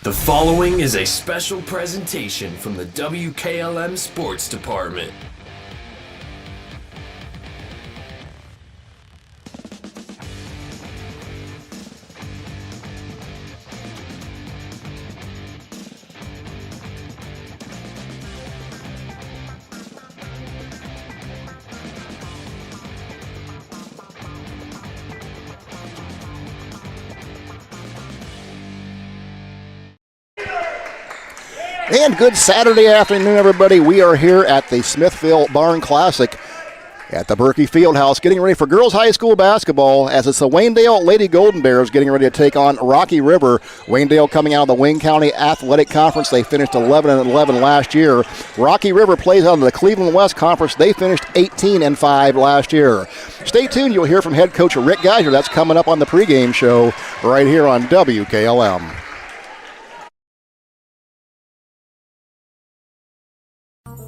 The following is a special presentation from the WKLM Sports Department. And good Saturday afternoon, everybody. We are here at the Smithville Barn Classic at the Berkey Fieldhouse, getting ready for girls high school basketball as it's the Waynedale Lady Golden Bears getting ready to take on Rocky River. Waynedale coming out of the Wayne County Athletic Conference. They finished 11-11 last year. Rocky River plays out of the Cleveland West Conference. They finished 18-5 last year. Stay tuned. You'll hear from head coach Rick Geiser. That's coming up on the pregame show right here on WKLM.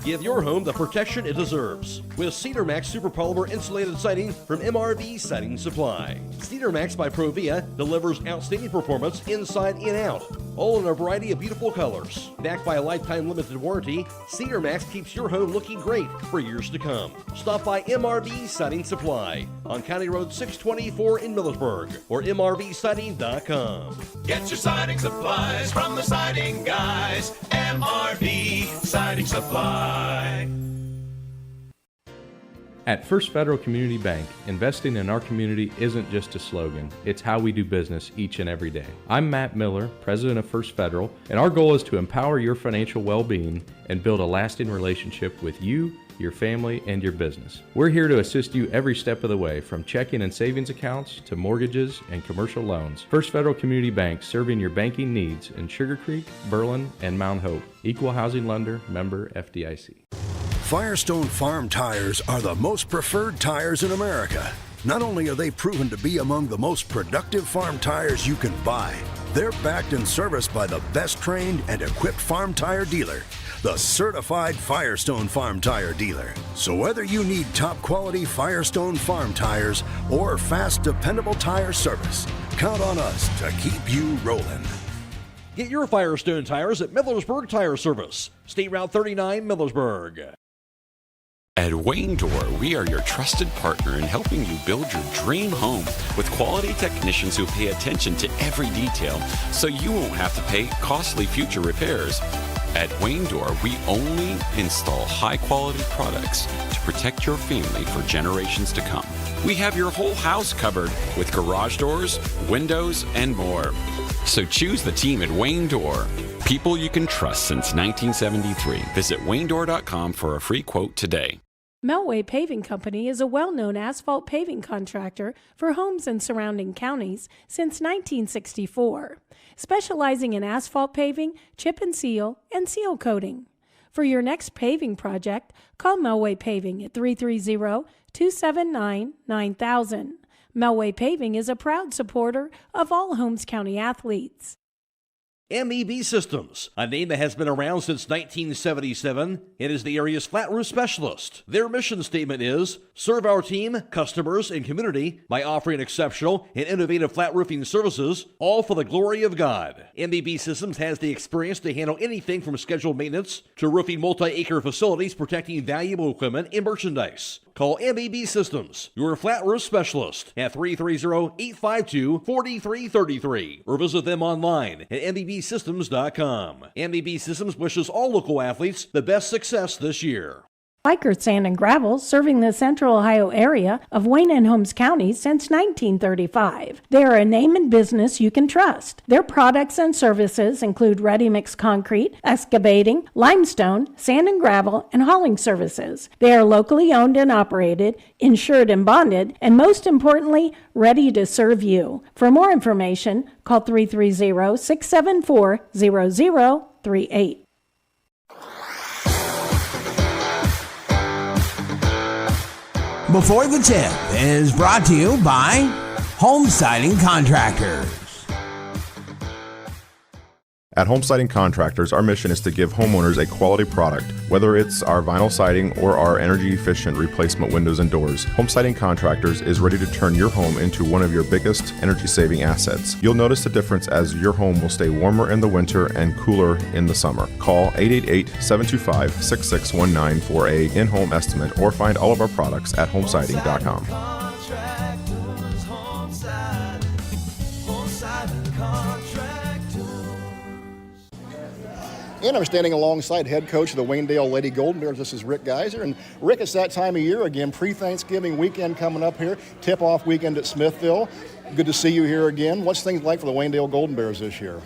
Give your home the protection it deserves with Cedar Max Super Polymer Insulated Siding from MRV Siding Supply. Cedar Max by Provia delivers outstanding performance inside and out, all in a variety of beautiful colors. Backed by a lifetime limited warranty, Cedar Max keeps your home looking great for years to come. Stop by MRV Siding Supply on County Road 624 in Millersburg or MRVsiding.com. Get your siding supplies from the siding guys. MRV Siding Supply. At First Federal Community Bank, investing in our community isn't just a slogan, it's how we do business each and every day. I'm Matt Miller, president of First Federal, and our goal is to empower your financial well-being and build a lasting relationship with you, your family, and your business. We're here to assist you every step of the way, from checking and savings accounts to mortgages and commercial loans. First Federal Community Bank, serving your banking needs in Sugar Creek, Berlin, and Mount Hope. Equal housing lender, member FDIC. Firestone Farm Tires are the most preferred tires in America. Not only are they proven to be among the most productive farm tires you can buy, they're backed and serviced by the best trained and equipped farm tire dealer, the certified Firestone Farm Tire dealer. So whether you need top quality Firestone Farm Tires or fast, dependable tire service, count on us to keep you rolling. Get your Firestone tires at Millersburg Tire Service, State Route 39, Millersburg. At Waynedale, we are your trusted partner in helping you build your dream home with quality technicians who pay attention to every detail so you won't have to pay costly future repairs. At Waynedale, we only install high-quality products to protect your family for generations to come. We have your whole house covered with garage doors, windows, and more. So choose the team at Waynedale. People you can trust since 1973. Visit waynedale.com for a free quote today. Melway Paving Company is a well-known asphalt paving contractor for homes in surrounding counties since 1964, specializing in asphalt paving, chip and seal coating. For your next paving project, call Melway Paving at 330-279-9000. Melway Paving is a proud supporter of all Holmes County athletes. MEB Systems, a name that has been around since 1977, it is the area's flat roof specialist. Their mission statement is, serve our team, customers, and community by offering exceptional and innovative flat roofing services, all for the glory of God. MEB Systems has the experience to handle anything from scheduled maintenance to roofing multi-acre facilities protecting valuable equipment and merchandise. Call MEB Systems, your flat roof specialist, at 330-852-4333 or visit them online at MEBsystems.com. MEB Systems wishes all local athletes the best success this year. Biker Sand and Gravel, serving the Central Ohio area of Wayne and Holmes counties since 1935. They are a name and business you can trust. Their products and services include ready-mix concrete, excavating, limestone, sand and gravel, and hauling services. They are locally owned and operated, insured and bonded, and most importantly, ready to serve you. For more information, call 330-674-0038. Before the Tip is brought to you by Home Siding Contractors. At Home Siding Contractors, our mission is to give homeowners a quality product, whether it's our vinyl siding or our energy-efficient replacement windows and doors. Home Siding Contractors is ready to turn your home into one of your biggest energy-saving assets. You'll notice the difference as your home will stay warmer in the winter and cooler in the summer. Call 888-725-6619 for a in-home estimate or find all of our products at homesiding.com. And I'm standing alongside head coach of the Waynedale Lady Golden Bears. This is Rick Geiser. And Rick, it's that time of year again, pre-Thanksgiving weekend coming up here, tip-off weekend at Smithville. Good to see you here again. What's things like for the Waynedale Golden Bears this year?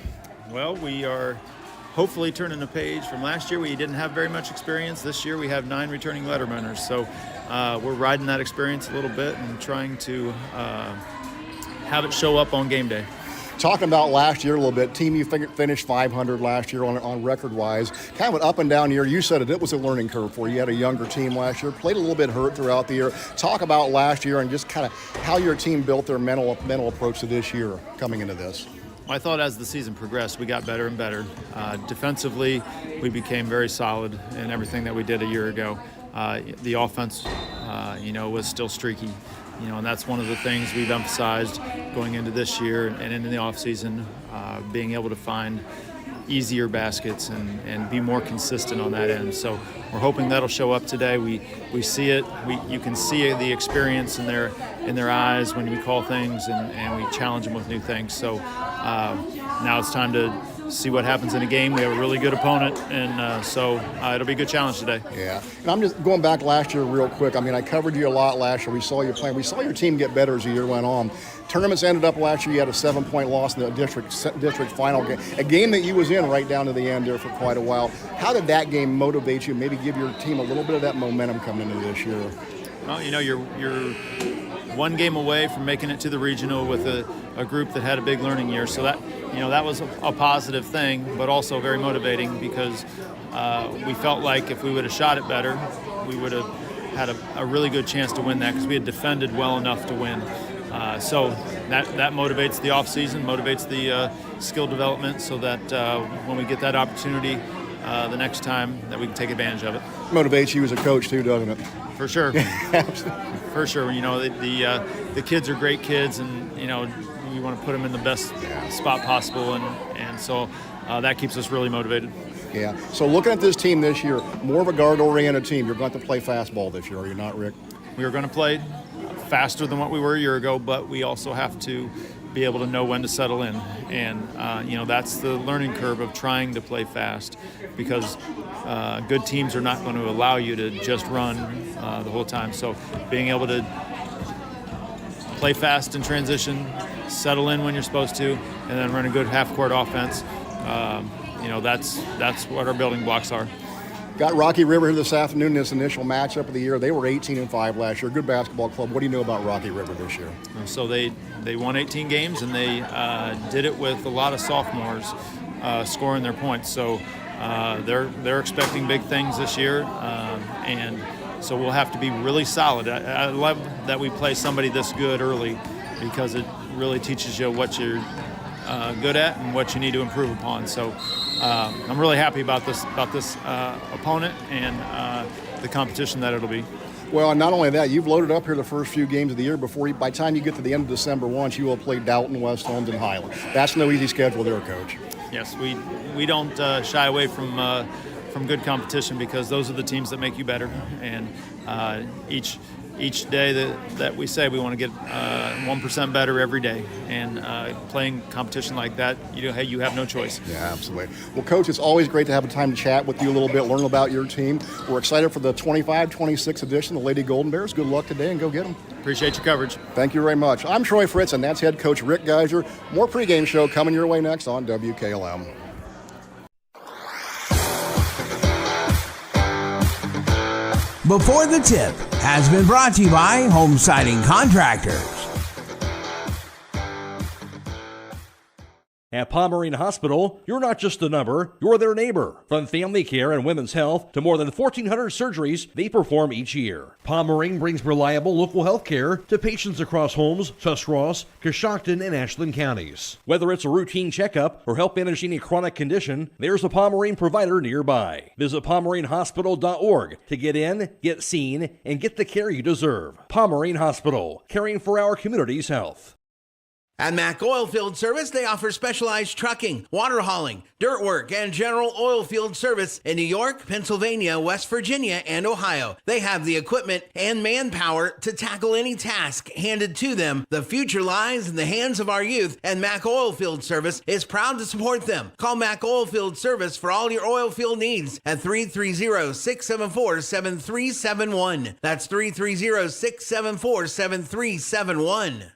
Well, we are hopefully turning the page from last year. We didn't have very much experience. This year we have 9 returning lettermaners. So we're riding that experience a little bit and trying to have it show up on game day. Talking about last year a little bit, team, you finished 500 last year on record-wise. Kind of an up-and-down year. You said it was a learning curve for you. You had a younger team last year, played a little bit hurt throughout the year. Talk about last year and just kind of how your team built their mental approach to this year coming into this. I thought as the season progressed, we got better and better. Defensively, we became very solid in everything that we did a year ago. The offense, was still streaky. And that's one of the things we've emphasized going into this year and into the offseason, being able to find easier baskets and be more consistent on that end. So we're hoping that'll show up today. We see it. You can see the experience in their eyes when we call things and we challenge them with new things. So now it's time to see what happens in a game. We have a really good opponent, and so it'll be a good challenge today. Yeah, and I'm just going back last year real quick. I mean, I covered you a lot last year. We saw you playing. We saw your team get better as the year went on. Tournaments ended up last year. You had a 7-point loss in the district final game, a game that you was in right down to the end there for quite a while. How did that game motivate you? Maybe give your team a little bit of that momentum coming into this year. Well, you're one game away from making it to the regional with a group that had a big learning year. So that was a positive thing, but also very motivating because we felt like if we would have shot it better, we would have had a really good chance to win that because we had defended well enough to win. So that motivates the off-season, motivates the skill development so that when we get that opportunity the next time that we can take advantage of it. Motivates you as a coach too, doesn't it? For sure. For sure. The kids are great kids, and we want to put them in the best spot possible, and so that keeps us really motivated. Yeah. So looking at this team this year, more of a guard-oriented team. You're going to play fastball this year, are you not, Rick? We are going to play faster than what we were a year ago, but we also have to be able to know when to settle in, and that's the learning curve of trying to play fast, because good teams are not going to allow you to just run the whole time. So being able to play fast in transition, settle in when you're supposed to, and then run a good half-court offense, that's what our building blocks are. Got Rocky River here this afternoon in this initial matchup of the year. They were 18-5 last year. Good basketball club. What do you know about Rocky River this year? So they won 18 games, and they did it with a lot of sophomores scoring their points. So they're expecting big things this year, and so we'll have to be really solid. I love that we play somebody this good early because it really teaches you what you're good at and what you need to improve upon. So I'm really happy about this opponent and the competition that it'll be. Well, and not only that, you've loaded up here the first few games of the year. By the time you get to the end of December once, you will play Dalton, West Holmes, and Highland. That's no easy schedule there, Coach. Yes, we don't shy away from good competition because those are the teams that make you better. And each day that we say we want to get 1% better every day, and playing competition like that, you have no choice. Yeah, absolutely. Well, Coach, it's always great to have a time to chat with you a little bit, learn about your team. We're excited for the 25-26 edition of the Lady Golden Bears. Good luck today, and go get them. Appreciate your coverage. Thank you very much. I'm Troy Fritz, and that's head coach Rick Geiser. More pregame show coming your way next on WKLM. Before the Tip has been brought to you by Home Siding Contractors. At Pomerene Hospital, you're not just a number, you're their neighbor. From family care and women's health to more than 1,400 surgeries they perform each year. Pomerene brings reliable local health care to patients across Holmes, Tuscarawas, Coshocton, and Ashland counties. Whether it's a routine checkup or help managing a chronic condition, there's a Pomerene provider nearby. Visit PomereneHospital.org to get in, get seen, and get the care you deserve. Pomerene Hospital, caring for our community's health. At Mack Oilfield Service, they offer specialized trucking, water hauling, dirt work, and general oil field service in New York, Pennsylvania, West Virginia, and Ohio. They have the equipment and manpower to tackle any task handed to them. The future lies in the hands of our youth, and Mack Oilfield Service is proud to support them. Call Mack Oilfield Service for all your oil field needs at 330-674-7371. That's 330-674-7371.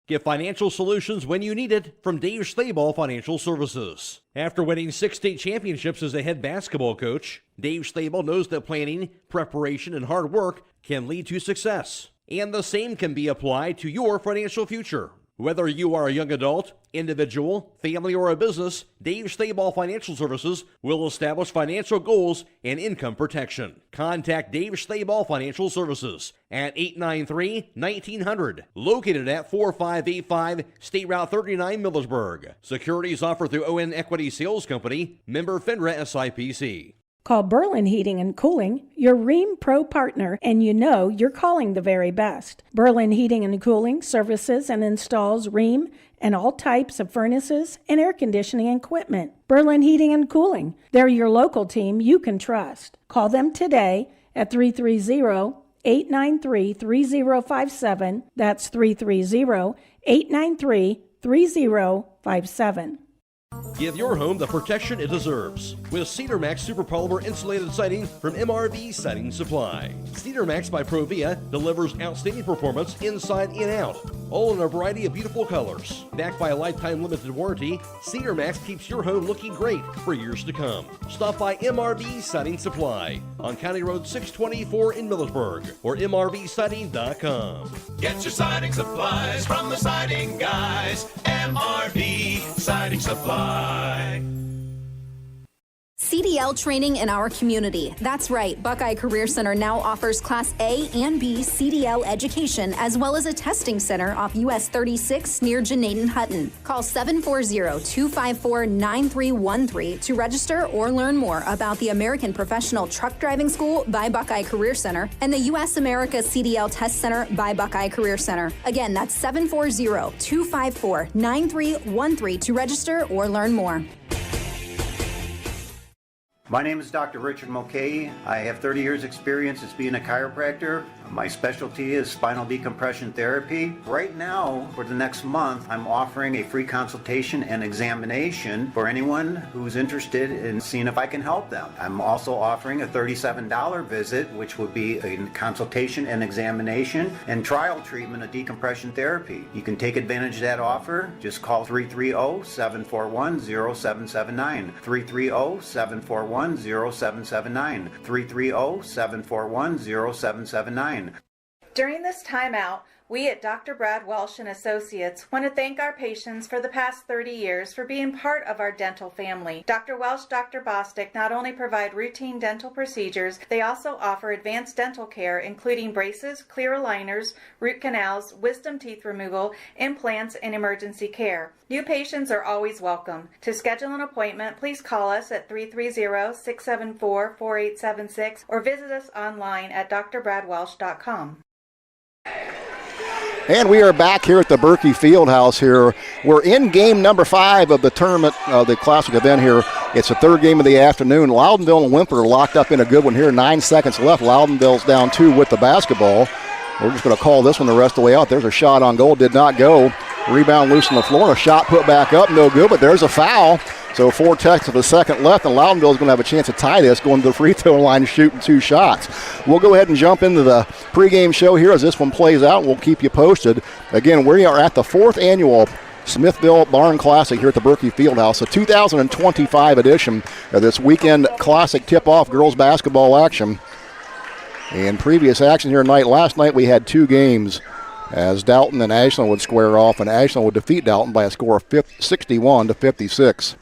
Get financial solutions when you need it from Dave Schlabel Financial Services. After winning 6 state championships as a head basketball coach, Dave Schlabel knows that planning, preparation, and hard work can lead to success. And the same can be applied to your financial future. Whether you are a young adult, individual, family, or a business, Dave Schlabel Financial Services will establish financial goals and income protection. Contact Dave Schlabel Financial Services at 893-1900, located at 4585 State Route 39, Millersburg. Securities offered through ON Equity Sales Company, member FINRA SIPC. Call Berlin Heating and Cooling, your Rheem Pro partner, and you know you're calling the very best. Berlin Heating and Cooling services and installs Rheem and all types of furnaces and air conditioning equipment. Berlin Heating and Cooling, they're your local team you can trust. Call them today at 330-893-3057. That's 330-893-3057. Give your home the protection it deserves with Cedar Max Super Polymer Insulated Siding from MRV Siding Supply. Cedar Max by Provia delivers outstanding performance inside and out, all in a variety of beautiful colors. Backed by a lifetime limited warranty, Cedar Max keeps your home looking great for years to come. Stop by MRV Siding Supply on County Road 624 in Millersburg or mrvsiding.com. Get your siding supplies from the siding guys. MRV Siding Supply. CDL training in our community. That's right, Buckeye Career Center now offers Class A and B CDL education as well as a testing center off US 36 near Janaden Hutton. Call 740-254-9313 to register or learn more about the American Professional Truck Driving School by Buckeye Career Center and the US America CDL Test Center by Buckeye Career Center. Again, that's 740-254-9313 to register or learn more. My name is Dr. Richard Mulcahy. I have 30 years experience as being a chiropractor. My specialty is spinal decompression therapy. Right now, for the next month, I'm offering a free consultation and examination for anyone who's interested in seeing if I can help them. I'm also offering a $37 visit, which would be a consultation and examination and trial treatment of decompression therapy. You can take advantage of that offer. Just call 330-741-0779. 330-741-0779. 330-741-0779. During this timeout, we at Dr. Brad Welsh and Associates want to thank our patients for the past 30 years for being part of our dental family. Dr. Welsh, Dr. Bostic not only provide routine dental procedures, they also offer advanced dental care, including braces, clear aligners, root canals, wisdom teeth removal, implants, and emergency care. New patients are always welcome. To schedule an appointment, please call us at 330-674-4876 or visit us online at drbradwelsh.com. And we are back here at the Berkey Fieldhouse here. We're in game number 5 of the tournament, the classic event here. It's the third game of the afternoon. Loudonville and Wimper are locked up in a good one here. 9 seconds left. Loudonville's down 2 with the basketball. We're just going to call this one the rest of the way out. There's a shot on goal. Did not go. Rebound loose on the floor. And a shot put back up. No good, but there's a foul. So 4 tenths of a second left, and Loudonville's going to have a chance to tie this, going to the free throw line and shooting 2 shots. We'll go ahead and jump into the pregame show here as this one plays out, and we'll keep you posted. Again, we are at the 4th annual Smithville Barn Classic here at the Berkey Fieldhouse, the 2025 edition of this weekend classic tip-off girls basketball action. And previous action here tonight, last night we had 2 games. as Dalton and Ashland would square off, and Ashland would defeat Dalton by a score of 61-56.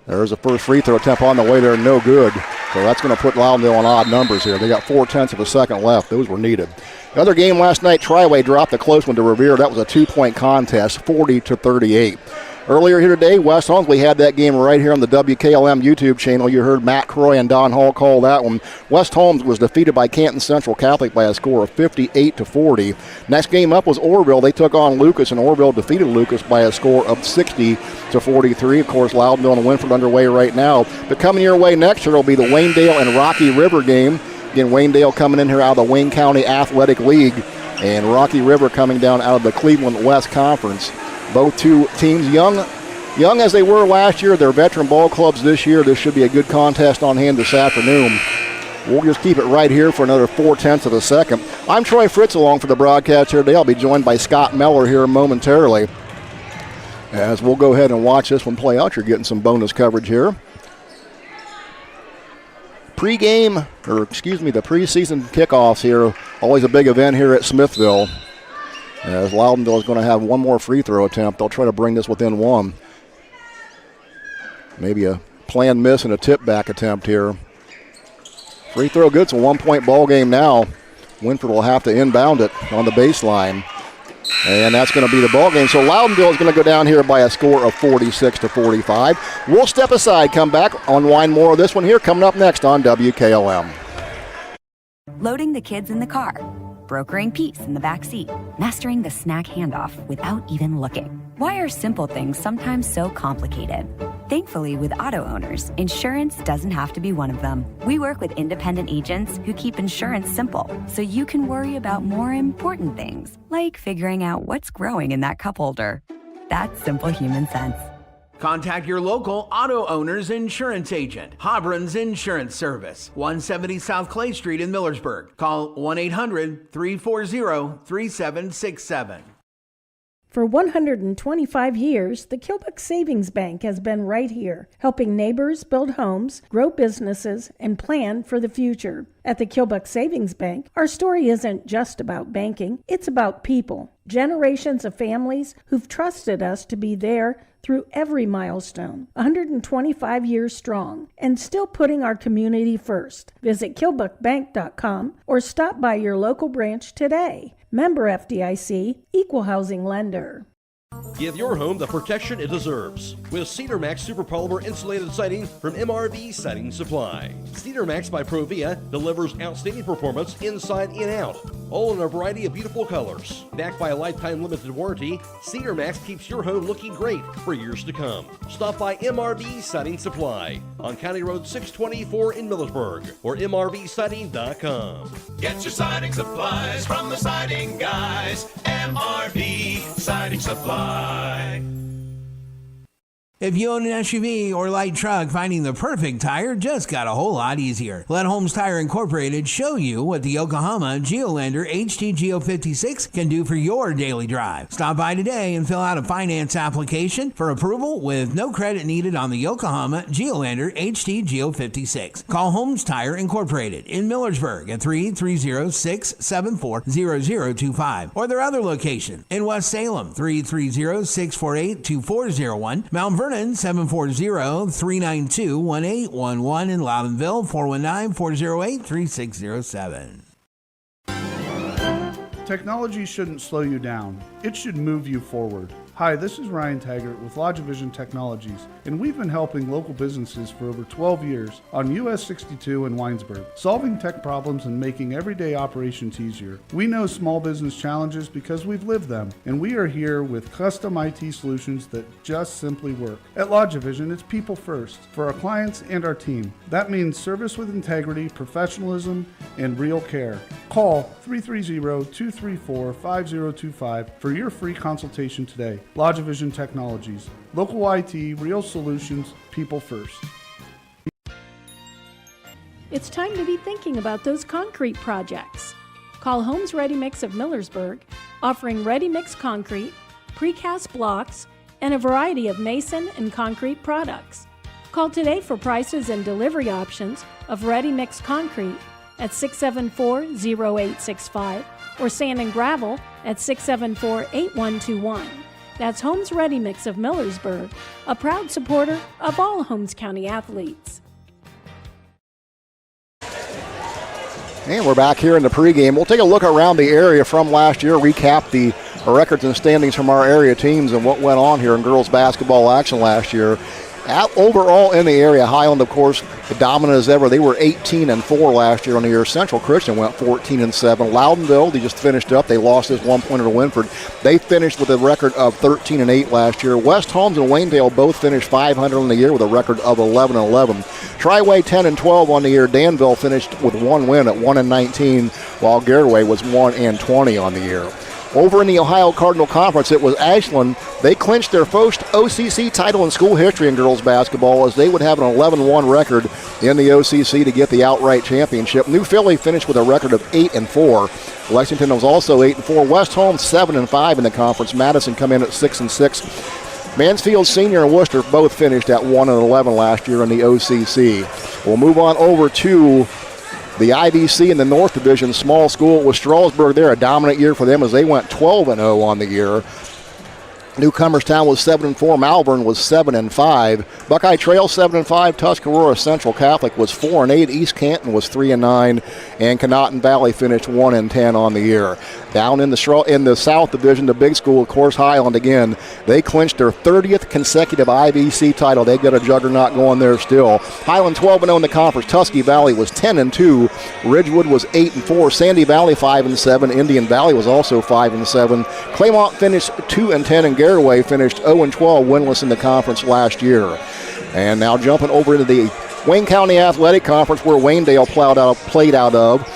There's the first free throw attempt on the way there, no good. So that's going to put Loudondale on odd numbers here. They got 0.4 of a second left. Those were needed. The other game last night, Triway dropped a close one to Revere. That was a 2-point contest, 40-38. Earlier here today, West Holmes, we had that game right here on the WKLM YouTube channel. You heard Matt Croy and Don Hall call that one. West Holmes was defeated by Canton Central Catholic by a score of 58-40. Next game up was Orrville. They took on Lucas, and Orrville defeated Lucas by a score of 60-43. Of course, Loudondale and Winford underway right now. But coming your way next year will be the Waynedale and Rocky River game. Again, Waynedale coming in here out of the Wayne County Athletic League, and Rocky River coming down out of the Cleveland West Conference. Both two teams young as they were last year. They're veteran ball clubs this year. This should be a good contest on hand this afternoon. We'll just keep it right here for another 0.4 of a second. I'm Troy Fritz along for the broadcast here today. I'll be joined by Scott Meller here momentarily, as we'll go ahead and watch this one play out. You're getting some bonus coverage here. The preseason kickoffs here, always a big event here at Smithville. As Loudondale is going to have one more free throw attempt. They'll try to bring this within one. Maybe a planned miss and a tip back attempt here. Free throw good. It's a 1-point ball game now. Winford will have to inbound it on the baseline. And that's going to be the ball game. So Loudondale is going to go down here by a score of 46-45. We'll step aside, come back, unwind more of this one here coming up next on WKLM. Loading the kids in the car, brokering peace in the back seat, mastering the snack handoff without even looking. Why are simple things sometimes so complicated? Thankfully, with auto owners, insurance doesn't have to be one of them. We work with independent agents who keep insurance simple, so you can worry about more important things, like figuring out what's growing in that cup holder. That's simple human sense. Contact your local auto owner's insurance agent. Hobron's Insurance Service, 170 South Clay Street in Millersburg. Call 1-800-340-3767. For 125 years, the Kilbuck Savings Bank has been right here, helping neighbors build homes, grow businesses, and plan for the future. At the Kilbuck Savings Bank, our story isn't just about banking, it's about people. Generations of families who've trusted us to be there through every milestone, 125 years strong, and still putting our community first. Visit KilbuckBank.com or stop by your local branch today. Member FDIC, Equal Housing Lender. Give your home the protection it deserves with Cedar Max Super Polymer Insulated Siding from MRV Siding Supply. Cedar Max by Provia delivers outstanding performance inside and out, all in a variety of beautiful colors. Backed by a lifetime limited warranty, Cedar Max keeps your home looking great for years to come. Stop by MRV Siding Supply on County Road 624 in Millersburg or MRVsiding.com. Get your siding supplies from the siding guys. MRV Siding Supply. If you own an SUV or light truck, finding the perfect tire just got a whole lot easier. Let Holmes Tire Incorporated show you what the Yokohama Geolandar HT Geo 56 can do for your daily drive. Stop by today and fill out a finance application for approval with no credit needed on the Yokohama Geolandar HT Geo 56. Call Holmes Tire Incorporated in Millersburg at 330-674-0025 or their other location in West Salem, 330-648-2401, Mount Vernon, 740-392-1811 in Loudonville, 419-408-3607. Technology shouldn't slow you down. It should move you forward. Hi, this is Ryan Taggart with LodgeVision Technologies, and we've been helping local businesses for over 12 years on US 62 in Winesburg, solving tech problems and making everyday operations easier. We know small business challenges because we've lived them, and we are here with custom IT solutions that just simply work. At LodgeVision, it's people first for our clients and our team. That means service with integrity, professionalism, and real care. Call 330-234-5025 for your free consultation today. LodgeVision Technologies. Local IT, real solutions, people first. It's time to be thinking about those concrete projects. Call Homes Ready Mix of Millersburg, offering ready mix concrete, precast blocks, and a variety of mason and concrete products. Call today for prices and delivery options of ready mix concrete at 674-0865 or sand and gravel at 674-8121. That's Holmes Ready Mix of Millersburg, a proud supporter of all Holmes County athletes. And we're back here in the pregame. We'll take a look around the area from last year, recap the records and standings from our area teams and what went on here in girls basketball action last year. Overall in the area, Highland, of course, dominant as ever. They were 18-4 last year on the year. Central Christian went 14-7. Loudonville, they just finished up. They lost this 1-pointer to Winford. They finished with a record of 13-8 last year. West Holmes and Waynedale both finished 500 on the year with a record of 11-11. Triway 10-12 on the year. Danville finished with one win at 1-19, while Garaway was 1-20 on the year. Over in the Ohio Cardinal Conference, it was Ashland. They clinched their first OCC title in school history in girls basketball, as they would have an 11-1 record in the OCC to get the outright championship. New Philly finished with a record of 8-4. Lexington was also 8-4. West Holmes 7-5 in the conference. Madison come in at 6-6. Mansfield Senior and Worcester both finished at 1-11 last year in the OCC. We'll move on over to the IDC in the North Division small school was Strasburg. There, a dominant year for them as they went 12-0 on the year. Newcomerstown was 7-4. Malvern was 7-5. Buckeye Trail 7-5. Tuscarora Central Catholic was 4-8. East Canton was 3-9, and Conotton Valley finished 1-10 on the year. Down in the South Division, the big school, of course, Highland again. They clinched their 30th consecutive IVC title. They've got a juggernaut going there still. Highland 12-0 in the conference. Tusky Valley was 10-2. Ridgewood was 8-4. Sandy Valley 5-7. Indian Valley was also 5-7. Claymont finished 2-10, and Garaway finished 0-12 winless in the conference last year. And now jumping over into the Wayne County Athletic Conference, where Waynedale played out of.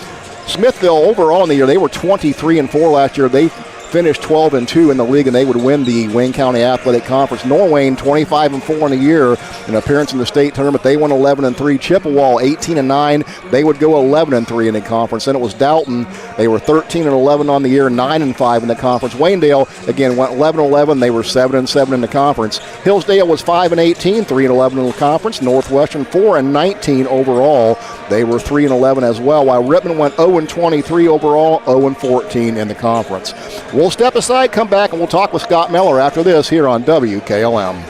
Smithville overall in the year, they were 23-4 last year. They finished 12-2 in the league, and they would win the Wayne County Athletic Conference. Norwayne 25-4 in a year, an appearance in the state tournament. They won 11-3. Chippewa 18-9. They would go 11-3 in the conference. Then it was Dalton. They were 13-11 on the year, 9-5 in the conference. Waynedale again went 11-11. They were 7-7 in the conference. Hillsdale was 5-18, 3-11 in the conference. Northwestern 4-19 overall. They were 3-11 as well, while Rittman went 0-23 overall, 0-14 in the conference. We'll step aside, come back, and we'll talk with Scott Miller after this here on WKLM.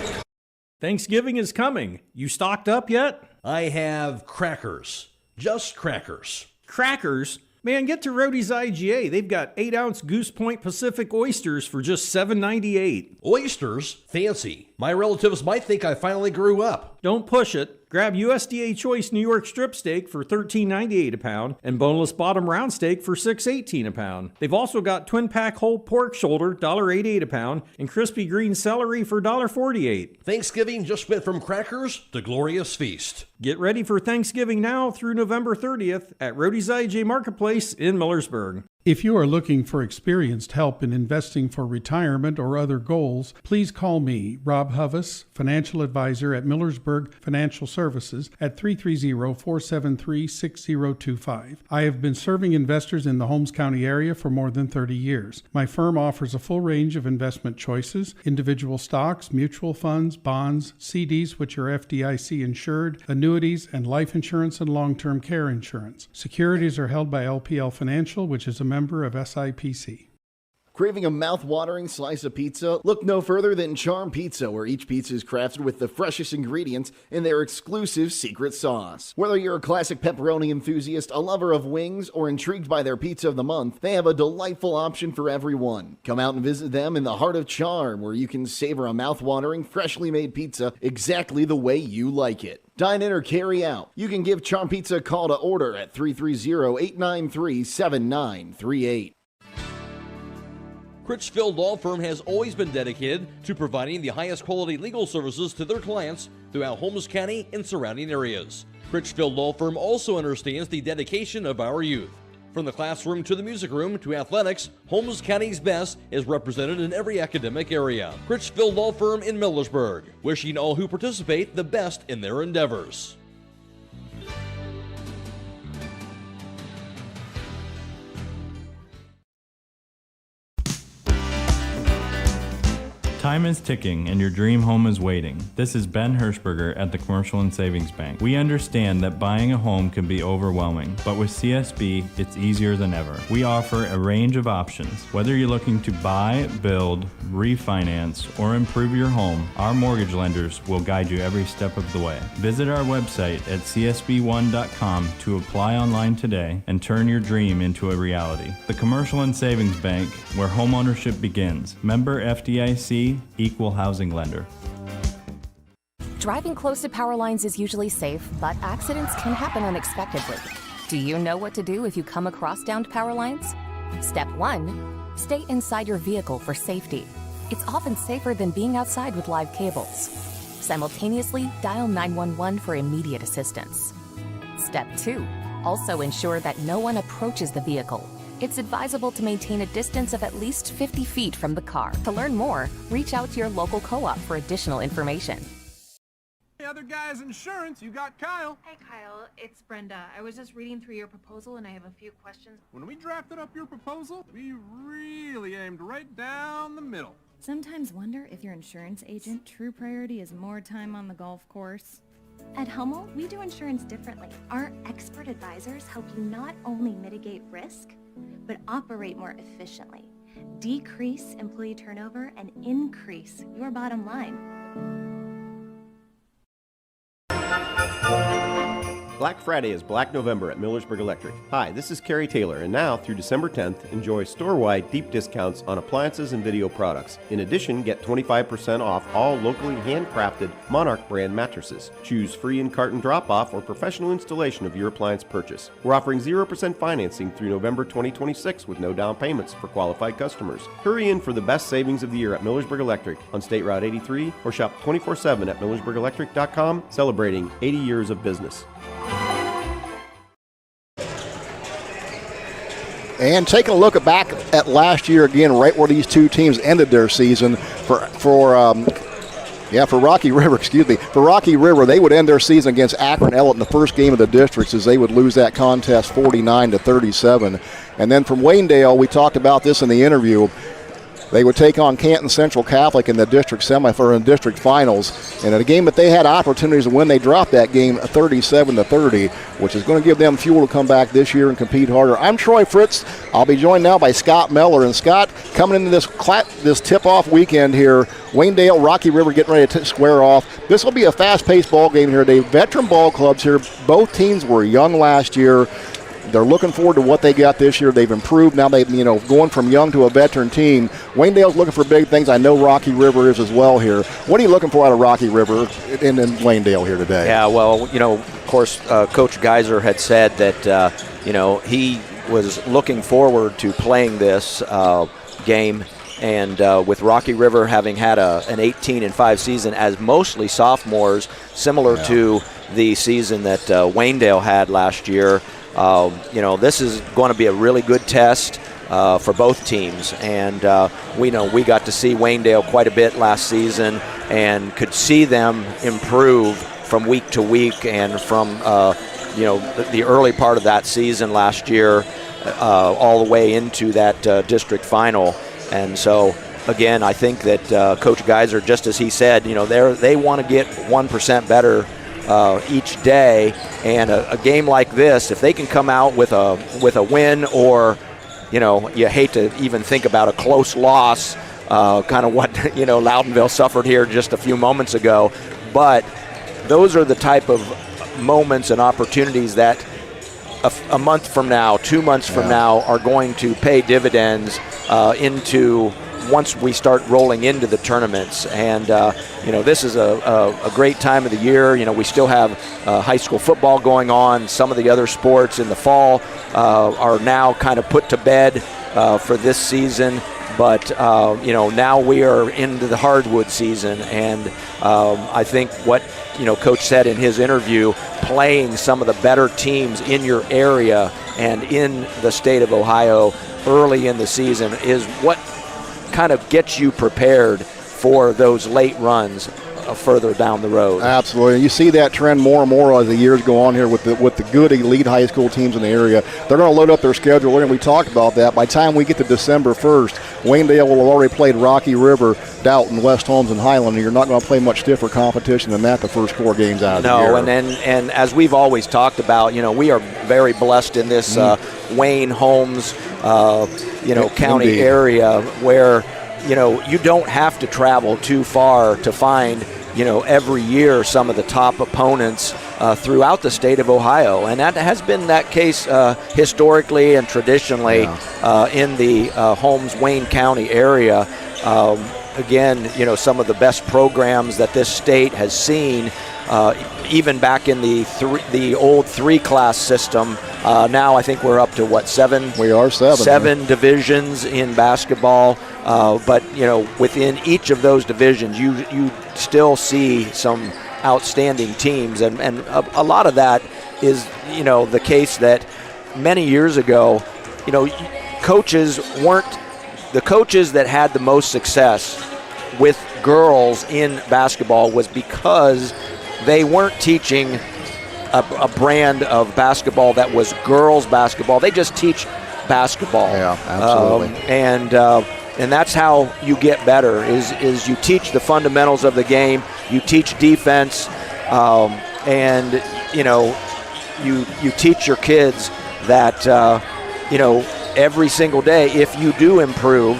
Thanksgiving is coming. You stocked up yet? I have crackers. Just crackers. Crackers? Man, get to Roadie's IGA. They've got 8-ounce Goose Point Pacific oysters for just $7.98. Oysters? Fancy. My relatives might think I finally grew up. Don't push it. Grab USDA Choice New York strip steak for $13.98 a pound and boneless bottom round steak for $6.18 a pound. They've also got twin pack whole pork shoulder, $1.88 a pound, and crispy green celery for $1.48. Thanksgiving just went from crackers to glorious feast. Get ready for Thanksgiving now through November 30th at Roadie's IJ Marketplace in Millersburg. If you are looking for experienced help in investing for retirement or other goals, please call me, Rob Huvis, financial advisor at Millersburg Financial Services at 330-473-6025. I have been serving investors in the Holmes County area for more than 30 years. My firm offers a full range of investment choices: individual stocks, mutual funds, bonds, CDs which are FDIC insured, annuities, and life insurance and long-term care insurance. Securities are held by LPL Financial, which is a member of SIPC. Craving a mouth-watering slice of pizza? Look no further than Charm Pizza, where each pizza is crafted with the freshest ingredients in their exclusive secret sauce. Whether you're a classic pepperoni enthusiast, a lover of wings, or intrigued by their pizza of the month, they have a delightful option for everyone. Come out and visit them in the heart of Charm, where you can savor a mouth-watering, freshly made pizza exactly the way you like it. Dine in or carry out. You can give Charm Pizza a call to order at 330-893-7938. Critchfield Law Firm has always been dedicated to providing the highest quality legal services to their clients throughout Holmes County and surrounding areas. Critchfield Law Firm also understands the dedication of our youth. From the classroom to the music room to athletics, Holmes County's best is represented in every academic area. Critchfield Law Firm in Millersburg, wishing all who participate the best in their endeavors. Time is ticking and your dream home is waiting. This is Ben Hirschberger at the Commercial and Savings Bank. We understand that buying a home can be overwhelming, but with CSB, it's easier than ever. We offer a range of options. Whether you're looking to buy, build, refinance, or improve your home, our mortgage lenders will guide you every step of the way. Visit our website at csb1.com to apply online today and turn your dream into a reality. The Commercial and Savings Bank, where homeownership begins. Member FDIC, Equal Housing Lender. Driving close to power lines is usually safe, but accidents can happen unexpectedly. Do you know what to do if you come across downed power lines? Step 1, stay inside your vehicle for safety. It's often safer than being outside with live cables. Simultaneously, dial 911 for immediate assistance. Step 2, also ensure that no one approaches the vehicle. It's advisable to maintain a distance of at least 50 feet from the car. To learn more, reach out to your local co-op for additional information. Hey, other guys' insurance, you got Kyle. Hey Kyle, it's Brenda. I was just reading through your proposal and I have a few questions. When we drafted up your proposal, we really aimed right down the middle. Sometimes wonder if your insurance agent true priority is more time on the golf course. At Hummel, we do insurance differently. Our expert advisors help you not only mitigate risk, but operate more efficiently, decrease employee turnover, and increase your bottom line. Black Friday is Black November at Millersburg Electric. Hi, this is Kerry Taylor, and now through December 10th, enjoy store-wide deep discounts on appliances and video products. In addition, get 25% off all locally handcrafted Monarch brand mattresses. Choose free in-carton drop-off or professional installation of your appliance purchase. We're offering 0% financing through November 2026 with no down payments for qualified customers. Hurry in for the best savings of the year at Millersburg Electric on State Route 83 or shop 24/7 at millersburgelectric.com, celebrating 80 years of business. And taking a look back at last year again, right where these two teams ended their season for Rocky River, For Rocky River, they would end their season against Akron Ellet in the first game of the districts as they would lose that contest 49-37. And then from Waynedale, we talked about this in the interview, they would take on Canton Central Catholic in the district district finals. And in a game that they had opportunities to win, they dropped that game 37-30, which is going to give them fuel to come back this year and compete harder. I'm Troy Fritz. I'll be joined now by Scott Miller. And Scott, coming into this tip-off weekend here, Waynedale, Rocky River getting ready to square off. This will be a fast-paced ball game here today. Veteran ball clubs here. Both teams were young last year. They're looking forward to what they got this year. They've improved. Now they've, going from young to a veteran team. Waynedale's looking for big things. I know Rocky River is as well here. What are you looking for out of Rocky River in Waynedale here today? Yeah, well, of course, Coach Geiser had said that, he was looking forward to playing this game. And with Rocky River having had an 18-5 season as mostly sophomores, similar to the season that Waynedale had last year, this is going to be a really good test for both teams. And we got to see Waynedale quite a bit last season and could see them improve from week to week and from, the early part of that season last year all the way into that district final. And so, again, I think that Coach Geiser, just as he said, they want to get 1% better each day, and a game like this, if they can come out with a win, or you hate to even think about a close loss, kind of what Loudonville suffered here just a few moments ago, but those are the type of moments and opportunities that a month from now, 2 months from now, are going to pay dividends into once we start rolling into the tournaments. And this is a great time of the year. We still have high school football going on. Some of the other sports in the fall are now kind of put to bed for this season. But now we are into the hardwood season, and I think what Coach said in his interview, playing some of the better teams in your area and in the state of Ohio early in the season is what kind of gets you prepared for those late runs. further down the road. Absolutely. You see that trend more and more as the years go on here with the good elite high school teams in the area. They're going to load up their schedule, and we talked about that. By the time we get to December 1st, Waynedale will have already played Rocky River, Dalton, West Holmes, and Highland, and you're not going to play much stiffer competition than that the first 4 games out of the year. And as we've always talked about, we are very blessed in this Wayne, Holmes, county area where, you don't have to travel too far to find, every year some of the top opponents throughout the state of Ohio. And that has been that case historically and traditionally in the Holmes-Wayne County area. Again, some of the best programs that this state has seen, even back in the old 3-class system. Now I think we're up to 7? We are 7. 7 divisions in basketball. But within each of those divisions, you still see some outstanding teams, and a lot of that is the case that many years ago, coaches weren't the coaches that had the most success with girls in basketball was because they weren't teaching a brand of basketball that was girls basketball. They just teach basketball. Yeah, absolutely. And that's how you get better is you teach the fundamentals of the game, you teach defense, and you teach your kids that every single day, if you do improve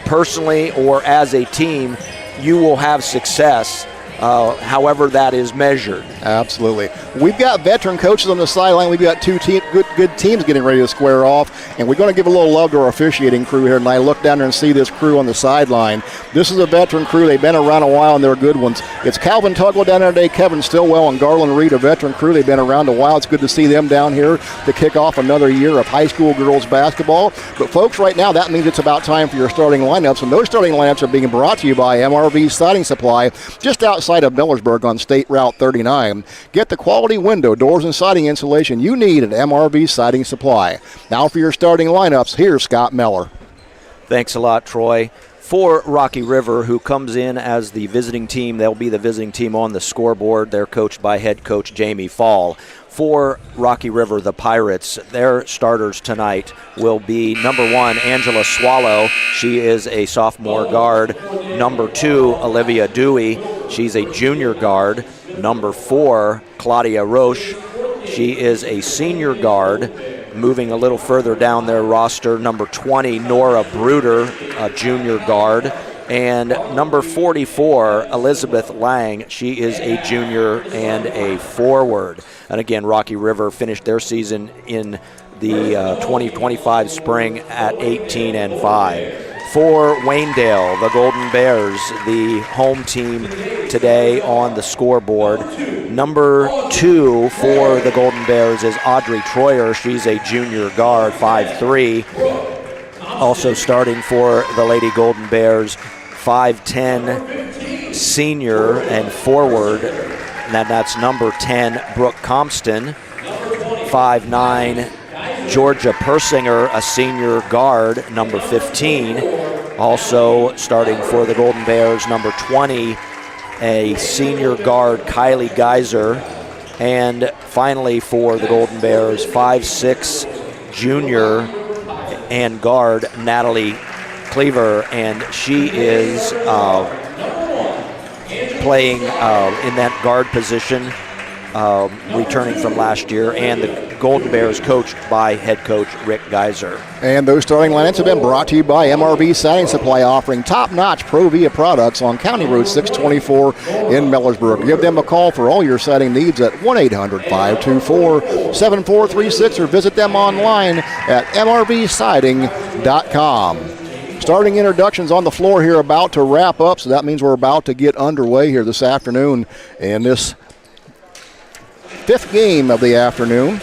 personally or as a team, you will have success. However that is measured. Absolutely. We've got veteran coaches on the sideline. We've got two good teams getting ready to square off, and we're going to give a little love to our officiating crew here tonight. Look down there and see this crew on the sideline. This is a veteran crew. They've been around a while, and they're good ones. It's Calvin Tugwell down there today, Kevin Stillwell, and Garland Reed, a veteran crew. They've been around a while. It's good to see them down here to kick off another year of high school girls basketball. But, folks, right now that means it's about time for your starting lineups, and those starting lineups are being brought to you by MRV Siding Supply, just outside of Millersburg on State Route 39. Get the quality window, doors, and siding insulation you need at MRV Siding Supply. Now for your starting lineups, here's Scott Miller. Thanks a lot, Troy. For Rocky River, who comes in as the visiting team, they'll be the visiting team on the scoreboard. They're coached by head coach Jamie Fall. For Rocky River, the Pirates, their starters tonight will be number 1, Angela Swallow. She is a sophomore guard. Number 2, Olivia Dewey. She's a junior guard. Number 4, Claudia Roche. She is a senior guard. Moving a little further down their roster, number 20, Nora Bruder, a junior guard. And number 44, Elizabeth Lang. She is a junior and a forward. And again, Rocky River finished their season in the 2025 spring at 18-5. For Waynedale, the Golden Bears, the home team today on the scoreboard. Number 2 for the Golden Bears is Audrey Troyer. She's a junior guard, 5'3". Also starting for the Lady Golden Bears, 5'10", senior and forward. And that's number 10, Brooke Compston. 5'9", Georgia Persinger, a senior guard, number 15. Also starting for the Golden Bears, number 20, a senior guard, Kylie Geyser. And finally for the Golden Bears, 5'6", junior and guard, Natalie Cleaver. And she is playing in that guard position, returning from last year, and the Golden Bears coached by head coach Rick Geyser. And those starting lineups have been brought to you by MRV Siding Supply, offering top-notch Provia products on County Road 624 in Millersburg. Give them a call for all your siding needs at 1-800-524-7436 or visit them online at mrvsiding.com. Starting introductions on the floor here, about to wrap up, so that means we're about to get underway here this afternoon in this 5th game of the afternoon.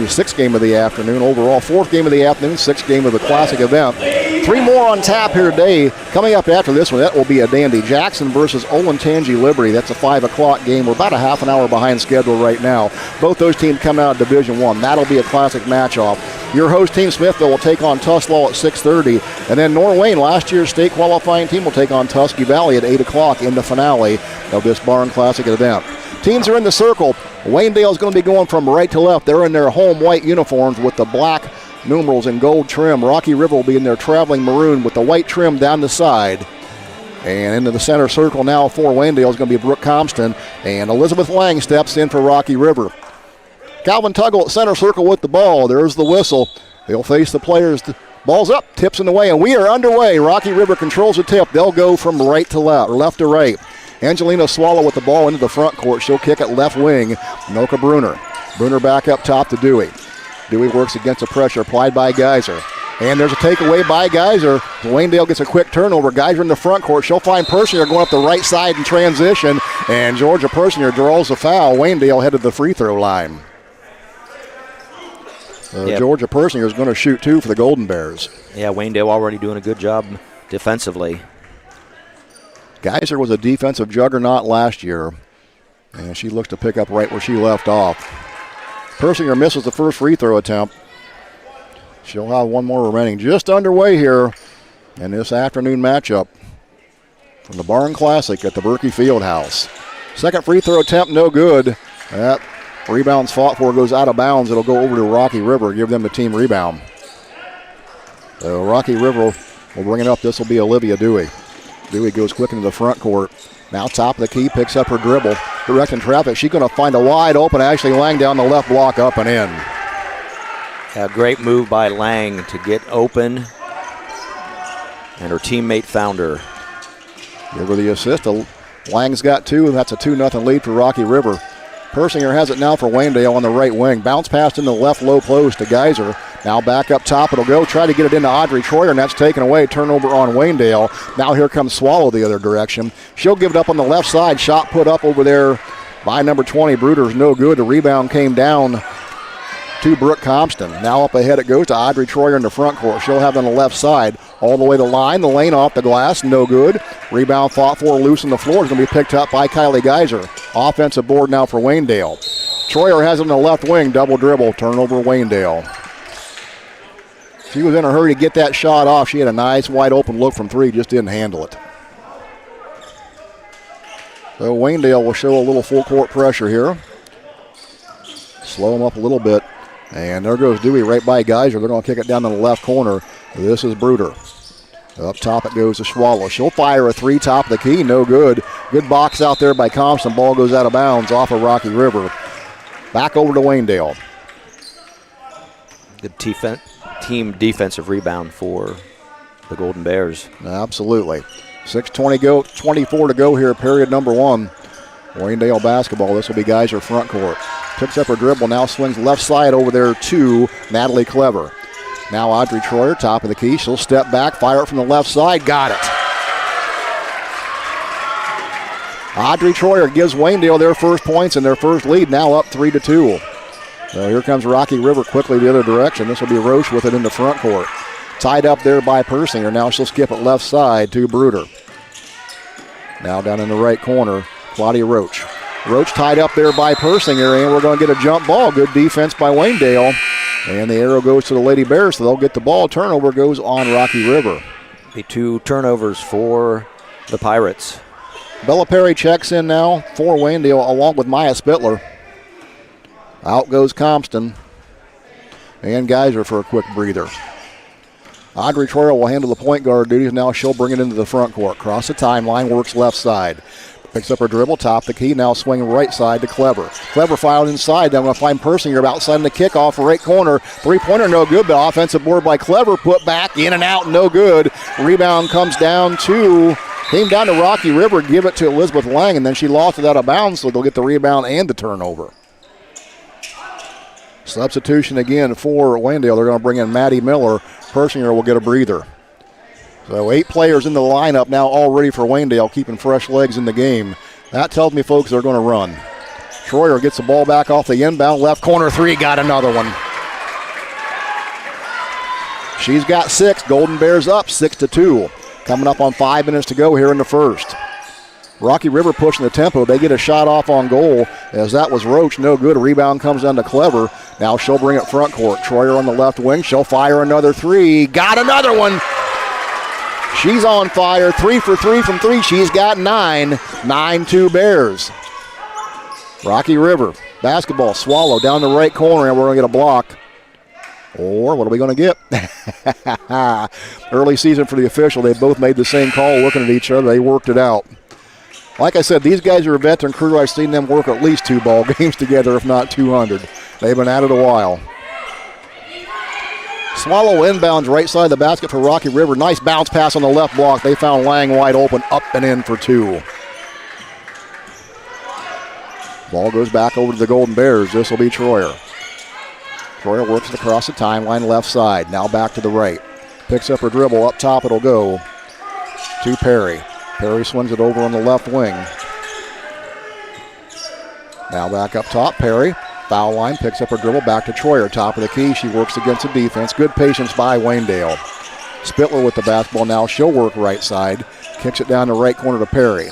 Sixth game of the afternoon overall. 4th game of the afternoon, 6th game of the Classic event. 3 more on tap here today. Coming up after this one, that will be a dandy. Jackson versus Olentangy Liberty. That's a 5 o'clock game. We're about a half an hour behind schedule right now. Both those teams come out of Division I. That'll be a classic match-off. Your host team, Smithville, will take on Tuslaw at 6:30. And then Norwayne, last year's state qualifying team, will take on Tusky Valley at 8 o'clock in the finale of this Barn Classic event. Teams are in the circle. Waynedale is going to be going from right to left. They're in their home white uniforms with the black numerals and gold trim. Rocky River will be in their traveling maroon with the white trim down the side. And into the center circle now for Waynedale is going to be Brooke Compton. And Elizabeth Lang steps in for Rocky River. Calvin Tuggle at center circle with the ball. There's the whistle. They'll face the players. Ball's up, tips in the way, and we are underway. Rocky River controls the tip. They'll go from right to left, or left to right. Angelina Swallow with the ball into the front court. She'll kick it left wing. Noka Bruner. Bruner back up top to Dewey. Dewey works against the pressure applied by Geyser. And there's a takeaway by Geyser. Waynedale gets a quick turnover. Geyser in the front court. She'll find Persinger going up the right side in transition. And Georgia Persinger draws a foul. Waynedale headed to the free throw line. Georgia Persinger is going to shoot 2 for the Golden Bears. Yeah, Waynedale already doing a good job defensively. Geyser was a defensive juggernaut last year, and she looks to pick up right where she left off. Persinger misses the first free throw attempt. She'll have one more remaining. Just underway here in this afternoon matchup from the Barn Classic at the Berkey Fieldhouse. Second free throw attempt, no good. That rebound's fought for, goes out of bounds. It'll go over to Rocky River, give them the team rebound. So Rocky River will bring it up. This will be Olivia Dewey. Dewey goes quick into the front court. Now top of the key, picks up her dribble. Directing traffic. She's going to find a wide open Ashley Lang down the left block, up and in. A great move by Lang to get open, and her teammate found her. Give her the assist. Lang's got 2, and that's a 2-0 lead for Rocky River. Persinger has it now for Waynedale on the right wing. Bounce pass in the left low post to Geyser. Now back up top. It'll go. Try to get it into Audrey Troyer, and that's taken away. Turnover on Waynedale. Now here comes Swallow the other direction. She'll give it up on the left side. Shot put up over there by number 20. Bruder's no good. The rebound came down to Brooke Compton. Now up ahead it goes to Audrey Troyer in the front court. She'll have it on the left side. All the way to the line. The lane off the glass. No good. Rebound fought for, loose on the floor. Is going to be picked up by Kylie Geyser. Offensive board now for Waynedale. Troyer has it on the left wing. Double dribble. Turnover Waynedale. She was in a hurry to get that shot off. She had a nice wide open look from 3. Just didn't handle it. So Waynedale will show a little full court pressure here. Slow them up a little bit. And there goes Dewey right by Geyser. They're going to kick it down in the left corner. This is Bruder. Up top it goes to Swallow. She'll fire a 3 top of the key. No good. Good box out there by Compton. Ball goes out of bounds off of Rocky River. Back over to Waynedale. Good team defensive rebound for the Golden Bears. Absolutely. 6:24 to go here, period number 1. Waynedale basketball. This will be Geyser front court. Picks up her dribble, now swings left side over there to Natalie Clever. Now Audrey Troyer, top of the key. She'll step back, fire it from the left side. Got it. Audrey Troyer gives Waynedale their first points and their first lead, now up 3-2. So here comes Rocky River quickly the other direction. This will be Roche with it in the front court. Tied up there by Persinger. Now she'll skip it left side to Bruder. Now down in the right corner, Claudia Roach. Roach tied up there by Persinger, and we're going to get a jump ball. Good defense by Waynedale. And the arrow goes to the Lady Bears, so they'll get the ball. Turnover goes on Rocky River. The 2 turnovers for the Pirates. Bella Perry checks in now for Waynedale along with Maya Spittler. Out goes Compton. And Geyser for a quick breather. Audrey Troyer will handle the point guard duties. Now she'll bring it into the front court. Cross the timeline, works left side. Picks up her dribble, top the key, now swinging right side to Clever. Clever filed inside, then going to find Persinger outside in the kickoff, right corner. 3-pointer, no good, but offensive board by Clever, put back, in and out, no good. Rebound came down to Rocky River, give it to Elizabeth Lang, and then she lost it out of bounds, so they'll get the rebound and the turnover. Substitution again for Waynedale. They're going to bring in Maddie Miller. Persinger will get a breather. So 8 players in the lineup now all ready for Waynedale, keeping fresh legs in the game. That tells me, folks, they're going to run. Troyer gets the ball back off the inbound. Left corner 3, got another one. She's got 6. Golden Bears up 6-2. Coming up on 5 minutes to go here in the first. Rocky River pushing the tempo. They get a shot off on goal as that was Roach. No good. A rebound comes down to Clever. Now she'll bring it front court. Troyer on the left wing. She'll fire another three. Got another one. She's on fire. 3 for 3 from 3. She's got 9. 9-2 Bears. Rocky River basketball. Swallow down the right corner, and we're going to get a block. Or what are we going to get? Early season for the official. They both made the same call looking at each other. They worked it out. Like I said, these guys are a veteran crew. I've seen them work at least 2 ball games together, if not 200. They've been at it a while. Swallow inbounds right side of the basket for Rocky River. Nice bounce pass on the left block. They found Lang wide open, up and in for 2. Ball goes back over to the Golden Bears. This will be Troyer. Troyer works it across the timeline left side. Now back to the right. Picks up her dribble. Up top it'll go to Perry. Perry swings it over on the left wing. Now back up top. Perry. Foul line. Picks up her dribble. Back to Troyer. Top of the key. She works against the defense. Good patience by Waynedale. Spittler with the basketball now. She'll work right side. Kicks it down the right corner to Perry.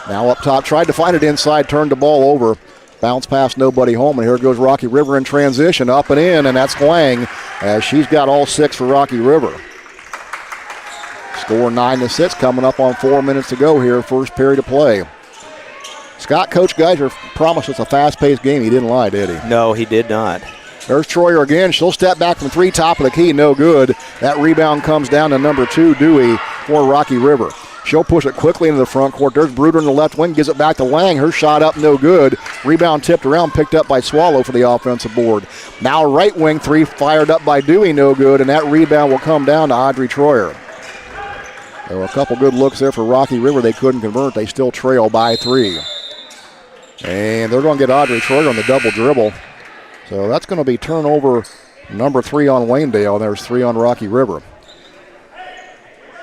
Now up top. Tried to find it inside. Turned the ball over. Bounce pass, nobody home, and here goes Rocky River in transition, up and in, and that's Huang, as she's got all 6 for Rocky River. Score 9-6, coming up on 4 minutes to go here, first period of play. Scott, Coach Geiser promised us a fast-paced game. He didn't lie, did he? No, he did not. There's Troyer again. She'll step back from 3, top of the key, no good. That rebound comes down to number 2, Dewey, for Rocky River. She'll push it quickly into the front court. There's Bruder in the left wing, gives it back to Lang. Her shot up, no good. Rebound tipped around, picked up by Swallow for the offensive board. Now right wing 3, fired up by Dewey, no good, and that rebound will come down to Audrey Troyer. There were a couple good looks there for Rocky River. They couldn't convert. They still trail by 3. And they're going to get Audrey Troyer on the double dribble. So that's going to be turnover number 3 on Waynedale. There's 3 on Rocky River.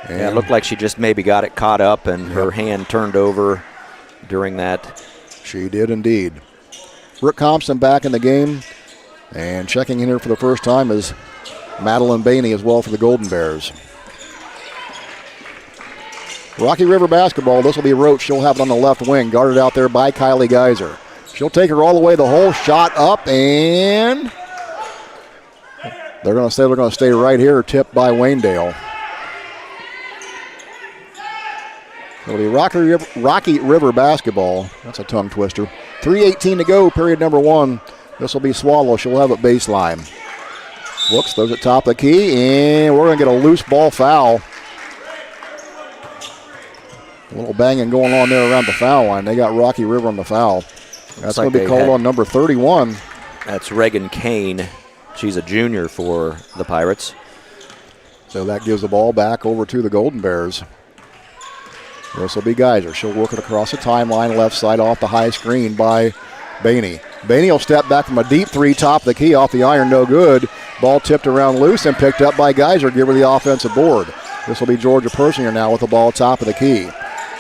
Yeah, it looked like she just maybe got it caught up and her hand turned over during that. She did indeed. Brooke Compson back in the game, and checking in here for the first time is Madeline Bainey as well for the Golden Bears. Rocky River basketball, this will be Roach. She'll have it on the left wing, guarded out there by Kylie Geiser. She'll take her all the way the hole, shot up, and they're going to stay right here, tipped by Waynedale. It'll be Rocky River basketball. That's a tongue twister. 3:18 to go, period number 1. This will be Swallow. She'll have it baseline. Looks, throws it top of the key, and we're going to get a loose ball foul. A little banging going on there around the foul line. They got Rocky River on the foul. That's going to be called on number 31. That's Reagan Kane. She's a junior for the Pirates. So that gives the ball back over to the Golden Bears. This will be Geiser. She'll work it across the timeline, left side off the high screen by Bainey. Bainey will step back from a deep 3, top of the key, off the iron, no good. Ball tipped around loose and picked up by Geiser. Give her the offensive board. This will be Georgia Persinger now with the ball top of the key.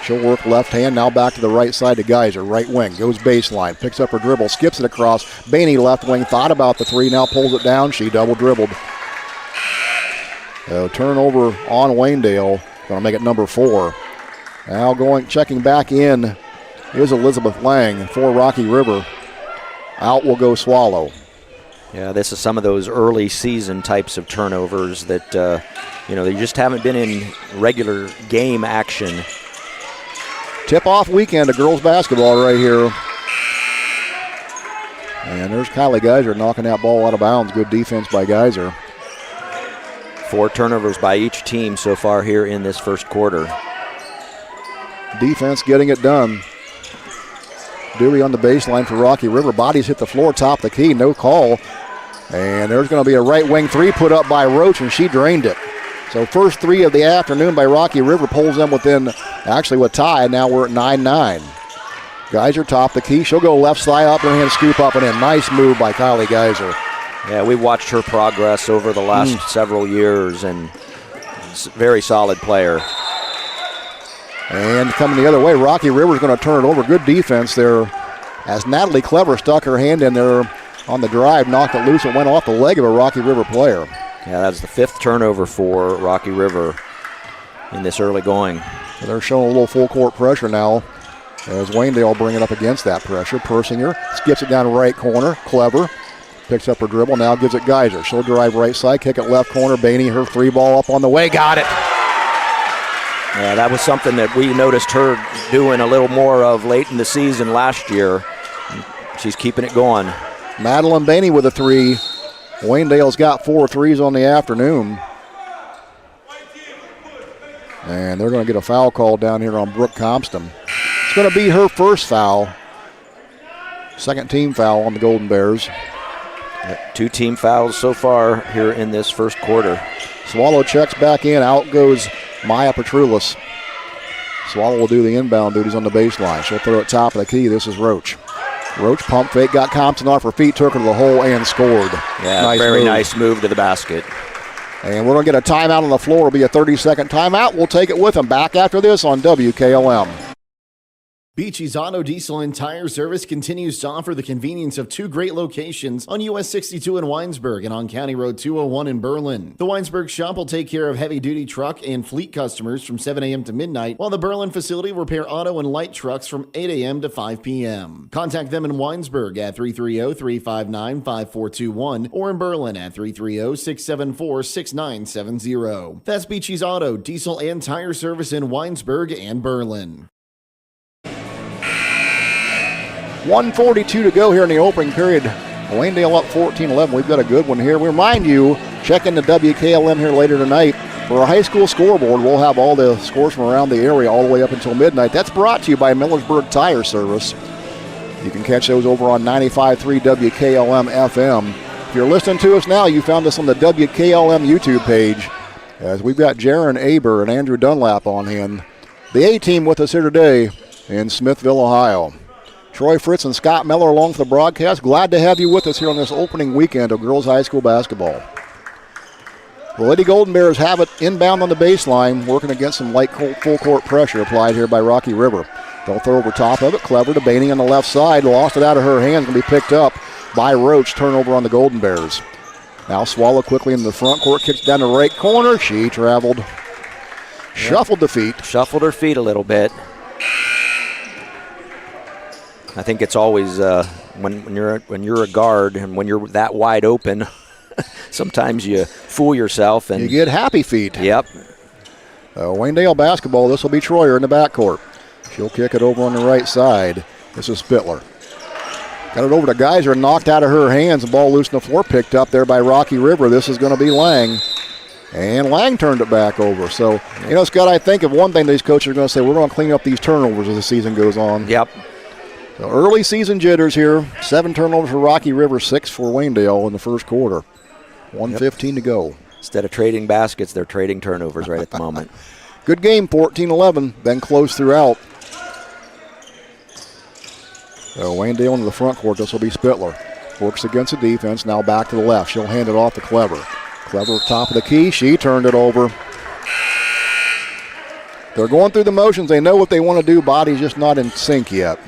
She'll work left hand, now back to the right side to Geiser. Right wing, goes baseline, picks up her dribble, skips it across. Bainey left wing, thought about the 3, now pulls it down. She double dribbled. Turnover on Waynedale. Going to make it number 4. Now checking back in is Elizabeth Lang for Rocky River. Out will go Swallow. Yeah, this is some of those early season types of turnovers that, they just haven't been in regular game action. Tip-off weekend of girls basketball right here. And there's Kylie Geiser knocking that ball out of bounds. Good defense by Geiser. 4 turnovers by each team so far here in this first quarter. Defense getting it done. Dewey on the baseline for Rocky River. Bodies hit the floor, top of the key, no call. And there's going to be a right wing 3 put up by Roach, and she drained it. So first 3 of the afternoon by Rocky River pulls them within, actually with tie, now we're at 9-9. Geiser top the key. She'll go left side, up and hand scoop up and in. Nice move by Kylie Geiser. Yeah, we've watched her progress over the last several years, and very solid player. And coming the other way, Rocky River's going to turn it over. Good defense there as Natalie Clever stuck her hand in there on the drive, knocked it loose. It went off the leg of a Rocky River player. Yeah, that's the 5th turnover for Rocky River in this early going. So they're showing a little full court pressure now as Waynedale bring it up against that pressure. Persinger skips it down the right corner. Clever Picks up her dribble, now gives it Geyser. She'll drive right side, kick it left corner. Bainey, her 3 ball up on the way, got it. Yeah, that was something that we noticed her doing a little more of late in the season last year. She's keeping it going. Madeline Bainey with a 3. Waynedale's got 4 threes on the afternoon. And they're going to get a foul call down here on Brooke Compston. It's going to be her first foul. Second team foul on the Golden Bears. 2 team fouls so far here in this first quarter. Swallow checks back in. Out goes Maya Petroulis. Swallow will do the inbound duties on the baseline. She'll throw it top of the key. This is Roach. Roach pump fake, got Compton off her feet, took her to the hole and scored. Yeah, very nice move to the basket. And we're going to get a timeout on the floor. It'll be a 30-second timeout. We'll take it with them. Back after this on WKLM. Beachy's Auto Diesel and Tire Service continues to offer the convenience of 2 great locations on US 62 in Winesburg and on County Road 201 in Berlin. The Winesburg shop will take care of heavy-duty truck and fleet customers from 7 a.m. to midnight, while the Berlin facility will repair auto and light trucks from 8 a.m. to 5 p.m. Contact them in Winesburg at 330-359-5421 or in Berlin at 330-674-6970. That's Beachy's Auto, Diesel, and Tire Service in Winesburg and Berlin. 1:42 to go here in the opening period. Waynedale up 14-11. We've got a good one here. We remind you, check into WKLM here later tonight. For our high school scoreboard, we'll have all the scores from around the area all the way up until midnight. That's brought to you by Millersburg Tire Service. You can catch those over on 95.3 WKLM-FM. If you're listening to us now, you found us on the WKLM YouTube page, as we've got Jaron, Aber, and Andrew Dunlap on hand. The A-team with us here today in Smithville, Ohio. Troy Fritz and Scott Miller along for the broadcast. Glad to have you with us here on this opening weekend of girls high school basketball. The Lady Golden Bears have it inbound on the baseline, working against some light full court pressure applied here by Rocky River. They'll throw over top of it. Clever to Bainey on the left side. Lost it out of her hands. Going to be picked up by Roach. Turnover on the Golden Bears. Now Swallow quickly into the front court. Kicks down the right corner. She traveled. Shuffled the feet. Shuffled her feet a little bit. I think it's always when you're a guard and when you're that wide open, sometimes you fool yourself and you get happy feet. Yep. Waynedale basketball. This will be Troyer in the backcourt. She'll kick it over on the right side. This is Spittler. Got it over to Geyser, knocked out of her hands. The ball loose on the floor, picked up there by Rocky River. This is going to be Lang. And Lang turned it back over. So, Scott, I think of one thing these coaches are going to say, we're going to clean up these turnovers as the season goes on. Yep. So early season jitters here. 7 turnovers for Rocky River, 6 for Waynedale in the first quarter. 1:15 to go. Instead of trading baskets, they're trading turnovers right at the moment. Good game, 14-11. Been close throughout. So Waynedale into the front court. This will be Spittler. Works against the defense. Now back to the left. She'll hand it off to Clever. Clever top of the key. She turned it over. They're going through the motions. They know what they want to do. Body's just not in sync yet.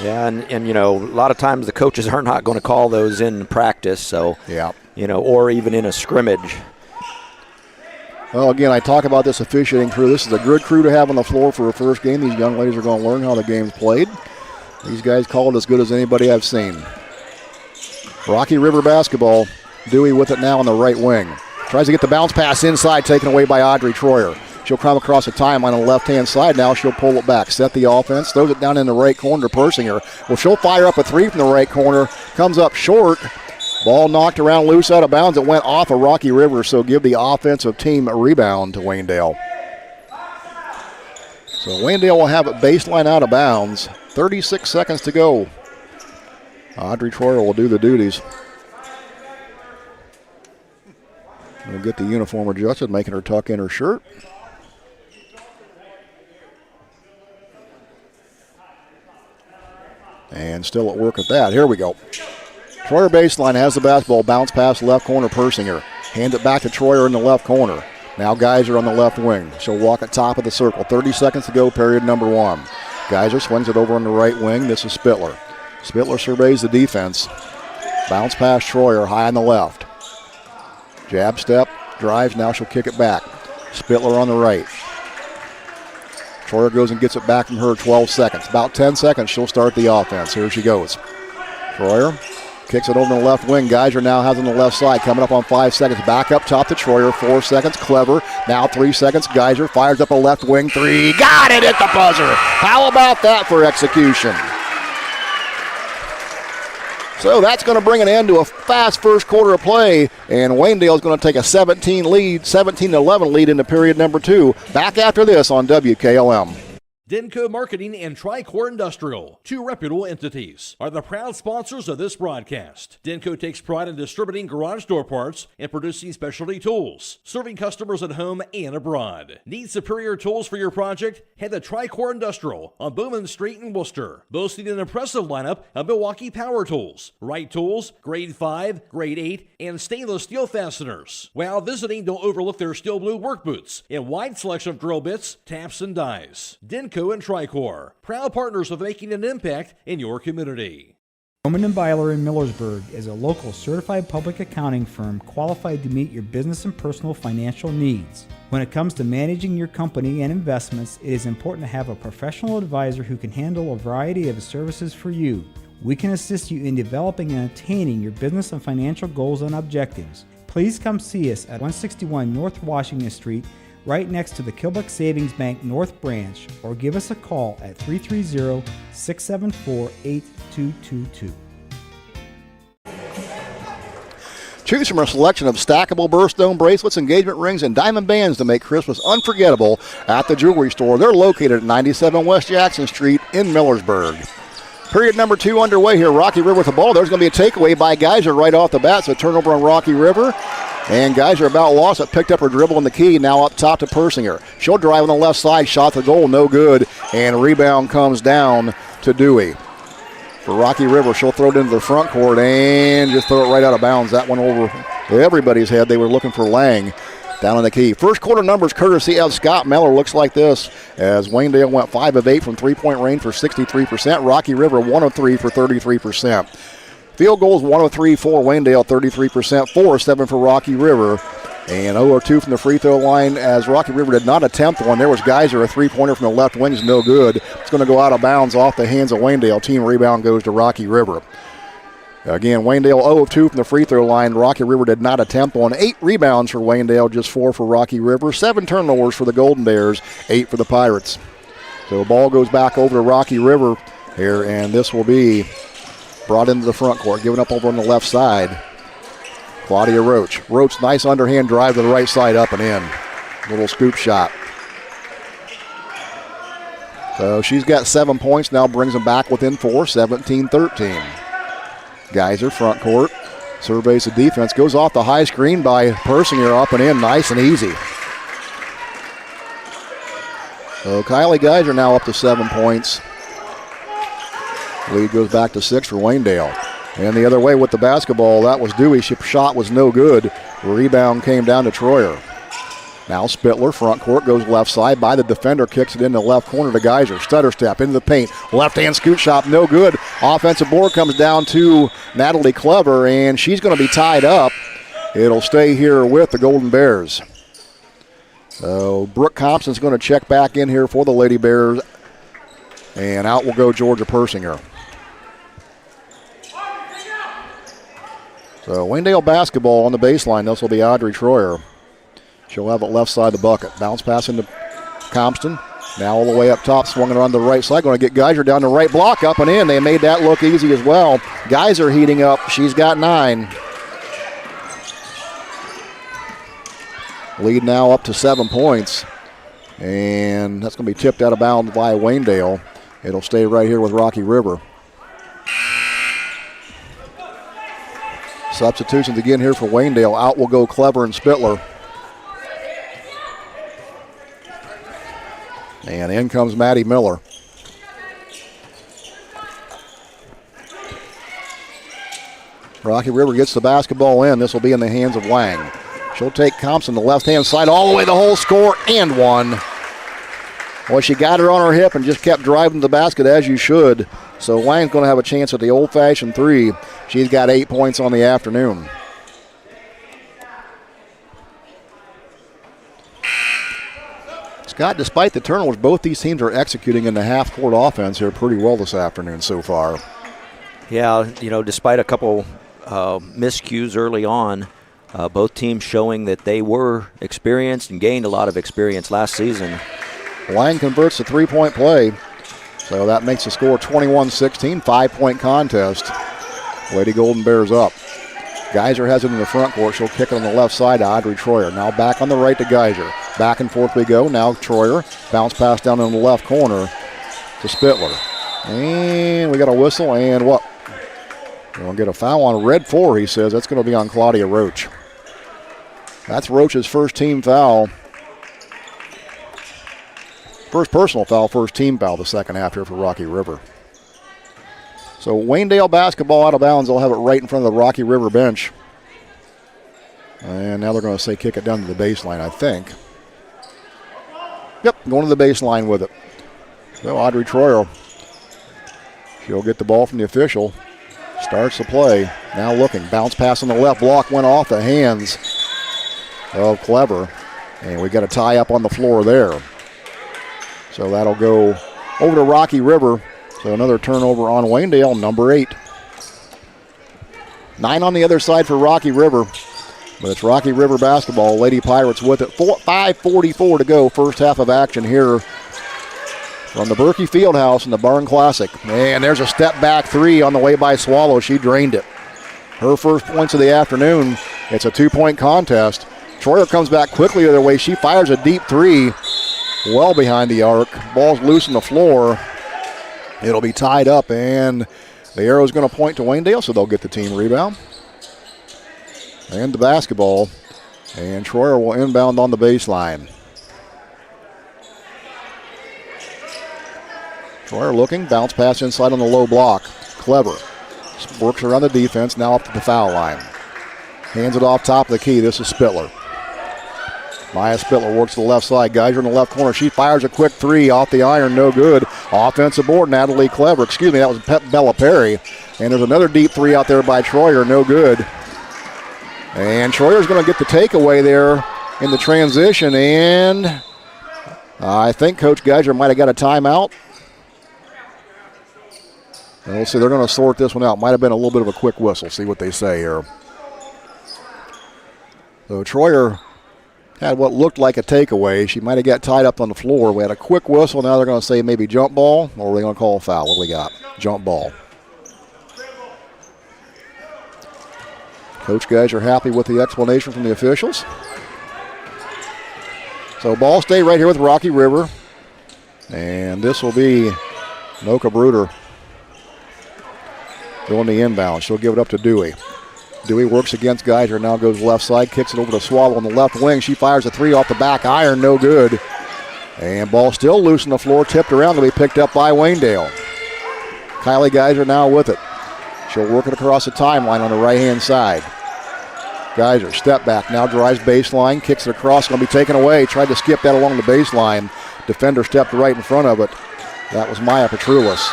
Yeah, and a lot of times the coaches are not going to call those in practice, so, yeah, or even in a scrimmage. Well, again, I talk about this officiating crew. This is a good crew to have on the floor for a first game. These young ladies are going to learn how the game's played. These guys call it as good as anybody I've seen. Rocky River basketball. Dewey with it now on the right wing. Tries to get the bounce pass inside, taken away by Audrey Troyer. She'll come across the timeline on the left-hand side. Now she'll pull it back, set the offense, throws it down in the right corner to Persinger. Well, she'll fire up a 3 from the right corner. Comes up short. Ball knocked around loose out of bounds. It went off of Rocky River, so give the offensive team a rebound to Waynedale. So Waynedale will have it baseline out of bounds. 36 seconds to go. Audrey Troyer will do the duties. We'll get the uniform adjusted, making her tuck in her shirt. And still at work at that. Here we go. Troyer baseline has the basketball. Bounce pass left corner, Persinger. Hand it back to Troyer in the left corner. Now Geyser on the left wing. She'll walk at top of the circle. 30 seconds to go, period number 1. Geyser swings it over on the right wing. This is Spittler. Spittler surveys the defense. Bounce pass Troyer, high on the left. Jab step, drives, now she'll kick it back. Spittler on the right. Troyer goes and gets it back from her, 12 seconds. About 10 seconds, she'll start the offense. Here she goes. Troyer Kicks it over to the left wing. Geyser now has on the left side. Coming up on 5 seconds. Back up top to Troyer. 4 seconds. Clever. Now 3 seconds. Geyser fires up a left wing 3. Got it at the buzzer. How about that for execution? So that's going to bring an end to a fast first quarter of play, and Waynedale is going to take a 17-11 lead into period number 2. Back after this on WKLM. Denko Marketing and Tricor Industrial, 2 reputable entities, are the proud sponsors of this broadcast. Denko takes pride in distributing garage door parts and producing specialty tools, serving customers at home and abroad. Need superior tools for your project? Head to Tricor Industrial on Bowman Street in Worcester, boasting an impressive lineup of Milwaukee power tools, Wright tools, grade 5, grade 8, and stainless steel fasteners. While visiting, don't overlook their steel blue work boots and wide selection of drill bits, taps, and dies. Denko and Tricor, proud partners of making an impact in your community. Bowman & Byler in Millersburg is a local certified public accounting firm qualified to meet your business and personal financial needs. When it comes to managing your company and investments, it is important to have a professional advisor who can handle a variety of services for you. We can assist you in developing and attaining your business and financial goals and objectives. Please come see us at 161 North Washington Street, right next to the Kilbuck Savings Bank North Branch, or give us a call at 330-674-8222. Choose from a selection of stackable birthstone bracelets, engagement rings, and diamond bands to make Christmas unforgettable at the jewelry store. They're located at 97 West Jackson Street in Millersburg. Period number 2 underway here. Rocky River with the ball. There's going to be a takeaway by Geyser right off the bat, so turnover on Rocky River. And Geyser about lost it, picked up her dribble in the key, now up top to Persinger. She'll drive on the left side, shot the goal, no good, and rebound comes down to Dewey. For Rocky River, she'll throw it into the front court and just throw it right out of bounds. That one over everybody's head. They were looking for Lang down in the key. First quarter numbers courtesy of Scott Meller looks like this, as Waynedale went 5 of 8 from three-point range for 63%. Rocky River 1 of 3 for 33%. Field goals 1 of 3 for Waynedale, 33%, 4 of 7 for Rocky River, and 0 of 2 from the free throw line as Rocky River did not attempt one. There was Geyser, a three-pointer from the left wing is no good. It's going to go out of bounds off the hands of Waynedale. Team rebound goes to Rocky River. Again, Waynedale 0 of 2 from the free throw line. Rocky River did not attempt one. 8 rebounds for Waynedale, just 4 for Rocky River. 7 turnovers for the Golden Bears, 8 for the Pirates. So the ball goes back over to Rocky River here, and this will be brought into the front court, given up over on the left side. Claudia Roach. Roach, nice underhand drive to the right side, up and in. Little scoop shot. So she's got 7 points, now brings them back within 4, 17-13. Geyser, front court, surveys the defense, goes off the high screen by Persinger, up and in, nice and easy. So Kylie Geyser now up to 7 points. Lead goes back to 6 for Waynedale. And the other way with the basketball, that was Dewey. Shot was no good. Rebound came down to Troyer. Now Spittler, front court, goes left side by the defender, kicks it in the left corner to Geyser. Stutter step into the paint. Left-hand scoot shot, no good. Offensive board comes down to Natalie Clever, and she's going to be tied up. It'll stay here with the Golden Bears. So Brooke Thompson's going to check back in here for the Lady Bears. And out will go Georgia Persinger. So Waynedale basketball on the baseline. This will be Audrey Troyer. She'll have it left side of the bucket. Bounce pass into Compton. Now all the way up top, swung it on the right side. Going to get Geyser down the right block, up and in. They made that look easy as well. Geyser heating up. She's got 9. Lead now up to 7 points. And that's going to be tipped out of bounds by Waynedale. It'll stay right here with Rocky River. Substitutions again here for Waynedale. Out will go Clever and Spittler. And in comes Maddie Miller. Rocky River gets the basketball in. This will be in the hands of Lang. She'll take Thompson the left-hand side all the way the whole score and one. Well, she got her on her hip and just kept driving the basket as you should. So Lang's going to have a chance at the old-fashioned 3. She's got 8 points on the afternoon. Scott, despite the turnovers, both these teams are executing in the half-court offense here pretty well this afternoon so far. Yeah, despite a couple miscues early on, both teams showing that they were experienced and gained a lot of experience last season. Lang converts the three-point play, so that makes the score 21-16, 5-point contest. Lady Golden Bears up. Geyser has it in the front court. She'll kick it on the left side to Audrey Troyer. Now back on the right to Geyser. Back and forth we go. Now Troyer. Bounce pass down in the left corner to Spittler. And we got a whistle, and what? We're going to get a foul on red 4, he says. That's going to be on Claudia Roach. That's Roach's first team foul. First personal foul, first team foul the second half here for Rocky River. So Waynedale basketball out of bounds. They'll have it right in front of the Rocky River bench. And now they're going to say kick it down to the baseline, I think. Yep, going to the baseline with it. So Audrey Troyer, she'll get the ball from the official. Starts the play. Now looking. Bounce pass on the left. Block went off the hands of Clever. And we got a tie up on the floor there. So that'll go over to Rocky River. So another turnover on Waynedale, number 8. 9 on the other side for Rocky River. But it's Rocky River basketball. Lady Pirates with it. 5:44 to go. First half of action here from the Berkey Fieldhouse in the Barn Classic. And there's a step back 3 on the way by Swallow. She drained it. Her first points of the afternoon. It's a 2-point contest. Troyer comes back quickly the other way. She fires a deep 3 well behind the arc. Ball's loose on the floor. It'll be tied up, and the arrow's going to point to Waynedale, so they'll get the team rebound. And the basketball. And Troyer will inbound on the baseline. Troyer looking, bounce pass inside on the low block. Clever. Works around the defense, now up to the foul line. Hands it off top of the key. This is Spittler. Maya Spittler works to the left side. Geyser in the left corner. She fires a quick 3 off the iron. No good. Offensive board, Natalie Clever. Excuse me, that was Bella Perry. And there's another deep 3 out there by Troyer. No good. And Troyer's going to get the takeaway there in the transition. And I think Coach Geyser might have got a timeout. And we'll see. They're going to sort this one out. Might have been a little bit of a quick whistle. See what they say here. So Troyer had what looked like a takeaway. She might have got tied up on the floor. We had a quick whistle. Now they're going to say maybe jump ball, or are they going to call a foul? What do we got? Jump ball. Coach guys are happy with the explanation from the officials. So ball stay right here with Rocky River. And this will be Noka Bruder going the inbound. She'll give it up to Dewey. Dewey works against Geyser, now goes left side, kicks it over to Swallow on the left wing. She fires a 3 off the back iron, no good. And ball still loose on the floor, tipped around to be picked up by Waynedale. Kylie Geyser now with it. She'll work it across the timeline on the right-hand side. Geyser, step back, now drives baseline, kicks it across, going to be taken away. Tried to skip that along the baseline. Defender stepped right in front of it. That was Maya Petroulis.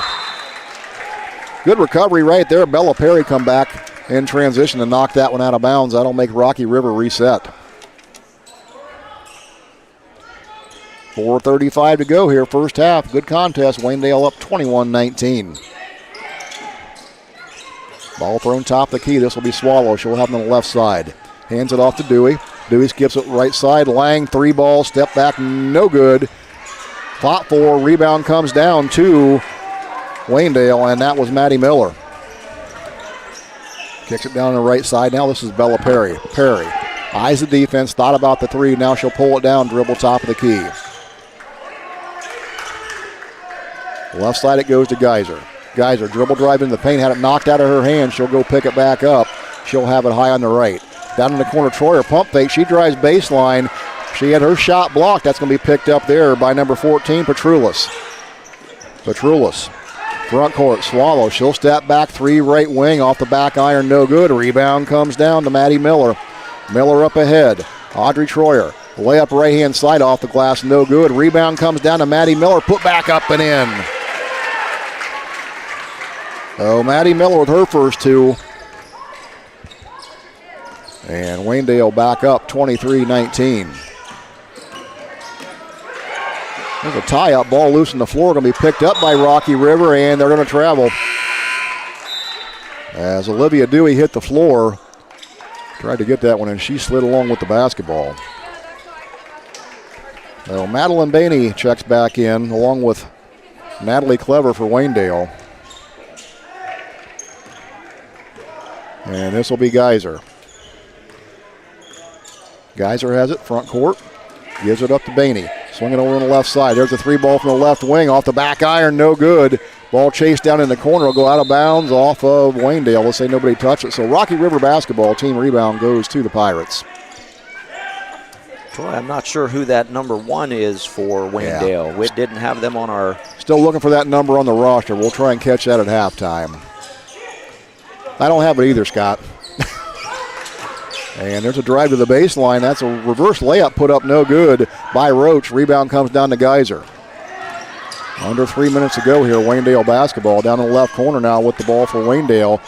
Good recovery right there. Bella Perry come back in transition and knock that one out of bounds. That'll make Rocky River reset. 4:35 to go here, first half. Good contest. Waynedale up 21-19. Ball thrown top of the key. This will be Swallow. She'll have it on the left side. Hands it off to Dewey. Dewey skips it right side. Lang, 3 ball, step back, no good. Fought for, rebound comes down to Waynedale, and that was Maddie Miller. Kicks it down the right side. Now this is Bella Perry. Perry eyes the defense, thought about the 3. Now she'll pull it down, dribble top of the key. Left side it goes to Geyser. Geyser dribble drive into the paint, had it knocked out of her hand. She'll go pick it back up. She'll have it high on the right. Down in the corner, Troyer pump fake. She drives baseline. She had her shot blocked. That's going to be picked up there by number 14, Petroulis. Petroulis. Front court, Swallow. She'll step back, 3 right wing off the back iron, no good. Rebound comes down to Maddie Miller. Miller up ahead. Audrey Troyer. Layup right-hand side off the glass, no good. Rebound comes down to Maddie Miller. Put back up and in. So Maddie Miller with her first 2. And Waynedale back up 23-19. There's a tie-up, ball loose on the floor, going to be picked up by Rocky River, and they're going to travel. as Olivia Dewey hit the floor. Tried to get that one, and she slid along with the basketball. Well, Madeline Bainey checks back in, along with Natalie Clever for Waynedale. And this will be Geyser. Geyser has it, front court. Gives it up to Bainey. Swinging over on the left side. There's a 3-ball from the left wing. Off the back iron, no good. Ball chased down in the corner. Will go out of bounds off of Waynedale. Let's say nobody touched it. So Rocky River basketball team rebound goes to the Pirates. Troy, I'm not sure who that number 1 is for Waynedale. We didn't have them on our... Still looking for that number on the roster. We'll try and catch that at halftime. I don't have it either, Scott. And there's a drive to the baseline. That's a reverse layup put up no good by Roach. Rebound comes down to Geyser. Under 3 minutes to go here, Waynedale basketball down in the left corner now with the ball for Waynedale.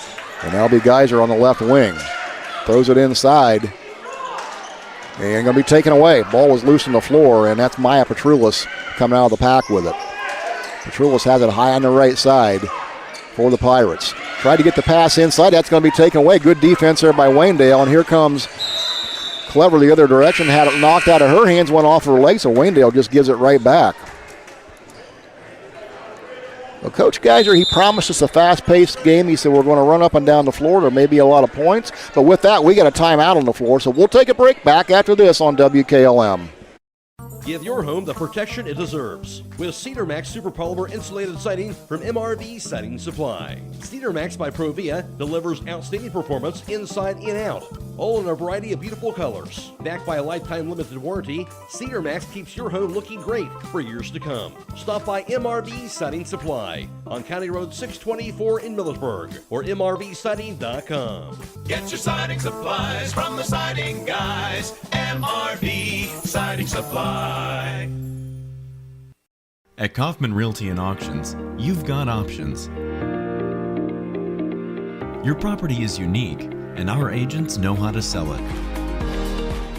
And that'll be Geyser on the left wing. Throws it inside. And going to be taken away. Ball was loose on the floor, and that's Maya Petroulis coming out of the pack with it. Petroulis has it high on the right side for the Pirates. Tried to get the pass inside. That's going to be taken away. Good defense there by Waynedale. And here comes Clever the other direction. Had it knocked out of her hands, went off her leg, so Waynedale just gives it right back. Well, Coach Geyser, he promised us a fast-paced game. He said we're going to run up and down the floor. There may be a lot of points. But with that, we got a timeout on the floor. So we'll take a break. Back after this on WKLM. Give your home the protection it deserves with Cedar Max Super Polymer Insulated Siding from MRV Siding Supply. Cedar Max by Provia delivers outstanding performance inside and out, all in a variety of beautiful colors. Backed by a lifetime limited warranty, Cedar Max keeps your home looking great for years to come. Stop by MRV Siding Supply on County Road 624 in Millersburg or MRVsiding.com. Get your siding supplies from the siding guys. MRV Siding Supply. At Kaufman Realty and Auctions, you've got options. Your property is unique, and our agents know how to sell it.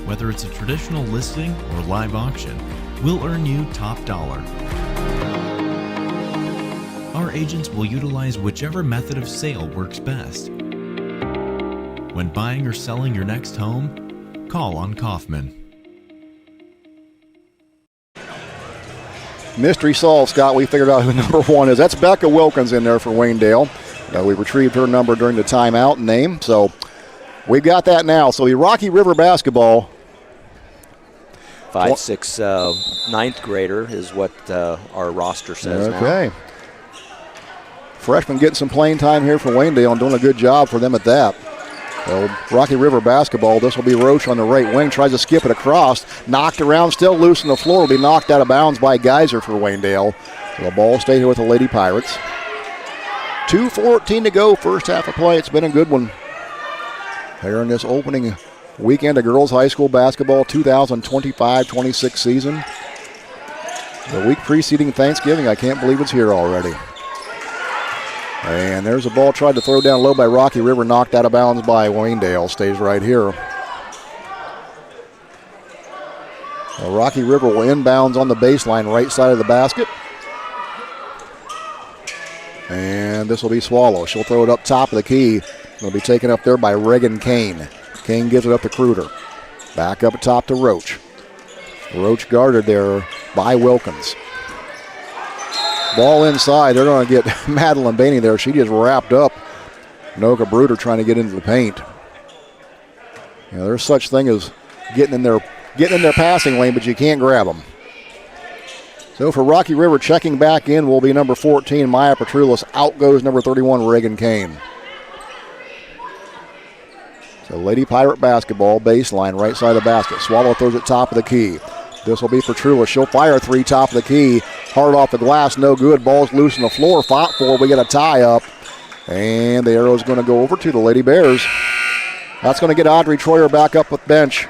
Whether it's a traditional listing or live auction, we'll earn you top dollar. Our agents will utilize whichever method of sale works best. When buying or selling your next home, call on Kaufman. Mystery solved, Scott. We figured out who number 1 is. That's Becca Wilkins in there for Waynedale. We retrieved her number during the timeout name. So we've got that now. So the Rocky River basketball. 5, 6, 9th grader is what our roster says now. Okay. Freshman getting some playing time here for Waynedale and doing a good job for them at that. So Rocky River basketball, this will be Roach on the right wing, tries to skip it across, knocked around, still loose on the floor, will be knocked out of bounds by Geyser for Waynedale. So the ball stay here with the Lady Pirates. 2:14 to go, first half of play. It's been a good one here in this opening weekend of girls high school basketball 2025-26 season. The week preceding Thanksgiving, I can't believe it's here already. And there's a ball tried to throw down low by Rocky River, knocked out of bounds by Waynedale. Stays right here. Well, Rocky River will inbounds on the baseline, right side of the basket. And this will be Swallow. She'll throw it up top of the key. It'll be taken up there by Reagan Kane. Kane gives it up to Kruger. Back up top to Roach. Roach guarded there by Wilkins. Ball inside. They're going to get Madeline Bainey there. She just wrapped up Noka Bruder trying to get into the paint. You know, there's such thing as getting in their passing lane, but you can't grab them. So for Rocky River, checking back in will be number 14, Maya Petroulis. Out goes number 31, Reagan Kane. So Lady Pirate basketball, baseline, right side of the basket. Swallow throws it top of the key. This will be Petroulis. She'll fire 3 top of the key. Hard off the glass, no good. Ball's loose on the floor. Fought for. We get a tie up. And the arrow's going to go over to the Lady Bears. That's going to get Audrey Troyer back up with bench.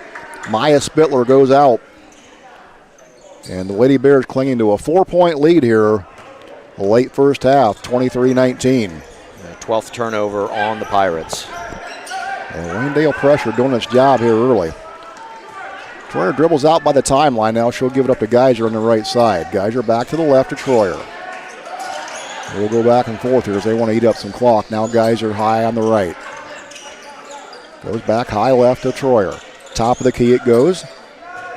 Maya Spittler goes out. And the Lady Bears clinging to a 4-point lead here. Late first half, 23-19. 12th turnover on the Pirates. And Waynedale pressure doing its job here early. Troyer dribbles out by the timeline now. She'll give it up to Geyser on the right side. Geyser back to the left to Troyer. We'll go back and forth here as they want to eat up some clock. Now Geyser high on the right. Goes back high left to Troyer. Top of the key it goes.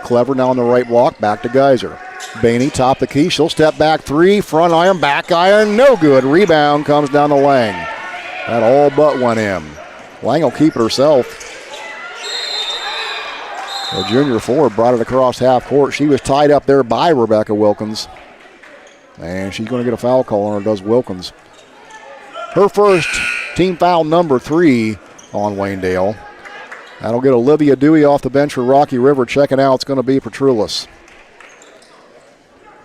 Clever now on the right block. Back to Geyser. Bainey, top of the key. She'll step back three. Front iron, back iron. No good. Rebound comes down to Lang. That all but went in. Lang will keep it herself. The junior forward brought it across half court. She was tied up there by Rebecca Wilkins. And she's going to get a foul call on her, does Wilkins. Her first team foul number 3 on Waynedale. That'll get Olivia Dewey off the bench for Rocky River. Checking out, it's going to be Petrulis.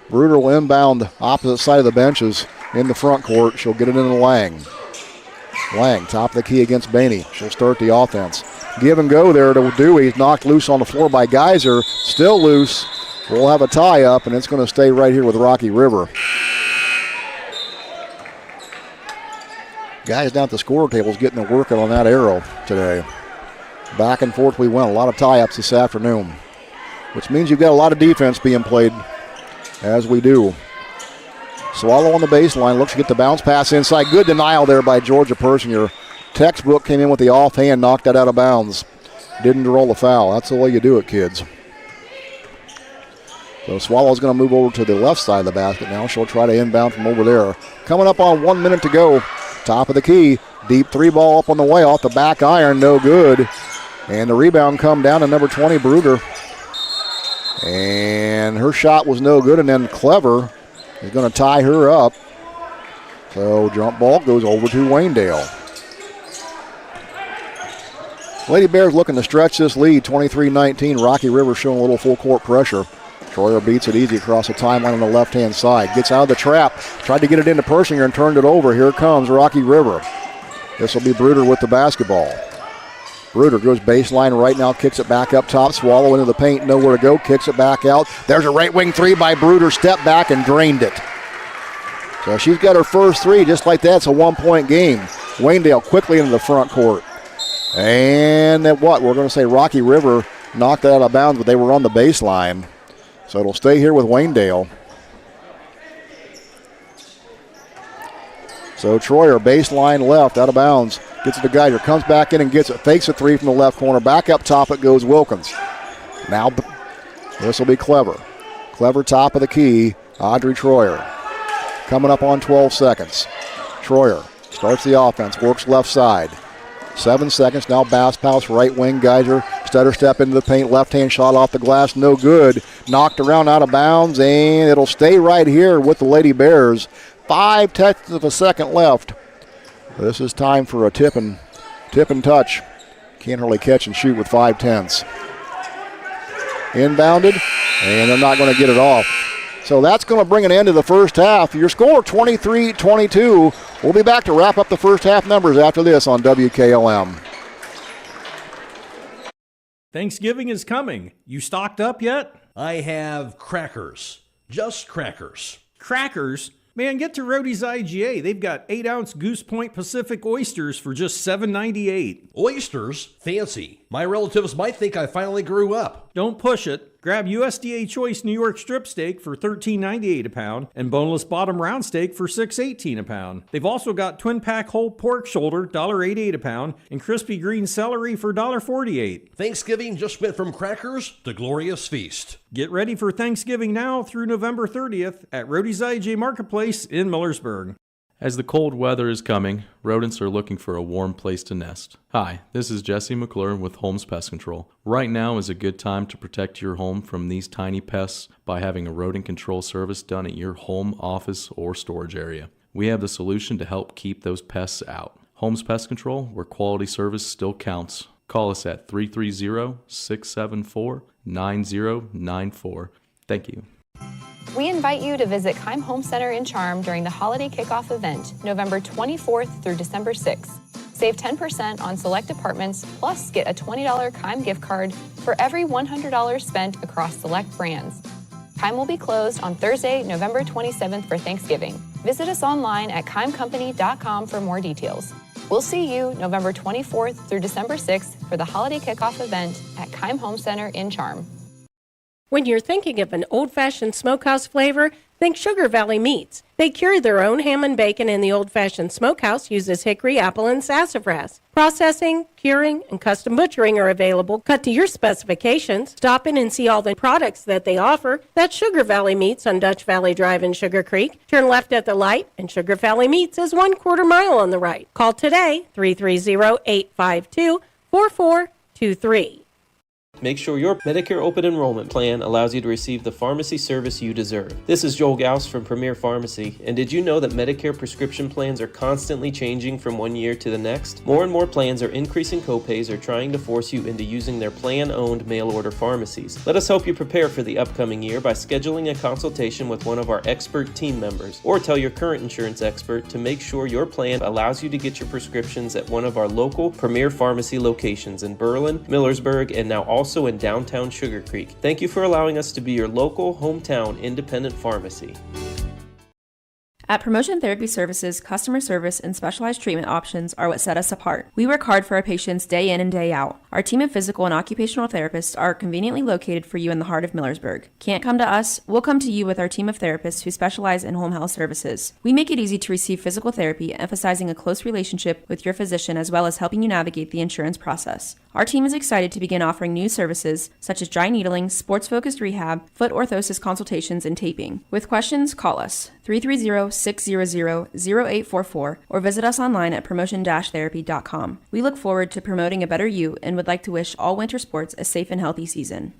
Bruder will inbound opposite side of the benches in the front court. She'll get it into Lang. Lang, top of the key against Bainey. She'll start the offense. Give and go there to Dewey. He's knocked loose on the floor by Geyser. Still loose. We'll have a tie up, and it's going to stay right here with Rocky River. Guys down at the score tables getting to work on that arrow today. Back and forth we went. A lot of tie-ups this afternoon, which means you've got a lot of defense being played, as we do. Swallow on the baseline. Looks to get the bounce pass inside. Good denial there by Georgia Persinger. Textbook came in with the offhand, knocked that out of bounds. Didn't roll the foul. That's the way you do it, kids. So Swallow's going to move over to the left side of the basket now. She'll try to inbound from over there. Coming up on 1 minute to go. Top of the key. Deep three ball up on the way off the back iron. No good. And the rebound come down to number 20, Bruder. And her shot was no good. And then Clever is going to tie her up. So jump ball goes over to Waynedale. Lady Bears looking to stretch this lead, 23-19. Rocky River showing a little full court pressure. Troyer beats it easy across the timeline on the left-hand side. Gets out of the trap. Tried to get it into Persinger and turned it over. Here comes Rocky River. This will be Bruder with the basketball. Bruder goes baseline right now, kicks it back up top. Swallow into the paint, nowhere to go. Kicks it back out. There's a right wing three by Bruder. Step back and drained it. So she's got her first three just like that. It's a 1-point game. Waynedale quickly into the front court. And then what? We're going to say Rocky River knocked that out of bounds, but they were on the baseline. So it'll stay here with Waynedale. So Troyer, baseline left, out of bounds. Gets it to Geyser, comes back in and gets it. Fakes a three from the left corner. Back up top it goes Wilkins. Now this will be Clever. Clever top of the key, Audrey Troyer. Coming up on 12 seconds. Troyer starts the offense, works left side. 7 seconds, now Bass right wing, Geyser, stutter step into the paint, left-hand shot off the glass, no good. Knocked around out of bounds, and it'll stay right here with the Lady Bears. 5/10 of a second left. This is time for a tip and touch. Can't really catch and shoot with 5/10. Inbounded, and they're not going to get it off. So that's going to bring an end to the first half. Your score, 23-22. We'll be back to wrap up the first half numbers after this on WKLM. Thanksgiving is coming. You stocked up yet? I have crackers. Just crackers. Crackers? Man, get to Rody's IGA. They've got 8-ounce Goose Point Pacific oysters for just $7.98. Oysters? Fancy. My relatives might think I finally grew up. Don't push it. Grab USDA Choice New York strip steak for $13.98 a pound and boneless bottom round steak for $6.18 a pound. They've also got twin pack whole pork shoulder, $1.88 a pound, and crispy green celery for $1.48. Thanksgiving just went from crackers to glorious feast. Get ready for Thanksgiving now through November 30th at Rody's IJ Marketplace in Millersburg. As the cold weather is coming, rodents are looking for a warm place to nest. Hi, this is Jesse McClure with Holmes Pest Control. Right now is a good time to protect your home from these tiny pests by having a rodent control service done at your home, office, or storage area. We have the solution to help keep those pests out. Holmes Pest Control, where quality service still counts. Call us at 330-674-9094. Thank you. We invite you to visit Keim Home Center in Charm during the holiday kickoff event, November 24th through December 6th. Save 10% on select apartments, plus get a $20 Keim gift card for every $100 spent across select brands. Keim will be closed on Thursday, November 27th for Thanksgiving. Visit us online at keimcompany.com for more details. We'll see you November 24th through December 6th for the holiday kickoff event at Keim Home Center in Charm. When you're thinking of an old-fashioned smokehouse flavor, Think Sugar Valley Meats. They cure their own ham and bacon, and the old-fashioned smokehouse uses hickory, apple, and sassafras. Processing, curing, and custom butchering are available. Cut to your specifications. Stop in and see all the products that they offer. That's Sugar Valley Meats on Dutch Valley Drive in Sugar Creek. Turn left at the light, and Sugar Valley Meats is 1/4 mile on the right. Call today, 330-852-4423. Make sure your Medicare Open Enrollment Plan allows you to receive the pharmacy service you deserve. This is Joel Gauss from Premier Pharmacy, and did you know that Medicare prescription plans are constantly changing from one year to the next? More and more plans are increasing copays or trying to force you into using their plan-owned mail-order pharmacies. Let us help you prepare for the upcoming year by scheduling a consultation with one of our expert team members, or tell your current insurance expert to make sure your plan allows you to get your prescriptions at one of our local Premier Pharmacy locations in Berlin, Millersburg, and now also in downtown Sugar Creek. Thank you for allowing us to be your local, hometown, independent pharmacy. At Promotion Therapy Services, customer service and specialized treatment options are what set us apart. We work hard for our patients day in and day out. Our team of physical and occupational therapists are conveniently located for you in the heart of Millersburg. Can't come to us? We'll come to you with our team of therapists who specialize in home health services. We make it easy to receive physical therapy, emphasizing a close relationship with your physician as well as helping you navigate the insurance process. Our team is excited to begin offering new services such as dry needling, sports-focused rehab, foot orthosis consultations, and taping. With questions, call us 330-600-0844 or visit us online at promotion-therapy.com. We look forward to promoting a better you and would like to wish all winter sports a safe and healthy season.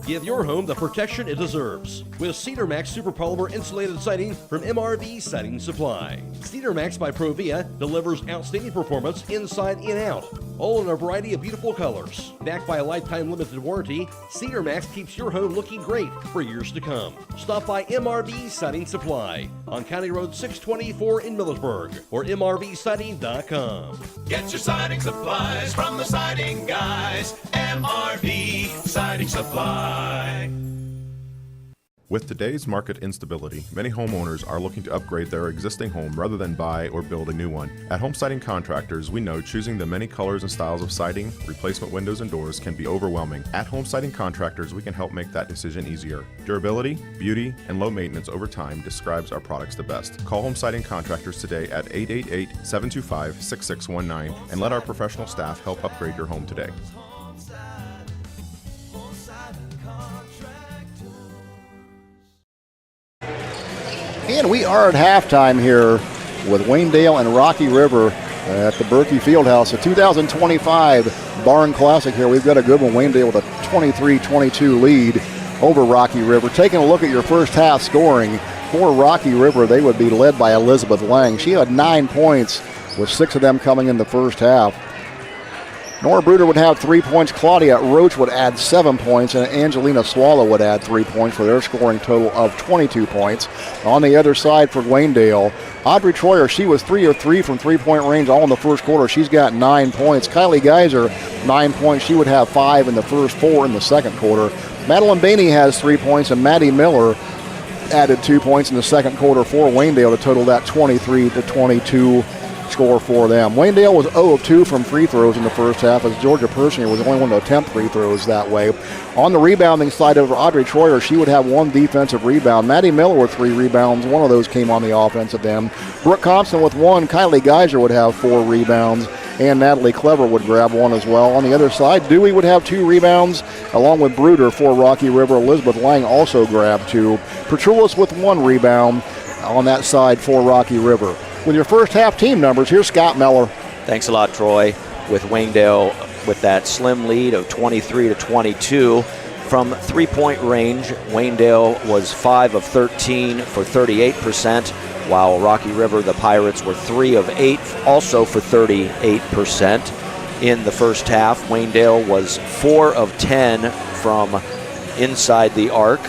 Give your home the protection it deserves with Cedar Max Super Polymer Insulated Siding from MRV Siding Supply. Cedar Max by Provia delivers outstanding performance inside and out, all in a variety of beautiful colors. Backed by a lifetime limited warranty, Cedar Max keeps your home looking great for years to come. Stop by MRV Siding Supply on County Road 624 in Millersburg or mrvsiding.com. Get your siding supplies from the siding guys. MRV Siding Supply. With today's market instability, many homeowners are looking to upgrade their existing home rather than buy or build a new one. At Home Siding Contractors, we know choosing the many colors and styles of siding, replacement windows, and doors can be overwhelming. At Home Siding Contractors, we can help make that decision easier. Durability, beauty, and low maintenance over time describes our products the best. Call Home Siding Contractors today at 888-725-6619 and let our professional staff help upgrade your home today. And we are at halftime here with Waynedale and Rocky River at the Berkey Fieldhouse. The 2025 Barn Classic here. We've got a good one. Waynedale with a 23-22 lead over Rocky River. Taking a look at your first half scoring for Rocky River, they would be led by Elizabeth Lang. She had 9 points, with 6 of them coming in the first half. Nora Bruder would have 3 points. Claudia Roach would add 7 points, and Angelina Swallow would add 3 points for their scoring total of 22 points. On the other side for Waynedale, Audrey Troyer, she was 3 of 3 from three-point range all in the first quarter. She's got 9 points. Kylie Geiser, 9 points. She would have 5 in the first, 4 in the second quarter. Madeline Bainey has 3 points, and Maddie Miller added 2 points in the second quarter for Waynedale to total that 23-22 score for them. Waynedale was 0 of 2 from free throws in the first half, as Georgia Persinger was the only one to attempt free throws that way. On the rebounding side of Audrey Troyer, she would have 1 defensive rebound. Maddie Miller with 3 rebounds. 1 of those came on the offensive end. Brooke Thompson with 1. Kylie Geiser would have 4 rebounds, and Natalie Clever would grab 1 as well. On the other side, Dewey would have 2 rebounds, along with Bruder for Rocky River. Elizabeth Lang also grabbed 2. Petrulis with 1 rebound on that side for Rocky River. With your first half team numbers, here's Scott Meller. Thanks a lot, Troy. With Waynedale with that slim lead of 23-22. From three-point range, Waynedale was 5 of 13 for 38%, while Rocky River, the Pirates, were 3 of 8, also for 38%. In the first half, Waynedale was 4 of 10 from inside the arc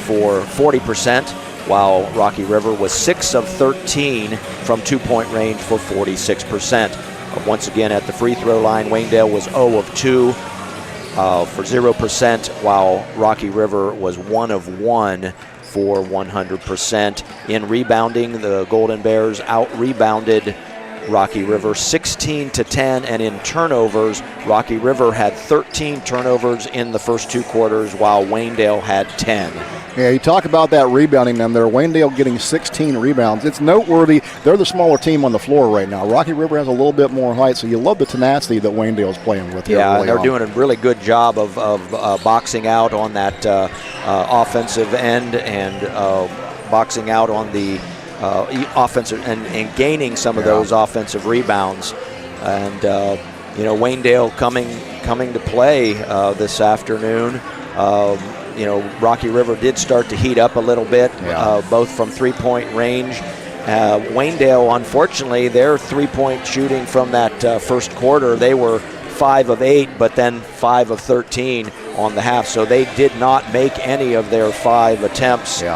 for 40%. While Rocky River was 6 of 13 from two-point range for 46%. Once again, at the free throw line, Waynedale was 0 of 2 for 0%, while Rocky River was 1 of 1 for 100%. In rebounding, the Golden Bears out-rebounded Rocky River 16-10, and in turnovers, Rocky River had 13 turnovers in the first 2 quarters, while Waynedale had 10. Yeah, you talk about that rebounding them there. Waynedale getting 16 rebounds. It's noteworthy. They're the smaller team on the floor right now. Rocky River has a little bit more height, so you love the tenacity that Waynedale's playing with. Yeah, and they're doing a really good job of boxing out on that offensive end and boxing out on the offensive and gaining some of those offensive rebounds. And, Waynedale coming to play this afternoon. Rocky River did start to heat up a little bit, both from three-point range. Waynedale, unfortunately, their three-point shooting from that first quarter, they were 5 of 8, but then 5 of 13 on the half. So they did not make any of their 5 attempts in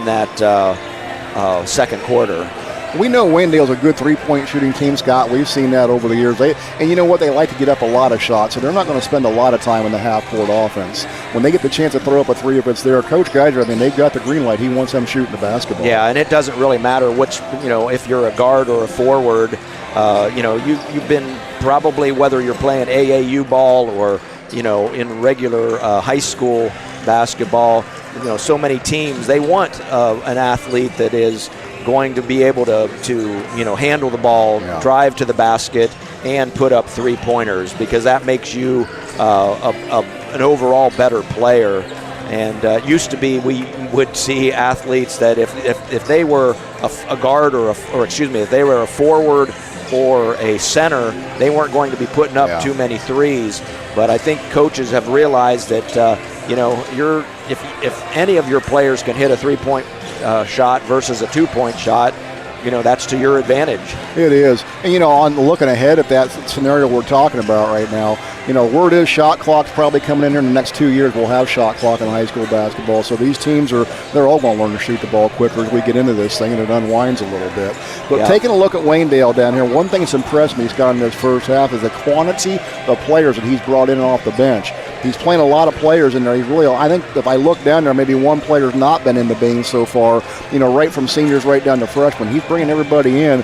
that second quarter. We know Waynedale's a good three-point shooting team, Scott. We've seen that over the years. And you know what? They like to get up a lot of shots, so they're not going to spend a lot of time in the half-court offense. When they get the chance to throw up a three, if it's there, Coach Geiger, they've got the green light. He wants them shooting the basketball. Yeah, and it doesn't really matter which, if you're a guard or a forward. You've been probably, whether you're playing AAU ball or, in regular high school basketball, so many teams, they want an athlete that is going to be able to handle the ball, drive to the basket, and put up three-pointers, because that makes you an overall better player. And used to be, we would see athletes that if they were a guard if they were a forward or a center, they weren't going to be putting up too many threes. But I think coaches have realized that if any of your players can hit a three-point shot versus a two-point shot, that's to your advantage. It is. And, on looking ahead at that scenario we're talking about right now, word is shot clock's probably coming in here in the next 2 years. We'll have shot clock in high school basketball. So these teams they're all going to learn to shoot the ball quicker as we get into this thing, and it unwinds a little bit. But taking a look at Waynedale down here, one thing that's impressed me, Scott, in this first half is the quantity of players that he's brought in and off the bench. He's playing a lot of players in there. I think if I look down there, maybe one player's not been in the Beans so far, right from seniors right down to freshmen. He's bringing everybody in.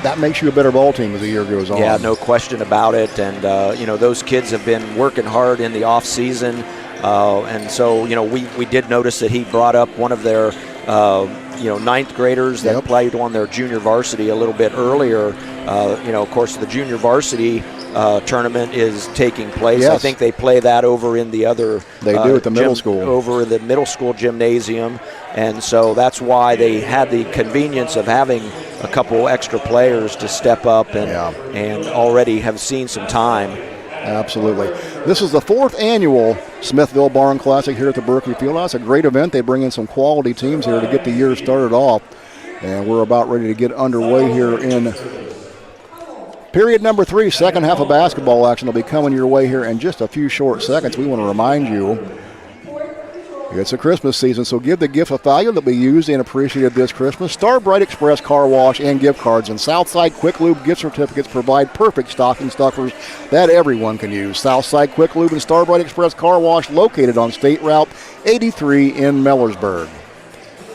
That makes you a better ball team as the year goes on. Yeah, no question about it. And, those kids have been working hard in the off season. And so, we did notice that he brought up one of their, ninth graders that played on their junior varsity a little bit earlier. Of course, the junior varsity tournament is taking place. Yes. I think they play that over in the other. They do at the middle school. Over in the middle school gymnasium. And so that's why they had the convenience of having a couple extra players to step up and already have seen some time. Absolutely. This is the 4th annual Smithville Barn Classic here at the Berkeley Fieldhouse. A great event. They bring in some quality teams here to get the year started off. And we're about ready to get underway here in period number 3. Second half of basketball action will be coming your way here in just a few short seconds. We want to remind you it's a Christmas season, so give the gift of value that we used and appreciated this Christmas. Star Bright Express Car Wash and gift cards and Southside Quick Lube gift certificates provide perfect stocking stuffers that everyone can use. Southside Quick Lube and Star Bright Express Car Wash located on State Route 83 in Millersburg.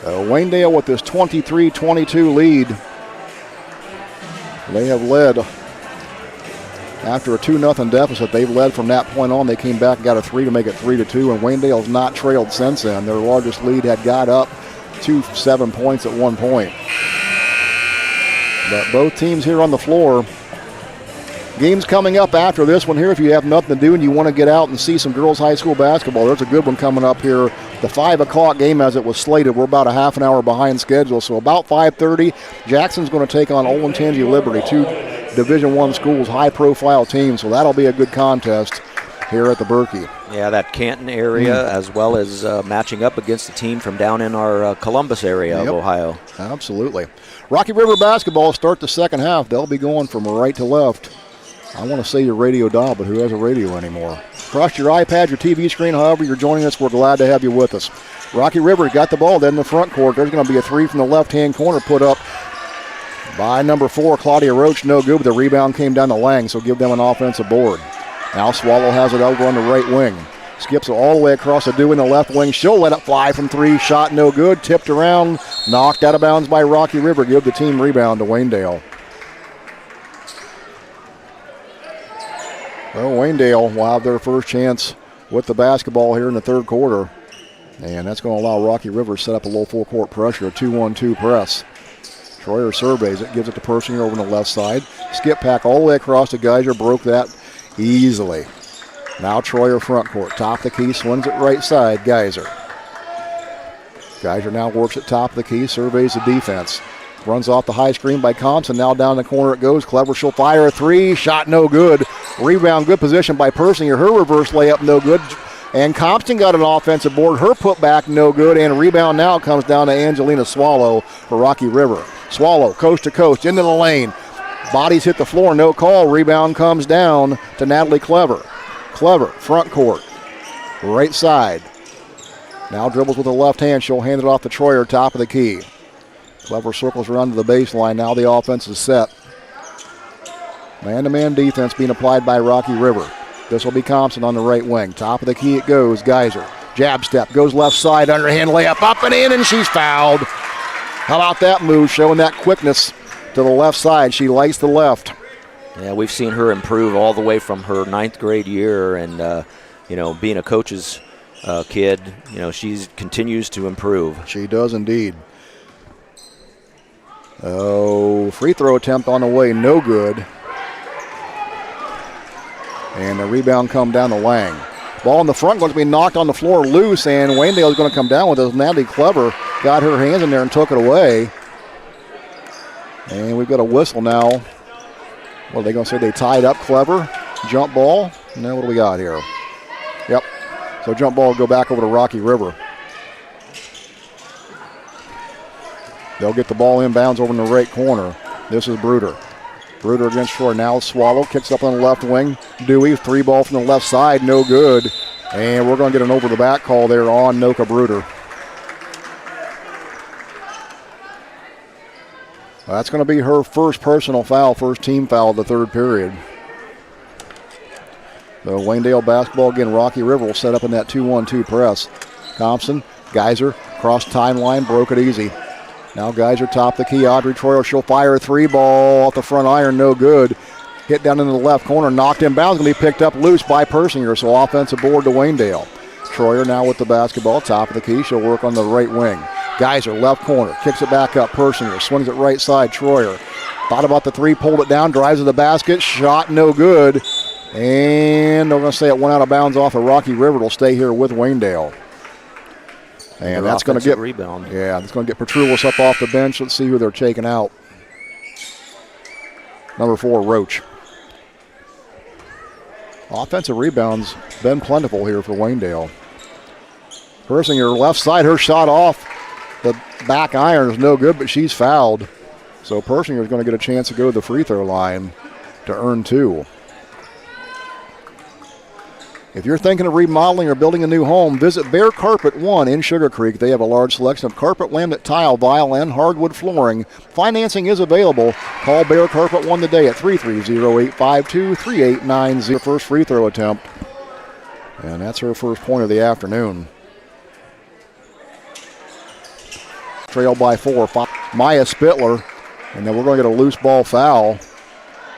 Waynedale with this 23-22 lead. They have led after a 2-0 deficit. They've led from that point on. They came back and got a 3 to make it 3-2, and Waynedale's not trailed since then. Their largest lead had got up to 7 points at one point. But both teams here on the floor. Games coming up after this one here. If you have nothing to do and you want to get out and see some girls high school basketball, there's a good one coming up here. The 5 o'clock game as it was slated. We're about a half an hour behind schedule, so about 5:30, Jackson's going to take on Olentangy Liberty, 2 Division I schools, high-profile teams, so that'll be a good contest here at the Berkey. Yeah, that Canton area, as well as matching up against a team from down in our Columbus area of Ohio. Absolutely. Rocky River basketball start the second half. They'll be going from right to left. I want to say your radio dial, but who has a radio anymore? Across your iPad, your TV screen, however you're joining us, we're glad to have you with us. Rocky River got the ball then in the front court. There's going to be a 3 from the left-hand corner put up by number 4, Claudia Roach. No good, but the rebound came down to Lang, so give them an offensive board. Now Swallow has it over on the right wing. Skips it all the way across the dew in the left wing. She'll let it fly from 3. Shot no good. Tipped around. Knocked out of bounds by Rocky River. Give the team rebound to Waynedale. Well, Waynedale will have their first chance with the basketball here in the third quarter. And that's going to allow Rocky River to set up a low full court pressure, a 2-1-2 press. Troyer surveys it, gives it to Persinger over on the left side. Skip pack all the way across to Geyser, broke that easily. Now Troyer front court, top of the key, swings it right side, Geyser. Geyser now works at top of the key, surveys the defense. Runs off the high screen by Thompson. Now down the corner it goes. Clever, she'll fire a three. Shot no good. Rebound, good position by Persinger. Her reverse layup no good. And Compton got an offensive board. Her putback no good. And rebound now comes down to Angelina Swallow for Rocky River. Swallow, coast to coast, into the lane. Bodies hit the floor, no call. Rebound comes down to Natalie Clever. Clever, front court, right side. Now dribbles with the left hand. She'll hand it off to Troyer, top of the key. Clever circles around to the baseline. Now the offense is set. Man-to-man defense being applied by Rocky River. This will be Thompson on the right wing. Top of the key it goes. Geyser. Jab step. Goes left side. Underhand layup. Up and in, and she's fouled. How about that move? Showing that quickness to the left side. She likes the left. Yeah, we've seen her improve all the way from her 9th grade year. And, being a coach's kid, she continues to improve. She does indeed. Oh, free throw attempt on the way, no good. And the rebound come down to Lang. Ball in the front going to be knocked on the floor loose, and Waynedale is going to come down with it. Natalie Clever got her hands in there and took it away. And we've got a whistle now. What are they going to say? They tied up Clever. Jump ball. Now what do we got here? Yep. So jump ball will go back over to Rocky River. They'll get the ball inbounds over in the right corner. This is Bruder. Bruder against Shore. Now Swallow kicks up on the left wing. Dewey, three ball from the left side, no good. And we're going to get an over the back call there on Noka Bruder. That's going to be her first personal foul, first team foul of the third period. So Waynedale basketball again. Rocky River will set up in that 2-1-2 press. Thompson, Geyser, cross timeline, broke it easy. Now Geyser top the key. Audrey Troyer, she'll fire a three ball off the front iron, no good. Hit down into the left corner, knocked inbounds, going to be picked up loose by Persinger, so offensive board to Waynedale. Troyer now with the basketball, top of the key. She'll work on the right wing. Geyser, left corner, kicks it back up. Persinger swings it right side. Troyer thought about the three, pulled it down, drives to the basket, shot no good. And they're going to say it went out of bounds off of Rocky River. It'll stay here with Waynedale. And that's going to get rebound. Yeah, it's going to get Petrulis up off the bench. Let's see who they're taking out. Number 4, Roach. Offensive rebounds been plentiful here for Waynedale. Persinger left side, her shot off the back iron is no good, but she's fouled. So Persinger is going to get a chance to go to the free throw line to earn 2. If you're thinking of remodeling or building a new home, visit Bear Carpet 1 in Sugar Creek. They have a large selection of carpet, laminate, tile, vinyl, and hardwood flooring. Financing is available. Call Bear Carpet 1 today at 330-852-3890. First free throw attempt. And that's her first point of the afternoon. Trail by 4. Maya Spittler. And then we're going to get a loose ball foul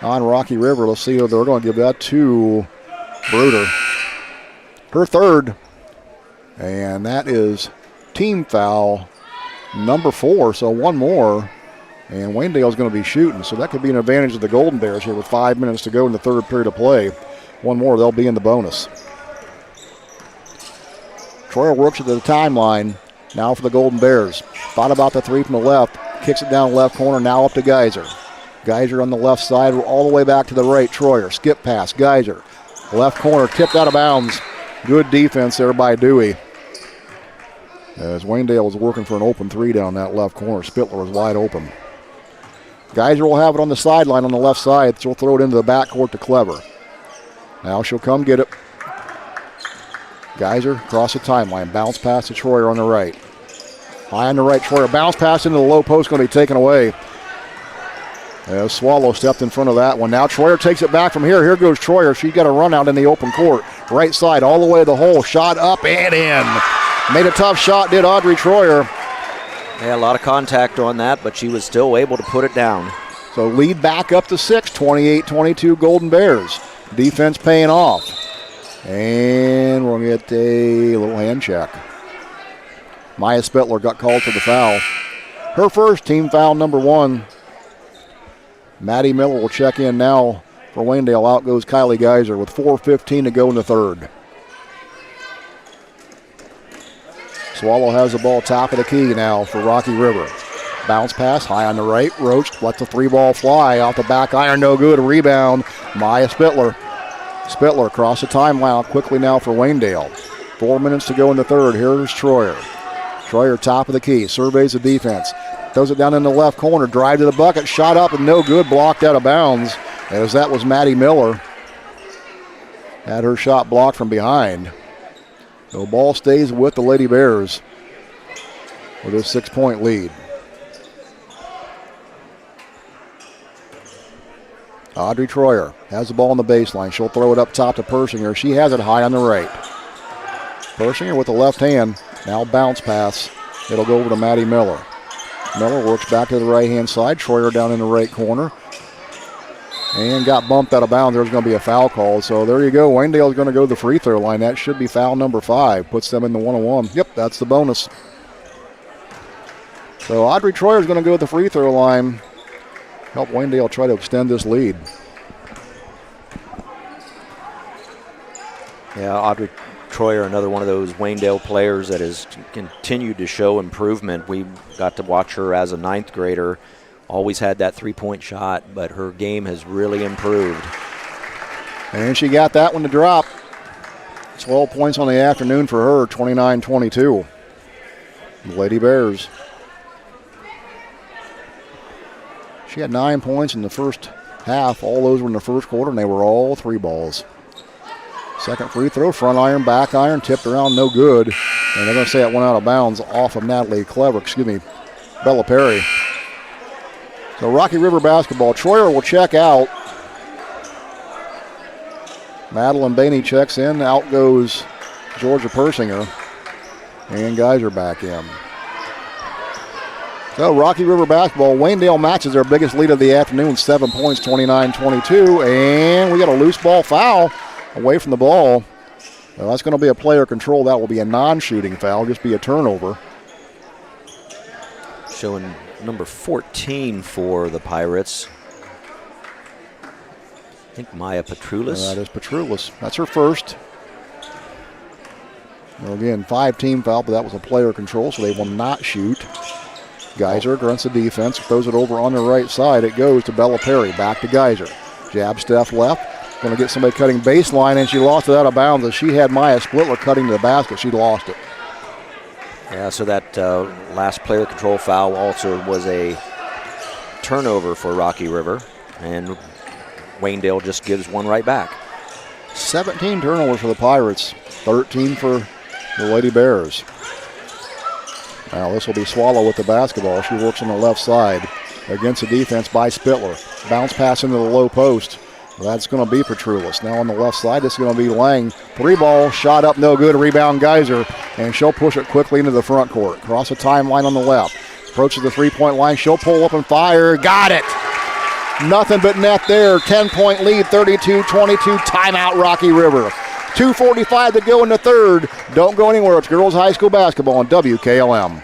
on Rocky River. Let's see if they're going to give that to Bruder. Her third, and that is team foul number 4, so one more, and Waynedale's going to be shooting, so that could be an advantage of the Golden Bears here with 5 minutes to go in the third period of play. One more, they'll be in the bonus. Troyer works at the timeline, now for the Golden Bears. Thought about the three from the left, kicks it down left corner, now up to Geyser. Geyser on the left side, all the way back to the right. Troyer, skip pass, Geyser. Left corner, tipped out of bounds. Good defense there by Dewey. As Waynedale was working for an open three down that left corner. Spittler was wide open. Geyser will have it on the sideline on the left side. She'll throw it into the backcourt to Clever. Now she'll come get it. Geyser across the timeline. Bounce pass to Troyer on the right. High on the right, Troyer. Bounce pass into the low post, going to be taken away. As Swallow stepped in front of that one. Now Troyer takes it back from here. Here goes Troyer. She's got a run out in the open court. Right side all the way to the hole. Shot up and in. Made a tough shot, did Audrey Troyer. Yeah, a lot of contact on that, but she was still able to put it down. So lead back up to 6, 28-22 Golden Bears. Defense paying off. And we'll get a little hand check. Maya Spittler got called for the foul. Her first team foul, number 1. Maddie Miller will check in now for Waynedale. Out goes Kylie Geiser with 4:15 to go in the third. Swallow has the ball top of the key now for Rocky River. Bounce pass high on the right. Roach lets the 3-ball fly off the back iron. No good. Rebound. Maya Spittler. Spittler across the timeline quickly now for Waynedale. 4 minutes to go in the third. Here's Troyer. Troyer top of the key. Surveys the defense. Throws it down in the left corner. Drive to the bucket. Shot up and no good. Blocked out of bounds. As that was Maddie Miller. Had her shot blocked from behind. The ball stays with the Lady Bears with a 6-point lead. Audrey Troyer has the ball on the baseline. She'll throw it up top to Persinger. She has it high on the right. Persinger with the left hand. Now bounce pass. It'll go over to Maddie Miller. Miller works back to the right-hand side. Troyer down in the right corner. And got bumped out of bounds. There's going to be a foul call. So there you go. Waynedale's going to go to the free throw line. That should be foul number 5. Puts them in the 1-on-1. Yep, that's the bonus. So Audrey Troyer's going to go to the free throw line. Help Waynedale try to extend this lead. Yeah, Audrey Troyer, another one of those Waynedale players that has continued to show improvement. We got to watch her as a 9th grader. Always had that 3-point shot, but her game has really improved. And she got that one to drop. 12 points on the afternoon for her, 29-22. Lady Bears. She had 9 points in the first half. All those were in the first quarter, and they were all 3 balls. Second free throw, front iron, back iron, tipped around, no good. And they're going to say it went out of bounds off of Bella Perry. So Rocky River basketball. Troyer will check out. Madeline Bainey checks in. Out goes Georgia Persinger. And Geiser back in. So Rocky River basketball, Waynedale matches their biggest lead of the afternoon, 7 points, 29-22. And we got a loose ball foul away from the ball. Well, that's going to be a player control. That will be a non-shooting foul, just be a turnover. Showing number 14 for the Pirates. I think Maya Petroulis. That is Petroulis. That's her first. Well, again, 5-team foul, but that was a player control, so they will not shoot. Geiser grunts the defense, throws it over on the right side. It goes to Bella Perry. Back to Geiser. Jab step left. Going to get somebody cutting baseline, and she lost it out of bounds. As she had Maya Splitler cutting to the basket, she lost it. Yeah, so that last player control foul also was a turnover for Rocky River, and Waynedale just gives one right back. 17 turnovers for the Pirates, 13 for the Lady Bears. Now this will be Swallow with the basketball. She works on the left side against the defense by Spittler. Bounce pass into the low post. That's going to be Petroulis. Now on the left side, this is going to be Lang. 3-ball, shot up, no good. Rebound Geiser, and she'll push it quickly into the front court. Cross the timeline on the left. Approaches the 3-point line. She'll pull up and fire. Got it. Nothing but net there. 10-point lead, 32-22. Timeout, Rocky River. 2:45 to go in the third. Don't go anywhere. It's girls high school basketball on WKLM.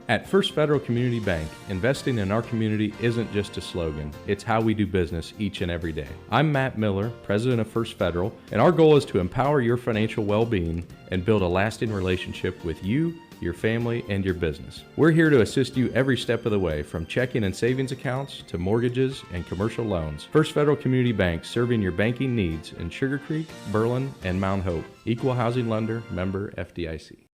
At First Federal Community Bank, investing in our community isn't just a slogan, it's how we do business each and every day. I'm Matt Miller, president of First Federal, and our goal is to empower your financial well-being and build a lasting relationship with you, your family, and your business. We're here to assist you every step of the way, from checking and savings accounts to mortgages and commercial loans. First Federal Community Bank, serving your banking needs in Sugar Creek, Berlin, and Mount Hope. Equal housing lender, member FDIC.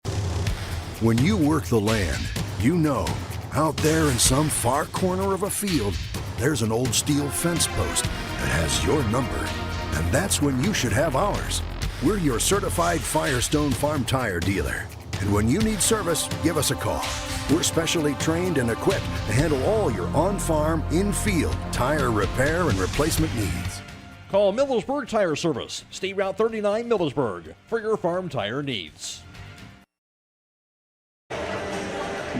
When you work the land, you know, out there in some far corner of a field, there's an old steel fence post that has your number. And that's when you should have ours. We're your certified Firestone Farm Tire dealer. And when you need service, give us a call. We're specially trained and equipped to handle all your on-farm, in-field tire repair and replacement needs. Call Millersburg Tire Service, State Route 39 Millersburg, for your farm tire needs.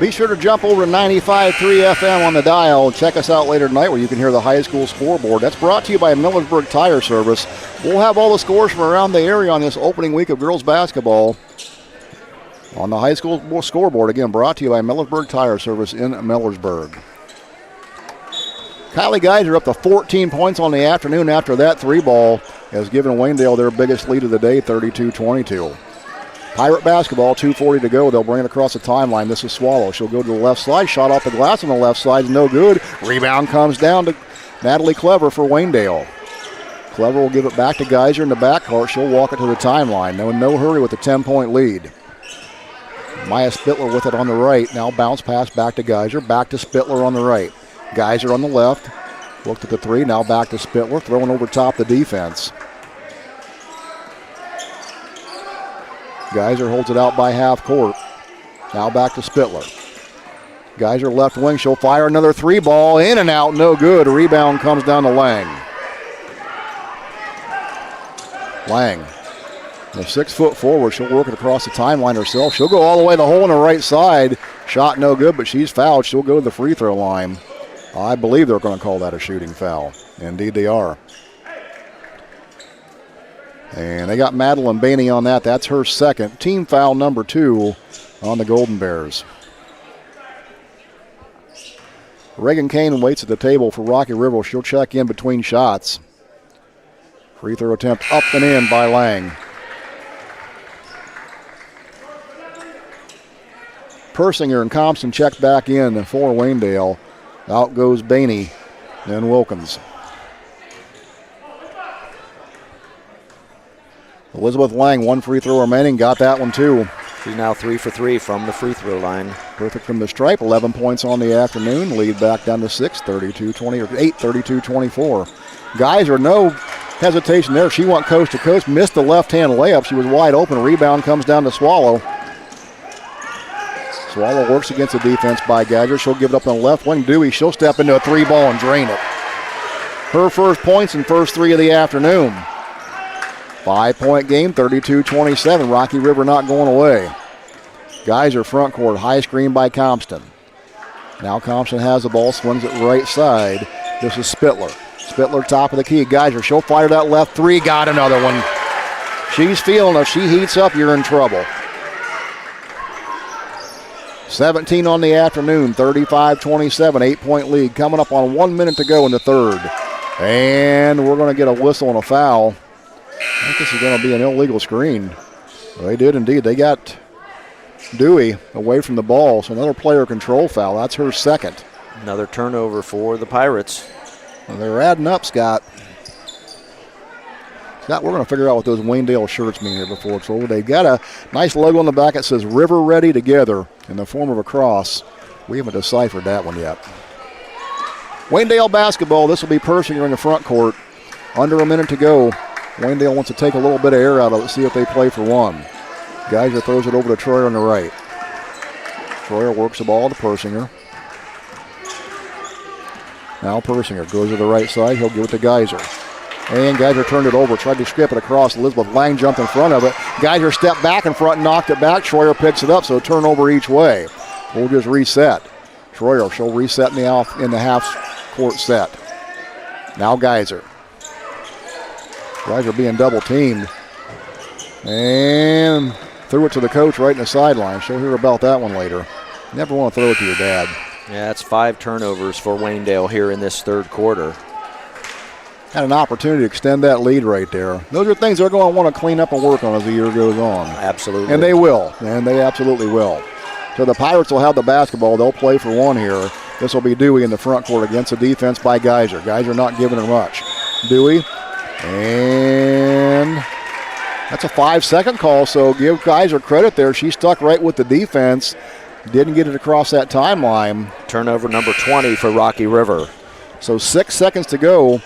Be sure to jump over to 95.3 FM on the dial. Check us out later tonight where you can hear the high school scoreboard. That's brought to you by Millersburg Tire Service. We'll have all the scores from around the area on this opening week of girls basketball on the high school scoreboard. Again, brought to you by Millersburg Tire Service in Millersburg. Kylie Geyser up to 14 points on the afternoon after that three ball has given Waynedale their biggest lead of the day, 32-22. Pirate basketball, 2:40 to go. They'll bring it across the timeline. This is Swallow. She'll go to the left side. Shot off the glass on the left side is no good. Rebound comes down to Natalie Clever for Waynedale. Clever will give it back to Geyser in the backcourt. She'll walk it to the timeline. No hurry with the 10-point lead. Maya Spittler with it on the right. Now bounce pass back to Geyser. Back to Spittler on the right. Geyser on the left. Looked at the three. Now back to Spittler. Throwing over top the defense. Geyser holds it out by half court. Now back to Spittler. Geyser left wing. She'll fire another three ball. In and out. No good. A rebound comes down to Lang. Lang. The 6-foot forward. She'll work it across the timeline herself. She'll go all the way to the hole on the right side. Shot no good, but she's fouled. She'll go to the free throw line. I believe they're going to call that a shooting foul. Indeed they are. And they got Madeline Bainey on that. That's her second. Team foul number 2 on the Golden Bears. Reagan Kane waits at the table for Rocky River. She'll check in between shots. Free throw attempt up and in by Lang. Persinger and Compson check back in for Waynedale. Out goes Bainey, then Wilkins. Elizabeth Lang, one free throw remaining, got that one too. She's now 3 for 3 from the free throw line. Perfect from the stripe, 11 points on the afternoon. Lead back down to 6, 32-20, or 8, 32-24. Geyser, no hesitation there. She went coast to coast, missed the left-hand layup. She was wide open. Rebound comes down to Swallow. Swallow works against the defense by Geyser. She'll give it up on the left wing. Dewey, she'll step into a three ball and drain it. Her first points and first three of the afternoon. 5-point game, 32-27. Rocky River not going away. Geyser front court, high screen by Compton. Now Compton has the ball, swings it right side. This is Spittler. Spittler top of the key. Geyser, she'll fire that left three. Got another one. She's feeling it. She heats up, you're in trouble. 17 on the afternoon, 35-27, 8-point lead. Coming up on 1 minute to go in the third. And we're going to get a whistle and a foul. I think this is going to be an illegal screen. Well, they did indeed. They got Dewey away from the ball, so another player control foul. That's her second. Another turnover for the Pirates. Well, they're adding up, Scott. Scott, we're going to figure out what those Waynedale shirts mean here before it's over. They've got a nice logo on the back that says River Ready Together in the form of a cross. We haven't deciphered that one yet. Waynedale basketball. This will be Persinger in the front court. Under a minute to go. Waynedale wants to take a little bit of air out of it, see if they play for one. Geyser throws it over to Troyer on the right. Troyer works the ball to Persinger. Now Persinger goes to the right side. He'll give it to Geyser. And Geyser turned it over, tried to skip it across. Elizabeth Lang jumped in front of it. Geyser stepped back in front and knocked it back. Troyer picks it up, so turnover each way. We'll just reset. Troyer, she'll reset in the half-court set. Now Geyser. Geyser being double-teamed. And threw it to the coach right in the sideline. She'll hear about that one later. Never want to throw it to your dad. Yeah, that's 5 turnovers for Waynedale here in this third quarter. Had an opportunity to extend that lead right there. Those are things they're going to want to clean up and work on as the year goes on. Absolutely. And they will. And they absolutely will. So the Pirates will have the basketball. They'll play for one here. This will be Dewey in the front court against the defense by Geyser. Geyser not giving her much. Dewey. And that's a 5-second call, so give Geyser credit there. She stuck right with the defense. Didn't get it across that timeline. Turnover number 20 for Rocky River. So 6 seconds to go.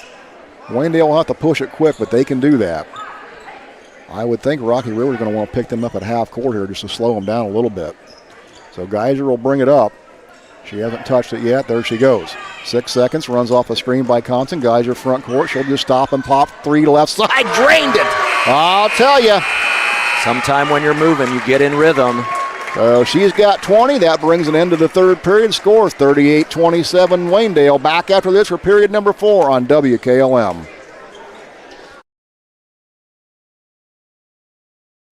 Waynedale will have to push it quick, but they can do that. I would think Rocky River is going to want to pick them up at half court here just to slow them down a little bit. So Geyser will bring it up. She hasn't touched it yet. There she goes. 6 seconds, runs off a screen by Compton. Geyser front court. She'll just stop and pop three to left side. Drained it. I'll tell you. Sometime when you're moving, you get in rhythm. So she's got 20. That brings an end to the third period. Score 38-27 Waynedale. Back after this for period number 4 on WKLM.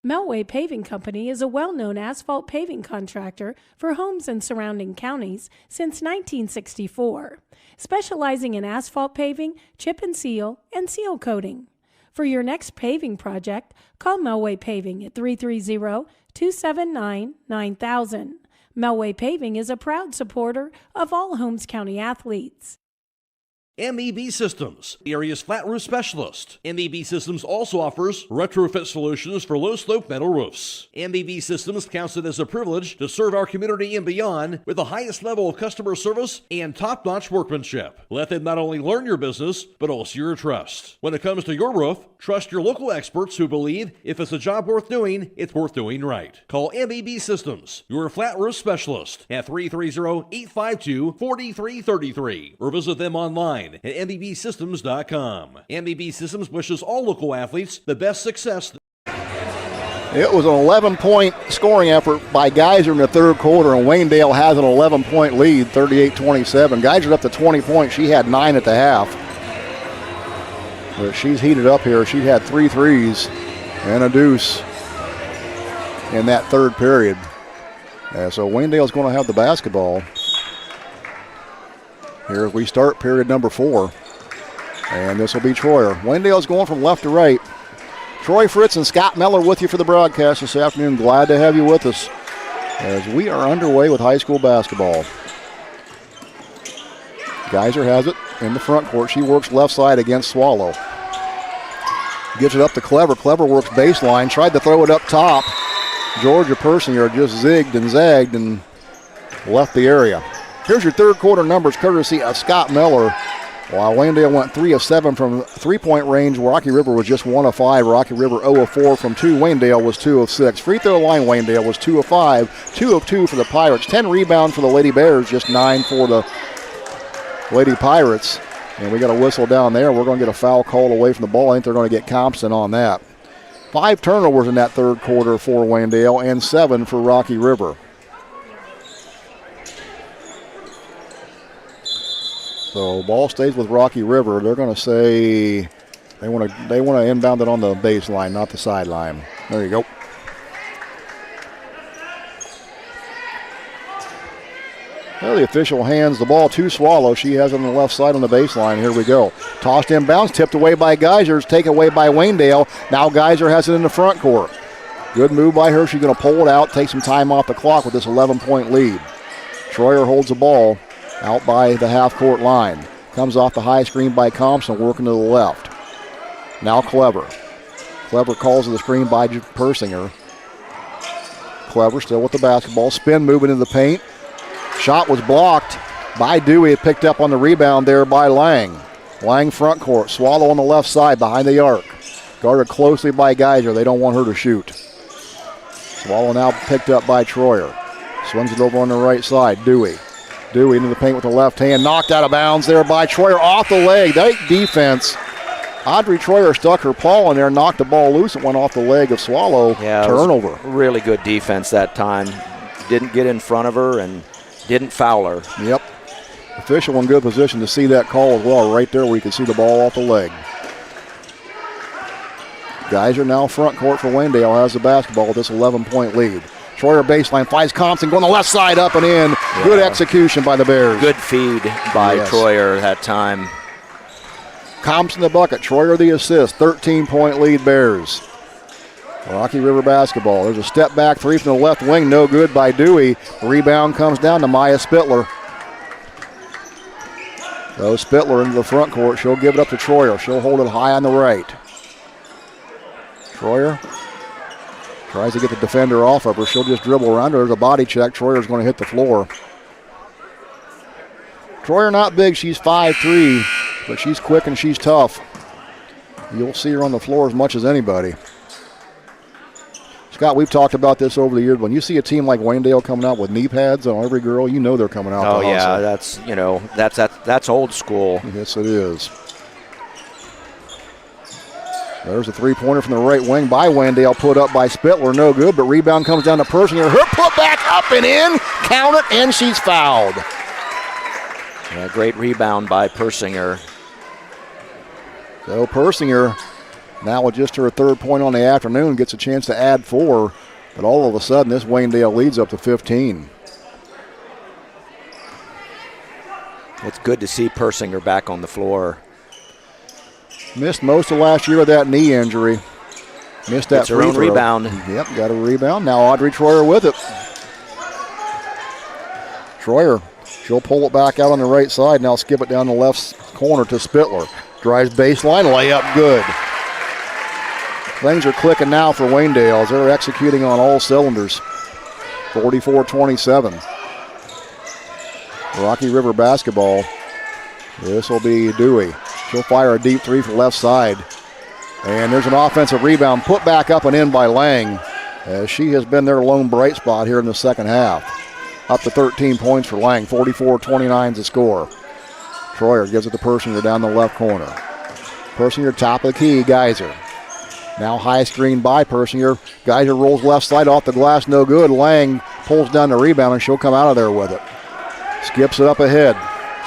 Melway Paving Company is a well-known asphalt paving contractor for homes in surrounding counties since 1964, specializing in asphalt paving, chip and seal seal coating. For your next paving project, call Melway Paving at 330-279-9000. Melway Paving is a proud supporter of all Holmes County athletes. MEB Systems, the area's flat roof specialist. MEB Systems also offers retrofit solutions for low-slope metal roofs. MEB Systems counts it as a privilege to serve our community and beyond with the highest level of customer service and top-notch workmanship. Let them not only learn your business, but also your trust. When it comes to your roof, trust your local experts who believe if it's a job worth doing, it's worth doing right. Call MEB Systems, your flat roof specialist, at 330-852-4333, or visit them online at mbsystems.com. MEB Systems wishes all local athletes the best success. It was an 11-point scoring effort by Geyser in the third quarter, and Waynedale has an 11-point lead, 38-27. Geyser's up to 20 points. She had 9 at the half. But she's heated up here. She had 3 threes and a deuce in that third period. So Waynedale's going to have the basketball. Here we start period number 4. And this will be Troyer. Waynedale's going from left to right. Troy Fritz and Scott Miller with you for the broadcast this afternoon. Glad to have you with us as we are underway with high school basketball. Geyser has it in the front court. She works left side against Swallow. Gives it up to Clever. Clever works baseline. Tried to throw it up top. Georgia Persinger just zigged and zagged and left the area. Here's your third quarter numbers courtesy of Scott Miller. While Waynedale went 3 of 7 from three-point range, Rocky River was just 1 of 5. Rocky River 0 of 4 from 2. Waynedale was 2 of 6. Free throw line, Waynedale was 2 of 5. 2 of 2 for the Pirates. 10 rebounds for the Lady Bears, just 9 for the Lady Pirates. And we got a whistle down there. We're going to get a foul called away from the ball. I think they're going to get Compson on that. 5 turnovers in that third quarter for Waynedale and 7 for Rocky River. So ball stays with Rocky River. They're going to say they want to inbound it on the baseline, not the sideline. There you go. Well, the official hands the ball to Swallow. She has it on the left side on the baseline. Here we go. Tossed inbounds, tipped away by Geyser. Taken away by Waynedale. Now Geyser has it in the front court. Good move by her. She's going to pull it out, take some time off the clock with this 11-point lead. Troyer holds the ball out by the half-court line. Comes off the high screen by Compson, working to the left. Now Clever. Clever calls the screen by Persinger. Clever still with the basketball. Spin moving into the paint. Shot was blocked by Dewey. Picked up on the rebound there by Lang. Lang front court. Swallow on the left side behind the arc. Guarded closely by Geyser. They don't want her to shoot. Swallow now picked up by Troyer. Swings it over on the right side. Dewey into the paint with the left hand. Knocked out of bounds there by Troyer off the leg. That defense. Audrey Troyer stuck her paw in there, knocked the ball loose. It went off the leg of Swallow. Yeah, turnover. Really good defense that time. Didn't get in front of her and didn't foul her. Yep. Official in good position to see that call as well. Right there where you can see the ball off the leg. Geyser now front court for Waynedale. Has the basketball with this 11-point lead. Troyer baseline finds Compson going the left side up and in. Yeah. Good execution by the Bears. Good feed by Troyer that time. Compson the bucket. Troyer the assist. 13-point lead Bears. Rocky River basketball. There's a step back three from the left wing. No good by Dewey. Rebound comes down to Maya Spittler. So Spittler into the front court. She'll give it up to Troyer. She'll hold it high on the right. Troyer tries to get the defender off of her. She'll just dribble around her. There's a body check. Troyer's going to hit the floor. Troyer not big. She's 5'3", but she's quick and she's tough. You'll see her on the floor as much as anybody. Scott, we've talked about this over the years. When you see a team like Waynedale coming out with knee pads on every girl, you know they're coming out. Oh yeah, that's old school. Yes, it is. There's a three-pointer from the right wing by Waynedale, put up by Spittler, no good, but rebound comes down to Persinger. Her put back up and in, count it, and she's fouled. Yeah, great rebound by Persinger. So Persinger, now with just her third point on the afternoon, gets a chance to add 4, but all of a sudden this Waynedale leads up to 15. It's good to see Persinger back on the floor. Missed most of last year with that knee injury. Missed that free throw. Rebound. Yep, got a rebound. Now Audrey Troyer with it. Troyer, she'll pull it back out on the right side. Now skip it down the left corner to Spittler. Drives baseline, layup good. Things are clicking now for Waynedale as they're executing on all cylinders. 44-27. Rocky River basketball. This will be Dewey. She'll fire a deep three from the left side. And there's an offensive rebound put back up and in by Lang, as she has been their lone bright spot here in the second half. Up to 13 points for Lang. 44-29 is the score. Troyer gives it to Persinger down the left corner. Persinger top of the key, Geyser. Now high screen by Persinger. Geyser rolls left side off the glass, no good. Lang pulls down the rebound and she'll come out of there with it. Skips it up ahead.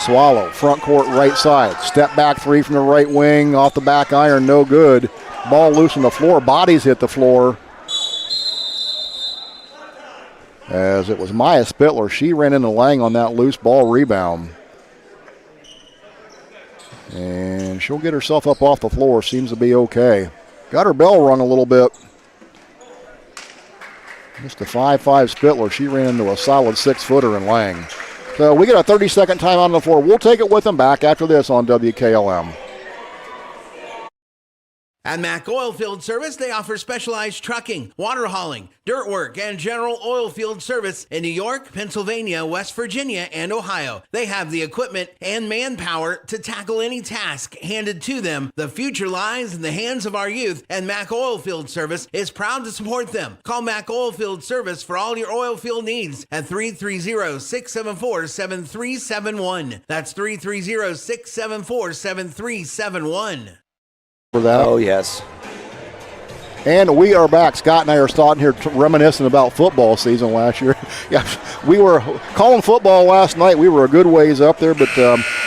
Swallow, front court right side. Step back three from the right wing, off the back iron, no good. Ball loose on the floor, bodies hit the floor. As it was Maya Spittler, she ran into Lang on that loose ball rebound. And she'll get herself up off the floor, seems to be okay. Got her bell rung a little bit. Just a 5'5" Spittler, she ran into a solid 6-footer in Lang. So we get a 30-second time on the floor. We'll take it with them back after this on WKLM. At Mack Oilfield Service, they offer specialized trucking, water hauling, dirt work, and general oil field service in New York, Pennsylvania, West Virginia, and Ohio. They have the equipment and manpower to tackle any task handed to them. The future lies in the hands of our youth, and Mack Oilfield Service is proud to support them. Call Mack Oilfield Service for all your oil field needs at 330-674-7371. That's 330-674-7371. For that. Oh, yes. And we are back. Scott and I are starting here reminiscing about football season last year. Yeah, we were calling football last night. We were a good ways up there, but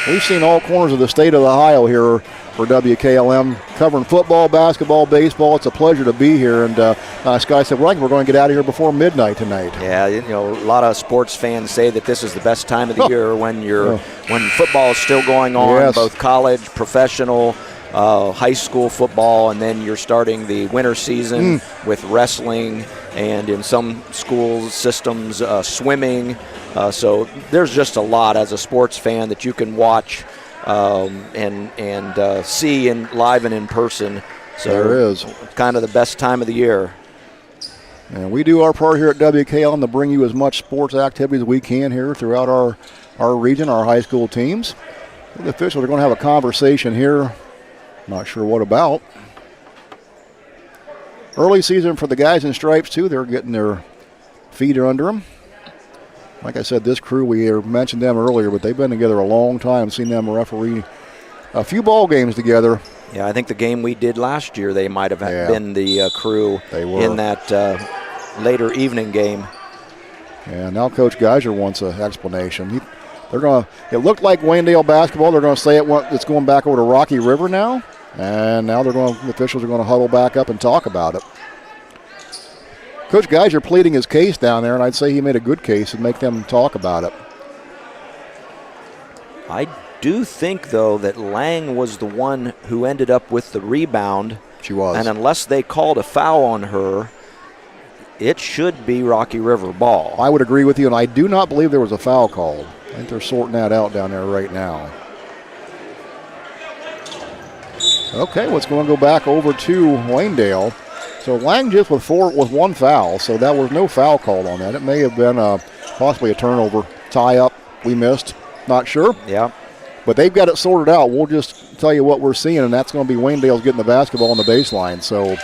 we've seen all corners of the state of Ohio here for WKLM, covering football, basketball, baseball. It's a pleasure to be here. And Scott said, well, I think we're going to get out of here before midnight tonight. Yeah, you know, a lot of sports fans say that this is the best time of the year when when football is still going on, yes. Both college, professional, high school football, and then you're starting the winter season with wrestling and in some schools systems swimming. So there's just a lot as a sports fan that you can watch and see live and in person. So there is kind of the best time of the year. And we do our part here at WKLM to bring you as much sports activity as we can here throughout our region, our high school teams. The officials are going to have a conversation here. Not sure what about. Early season for the guys in stripes, too. They're getting their feet under them. Like I said, this crew, we mentioned them earlier, but they've been together a long time. Seen them referee a few ball games together. Yeah, I think the game we did last year, they might have been the crew in that later evening game. And now Coach Geyser wants an explanation. It looked like Waynedale basketball. They're going to say it's going back over to Rocky River now. And now the officials are going to huddle back up and talk about it. Coach Geyser pleading his case down there, and I'd say he made a good case and make them talk about it. I do think, though, that Lang was the one who ended up with the rebound. She was. And unless they called a foul on her, it should be Rocky River ball. I would agree with you, and I do not believe there was a foul called. I think they're sorting that out down there right now. Okay, well, it's going to go back over to Waynedale. So Lang just with one foul, so that was no foul called on that. It may have been possibly a turnover, tie-up we missed. Not sure. Yeah. But they've got it sorted out. We'll just tell you what we're seeing, and that's going to be Waynedale's getting the basketball on the baseline. So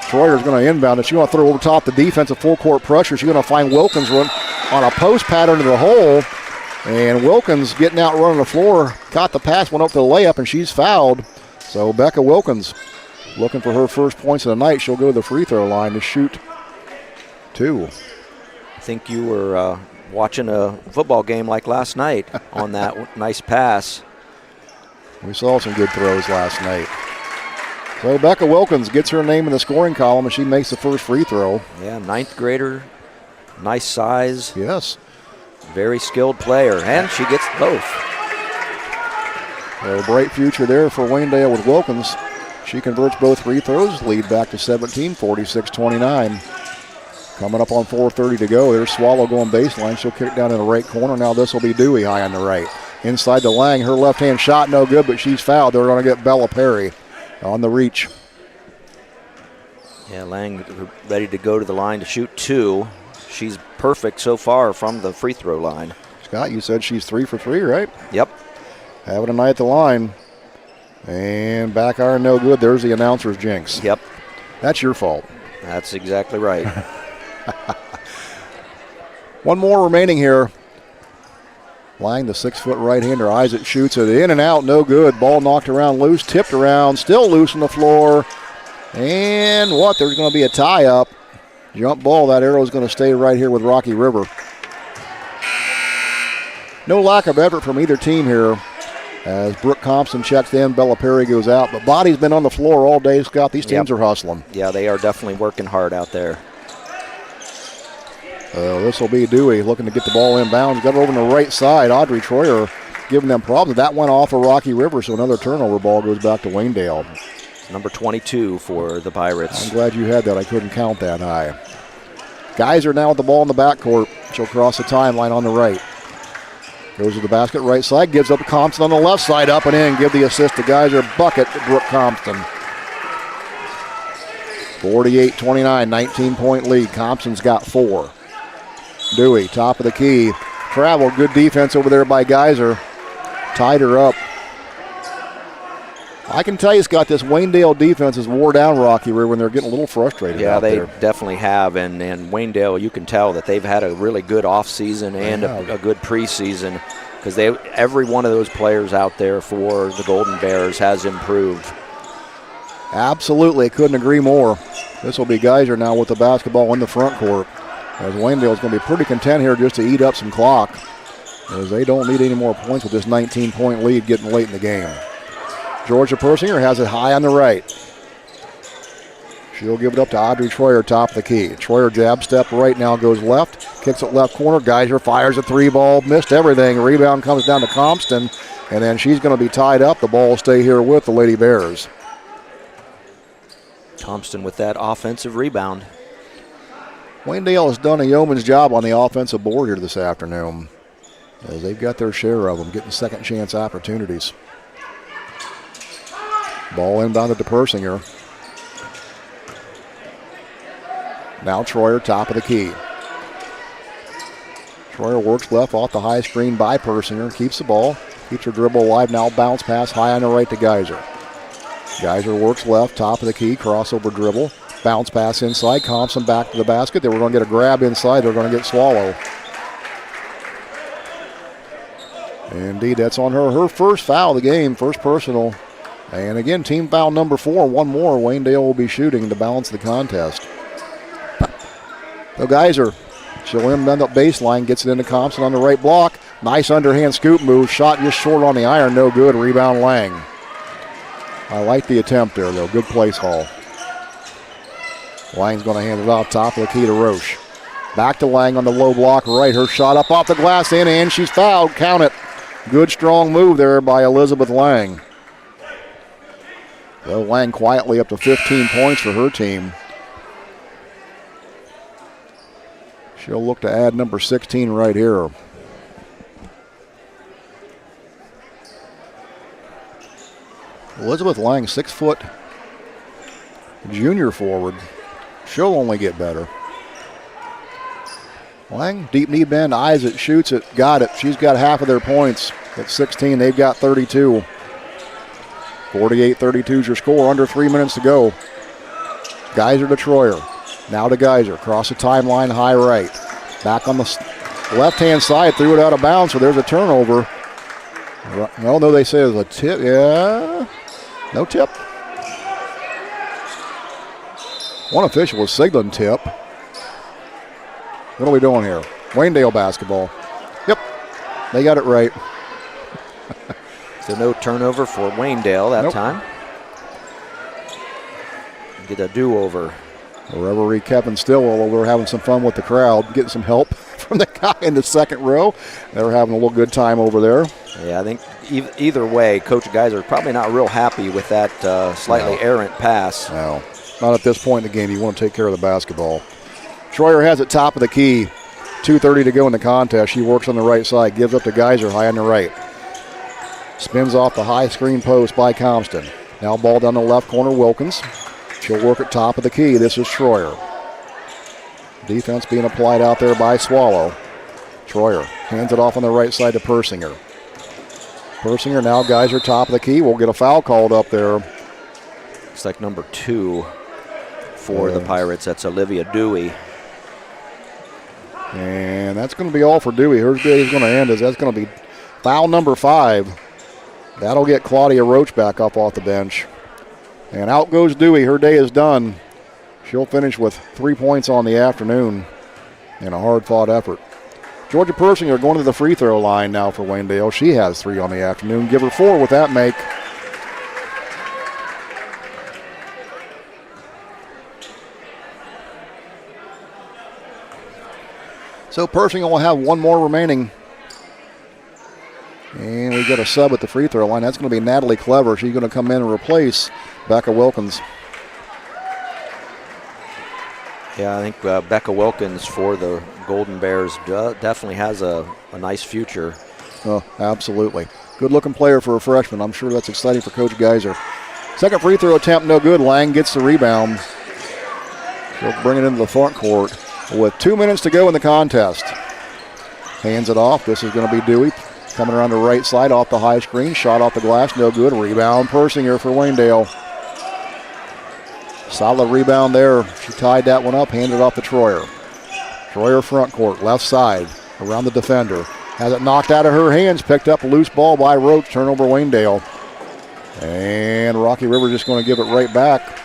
Troyer's going to inbound it. She's going to throw over top the defensive full-court pressure. She's going to find Wilkins run on a post pattern to the hole. And Wilkins getting out running the floor, caught the pass, went up to the layup, and she's fouled. So Becca Wilkins looking for her first points of the night. She'll go to the free throw line to shoot 2. I think you were watching a football game like last night on that nice pass. We saw some good throws last night. So Becca Wilkins gets her name in the scoring column and she makes the first free throw. Yeah, 9th grader, nice size. Yes. Very skilled player, and she gets both. A bright future there for Waynedale with Wilkins. She converts both free throws, lead back to 17, 46-29. Coming up on 4:30 to go. There's Swallow going baseline. She'll kick it down in the right corner. Now this will be Dewey high on the right. Inside to Lang. Her left-hand shot no good, but she's fouled. They're going to get Bella Perry on the reach. Yeah, Lang ready to go to the line to shoot 2. She's perfect so far from the free throw line. Scott, you said she's 3 for 3, right? Yep. Having a night at the line. And back iron no good. There's the announcer's jinx. Yep. That's your fault. That's exactly right. One more remaining here. Lang, the 6-foot right-hander. Isaac shoots it in and out. No good. Ball knocked around loose. Tipped around. Still loose on the floor. And what? There's going to be a tie-up. Jump ball. That arrow is going to stay right here with Rocky River. No lack of effort from either team here. As Brooke Thompson checks in, Bella Perry goes out. But Body's been on the floor all day, Scott. These teams are hustling. Yeah, they are definitely working hard out there. This will be Dewey looking to get the ball inbounds. Got it over on the right side. Audrey Troyer giving them problems. That went off of Rocky River, so another turnover. Ball goes back to Waynedale. Number 22 for the Pirates. I'm glad you had that. I couldn't count that high. Geyser now with the ball in the backcourt. She'll cross the timeline on the right. Goes to the basket right side. Gives up to Compton on the left side. Up and in. Give the assist to Geyser. Bucket to Brooke Compton. 48-29. 19-point lead. Compton's got 4. Dewey, top of the key. Travel. Good defense over there by Geyser. Tied her up. I can tell you, Scott, this Waynedale defense has wore down Rocky River when they're getting a little frustrated. Yeah, out they there. definitely have. And Waynedale, you can tell that they've had a really good offseason and a good preseason because every one of those players out there for the Golden Bears has improved. Absolutely. Couldn't agree more. This will be Geyser now with the basketball in the front court. As Waynedale's going to be pretty content here just to eat up some clock, as they don't need any more points with this 19-point lead getting late in the game. Georgia Persinger has it high on the right. She'll give it up to Audrey Troyer, top of the key. Troyer jab step right now, goes left, kicks it left corner. Geyser fires a 3-ball, missed everything. Rebound comes down to Compton, and then she's going to be tied up. The ball will stay here with the Lady Bears. Thompson with that offensive rebound. Waynedale has done a yeoman's job on the offensive board here this afternoon, as they've got their share of them, getting second chance opportunities. Ball inbounded to Persinger. Now Troyer, top of the key. Troyer works left off the high screen by Persinger, keeps the ball, keeps her dribble alive. Now bounce pass high on the right to Geyser. Geyser works left, top of the key, crossover dribble. Bounce pass inside, Thompson back to the basket. They were going to get a grab inside. They're going to get Swallow. Indeed, that's on her. Her first foul of the game, first personal. And again, team foul number 4. One more Waynedale will be shooting to balance the contest. So Geyser, she'll inbound up baseline, gets it into Thompson on the right block. Nice underhand scoop move. Shot just short on the iron, no good. Rebound Lang. I like the attempt there, though. Good place, Hall. Lang's going to hand it off top of the key to Roche. Back to Lang on the low block right. Her shot up off the glass in, and she's fouled. Count it. Good, strong move there by Elizabeth Lang. So Lang quietly up to 15 points for her team. She'll look to add number 16 right here. Elizabeth Lang, 6-foot junior forward. She'll only get better. Lang, deep knee bend, eyes it, shoots it, got it. She's got half of their points at 16. They've got 32. 48-32 is your score, under 3 minutes to go. Geyser to Troyer. Now to Geyser, across the timeline, high right. Back on the left-hand side, threw it out of bounds, so there's a turnover. No, they say it was a tip. Yeah, no tip. One official was signaling tip. What are we doing here? Waynedale basketball. Yep, they got it right. So no turnover for Waynedale that time. Get a do-over. The referee Kevin Stillwell over there having some fun with the crowd, getting some help from the guy in the second row. They were having a little good time over there. Yeah, I think either way, Coach Geiser probably not real happy with that slightly errant pass. No, not at this point in the game. You want to take care of the basketball. Troyer has it top of the key. 2:30 to go in the contest. She works on the right side, gives up to Geiser high on the right. Spins off the high screen post by Compton. Now ball down the left corner, Wilkins. She'll work at top of the key. This is Troyer. Defense being applied out there by Swallow. Troyer hands it off on the right side to Persinger. Persinger now Geiser top of the key. We'll get a foul called up there. It's like number 2 for the Pirates. That's Olivia Dewey. And that's going to be all for Dewey. Her day is going to end as that's going to be foul number 5. That'll get Claudia Roach back up off the bench. And out goes Dewey. Her day is done. She'll finish with 3 points on the afternoon in a hard-fought effort. Georgia Persinger going to the free throw line now for Waynedale. She has 3 on the afternoon. Give her 4 with that make. So Persinger will have 1 more remaining. And we got a sub at the free throw line. That's going to be Natalie Clever. She's going to come in and replace Becca Wilkins. Yeah, I think Becca Wilkins for the Golden Bears definitely has a nice future. Oh, absolutely. Good-looking player for a freshman. I'm sure that's exciting for Coach Geiser. Second free throw attempt, no good. Lang gets the rebound. She'll bring it into the front court with 2 minutes to go in the contest. Hands it off. This is going to be Dewey. Coming around the right side off the high screen. Shot off the glass, no good. Rebound, Persinger for Waynedale. Solid rebound there. She tied that one up, handed off to Troyer. Troyer front court, left side, around the defender. Has it knocked out of her hands, picked up a loose ball by Roach, turnover Waynedale. And Rocky River just going to give it right back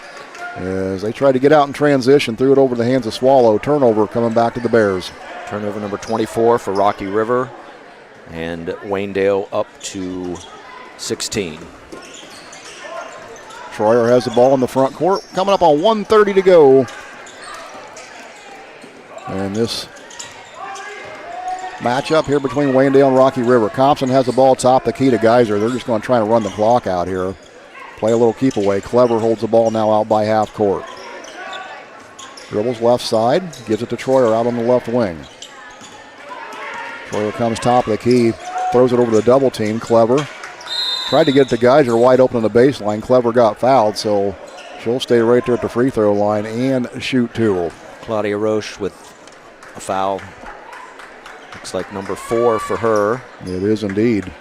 as they tried to get out in transition, threw it over the hands of Swallow. Turnover coming back to the Bears. Turnover number 24 for Rocky River. And Waynedale up to 16. Troyer has the ball in the front court. Coming up on 1:30 to go. And this matchup here between Waynedale and Rocky River. Compton has the ball top the key to Geiser. They're just going to try to run the clock out here. Play a little keep away. Clever holds the ball now out by half court. Dribbles left side. Gives it to Troyer out on the left wing. Troyer comes top of the key, throws it over the double team. Clever tried to get it to Geiser wide open on the baseline. Clever got fouled, so she'll stay right there at the free throw line and shoot 2. Claudia Roche with a foul. Looks like number 4 for her. It is indeed.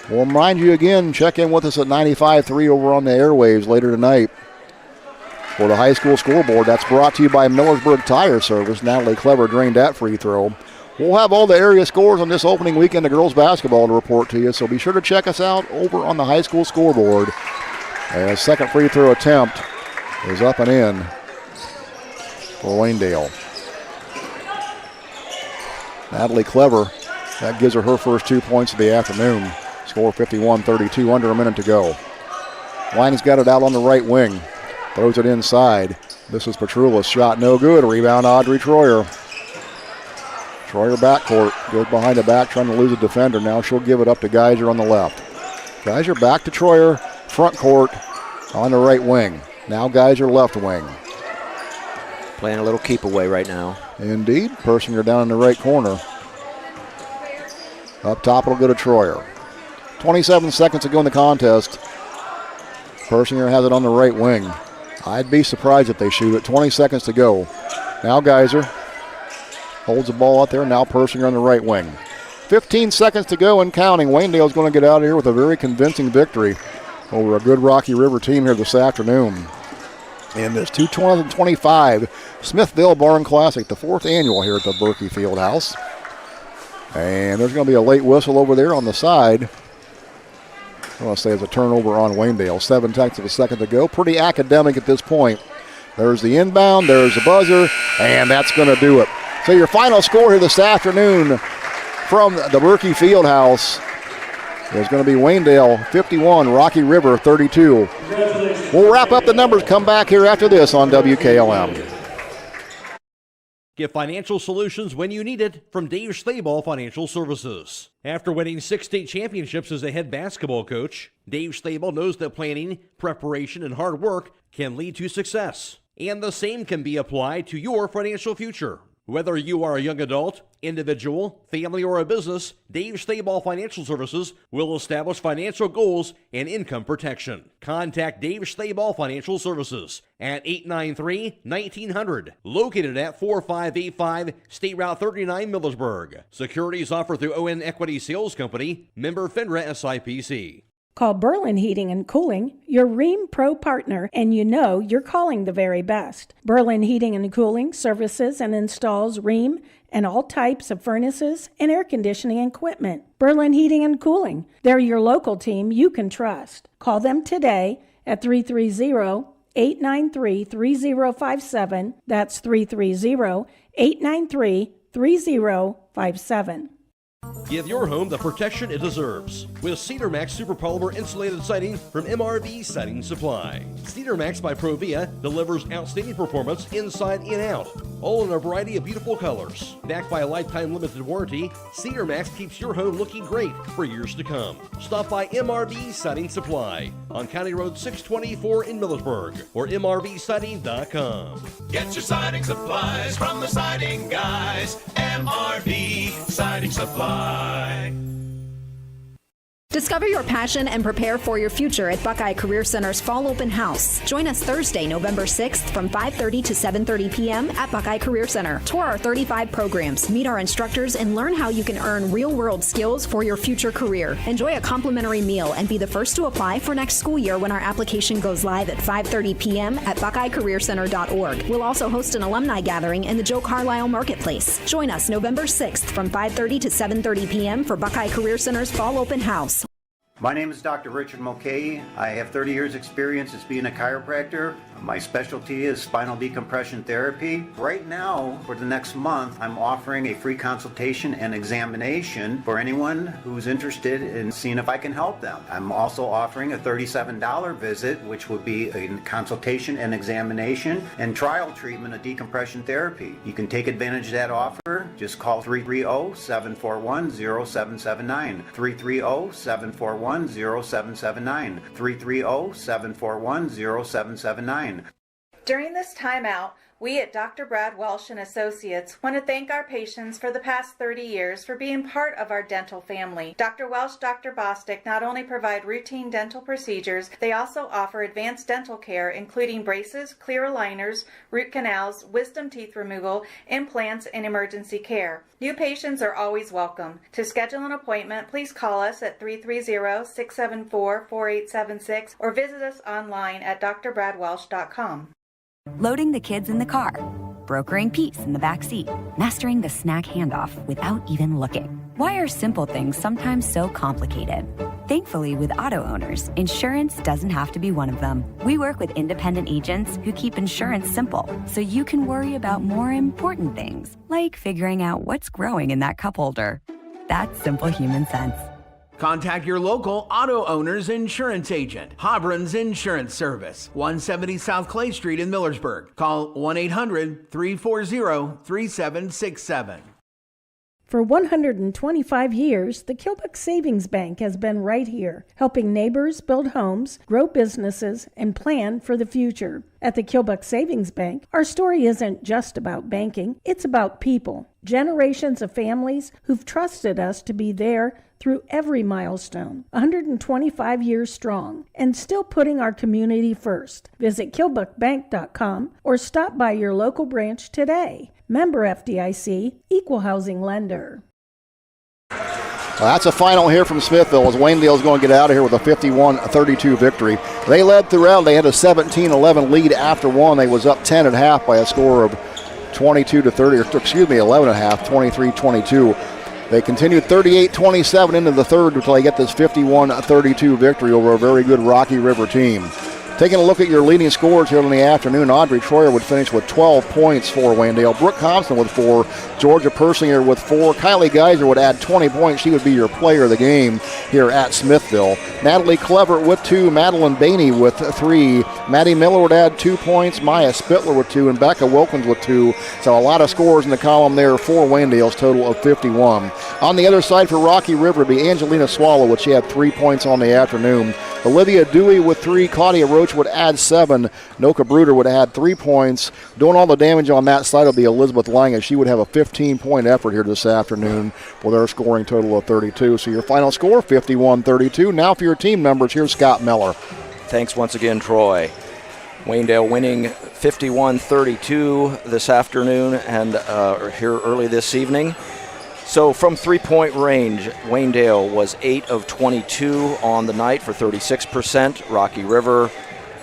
We'll remind you again, check in with us at 95.3 over on the airwaves later tonight for the high school scoreboard. That's brought to you by Millersburg Tire Service. Natalie Clever drained that free throw. We'll have all the area scores on this opening weekend of girls basketball to report to you, so be sure to check us out over on the high school scoreboard. And second free throw attempt is up and in for Waynedale. Natalie Clever, that gives her first 2 points of the afternoon. Score 51-32, under a minute to go. Lang's got it out on the right wing. Throws it inside. This is Petrula's shot, no good. Rebound, Audrey Troyer. Troyer backcourt, goes behind the back, trying to lose a defender. Now she'll give it up to Geiser on the left. Geiser back to Troyer, front court on the right wing. Now Geiser left wing. Playing a little keep away right now. Indeed. Persinger down in the right corner. Up top, it'll go to Troyer. 27 seconds to go in the contest. Persinger has it on the right wing. I'd be surprised if they shoot it. 20 seconds to go. Now Geiser holds the ball out there. Now Persinger on the right wing. 15 seconds to go and counting. Waynedale's going to get out of here with a very convincing victory over a good Rocky River team here this afternoon. In this 2025 Smithville Barn Classic, the 4th annual here at the Berkey Fieldhouse. And there's going to be a late whistle over there on the side. I want to say it's a turnover on Waynedale. 7 tenths of a second to go. Pretty academic at this point There's the inbound, there's the buzzer, and that's going to do it. So your final score here this afternoon from the Berkey Fieldhouse is going to be Waynedale 51, Rocky River 32. We'll wrap up the numbers, come back here after this on WKLM. Get financial solutions when you need it from Dave Stayball Financial Services. After winning 6 state championships as a head basketball coach, Dave Stayball knows that planning, preparation, and hard work can lead to success. And the same can be applied to your financial future. Whether you are a young adult, individual, family, or a business, Dave Stayball Financial Services will establish financial goals and income protection. Contact Dave Stayball Financial Services at 893-1900, located at 4585 State Route 39, Millersburg. Securities offered through ON Equity Sales Company, member FINRA SIPC. Call Berlin Heating and Cooling, your Rheem Pro partner, and you know you're calling the very best. Berlin Heating and Cooling services and installs Rheem and all types of furnaces and air conditioning equipment. Berlin Heating and Cooling, they're your local team you can trust. Call them today at 330-893-3057. That's 330-893-3057. Give your home the protection it deserves with Cedar Max Super Polymer Insulated Siding from MRV Siding Supply. Cedar Max by Provia delivers outstanding performance inside and out, all in a variety of beautiful colors. Backed by a lifetime limited warranty, Cedar Max keeps your home looking great for years to come. Stop by MRV Siding Supply on County Road 624 in Millersburg or mrvsiding.com. Get your siding supplies from the siding guys. MRV Siding Supply. Discover your passion and prepare for your future at Buckeye Career Center's Fall Open House. Join us Thursday, November 6th from 5:30 to 7:30 p.m. at Buckeye Career Center. Tour our 35 programs, meet our instructors, and learn how you can earn real-world skills for your future career. Enjoy a complimentary meal and be the first to apply for next school year when our application goes live at 5:30 p.m. at BuckeyeCareerCenter.org. We'll also host an alumni gathering in the Joe Carlisle Marketplace. Join us November 6th from 5:30 to 7:30 p.m. for Buckeye Career Center's Fall Open House. My name is Dr. Richard Mulcahy. I have 30 years experience as being a chiropractor. My specialty is spinal decompression therapy. Right now, for the next month, I'm offering a free consultation and examination for anyone who's interested in seeing if I can help them. I'm also offering a $37 visit, which would be a consultation and examination and trial treatment of decompression therapy. You can take advantage of that offer. Just call 330-741-0779. 330-741-0779. 330-741-0779. During this timeout, we at Dr. Brad Welsh and Associates want to thank our patients for the past 30 years for being part of our dental family. Dr. Welsh, Dr. Bostic not only provide routine dental procedures, they also offer advanced dental care, including braces, clear aligners, root canals, wisdom teeth removal, implants, and emergency care. New patients are always welcome. To schedule an appointment, please call us at 330-674-4876 or visit us online at drbradwelsh.com. Loading the kids in the car, brokering peace in the back seat, mastering the snack handoff without even looking. Why are simple things sometimes so complicated? Thankfully, with auto owners, insurance doesn't have to be one of them. We work with independent agents who keep insurance simple, so you can worry about more important things, like figuring out what's growing in that cup holder. That's simple human sense. Contact your local auto owner's insurance agent. Hobron's Insurance Service, 170 South Clay Street in Millersburg. Call 1-800-340-3767. For 125 years, the Kilbuck Savings Bank has been right here, helping neighbors build homes, grow businesses, and plan for the future. At the Kilbuck Savings Bank, our story isn't just about banking, it's about people. Generations of families who've trusted us to be there through every milestone, 125 years strong, and still putting our community first. Visit KilbuckBank.com or stop by your local branch today. Member FDIC, Equal Housing Lender. Well, that's a final here from Smithville as Waynedale's going to get out of here with a 51-32 victory. They led throughout. They had a 17-11 lead after one. They was up 10 at half by a score of 22-30, or excuse me, 11 at half, 23-22. They continued 38-27 into the third until they get this 51-32 victory over a very good Rocky River team. Taking a look at your leading scorers here in the afternoon, Audrey Troyer would finish with 12 points for Waynedale. Brooke Thompson with 4. Georgia Persinger with 4. Kylie Geiser would add 20 points. She would be your player of the game here at Smithville. Natalie Clever with 2. Madeline Bainey with 3. Maddie Miller would add 2 points. Maya Spittler with 2. And Becca Wilkins with 2. So a lot of scores in the column there for Waynedale's total of 51. On the other side for Rocky River would be Angelina Swallow, which she had 3 points on the afternoon. Olivia Dewey with 3. Claudia Roach would add 7. Noka Bruder would add 3 points. Doing all the damage on that side will be Elizabeth Lang, she would have a 15-point effort here this afternoon for their scoring total of 32. So your final score, 51-32. Now for your team members, here's Scott Miller. Thanks once again, Troy. Waynedale winning 51-32 this afternoon and here early this evening. So from three-point range, Waynedale was 8 of 22 on the night for 36%. Rocky River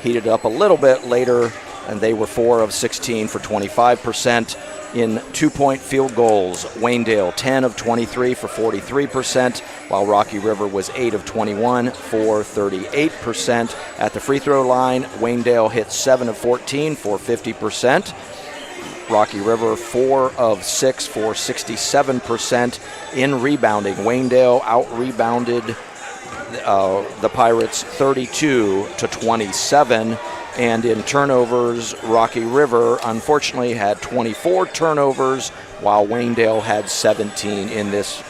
heated up a little bit later, and they were 4 of 16 for 25%. In two-point field goals, Waynedale 10 of 23 for 43%, while Rocky River was 8 of 21 for 38%. At the free throw line, Waynedale hit 7 of 14 for 50%. Rocky River 4 of 6 for 67%. In rebounding, Waynedale out-rebounded the Pirates 32-27. And in turnovers, Rocky River unfortunately had 24 turnovers, while Waynedale had 17 in this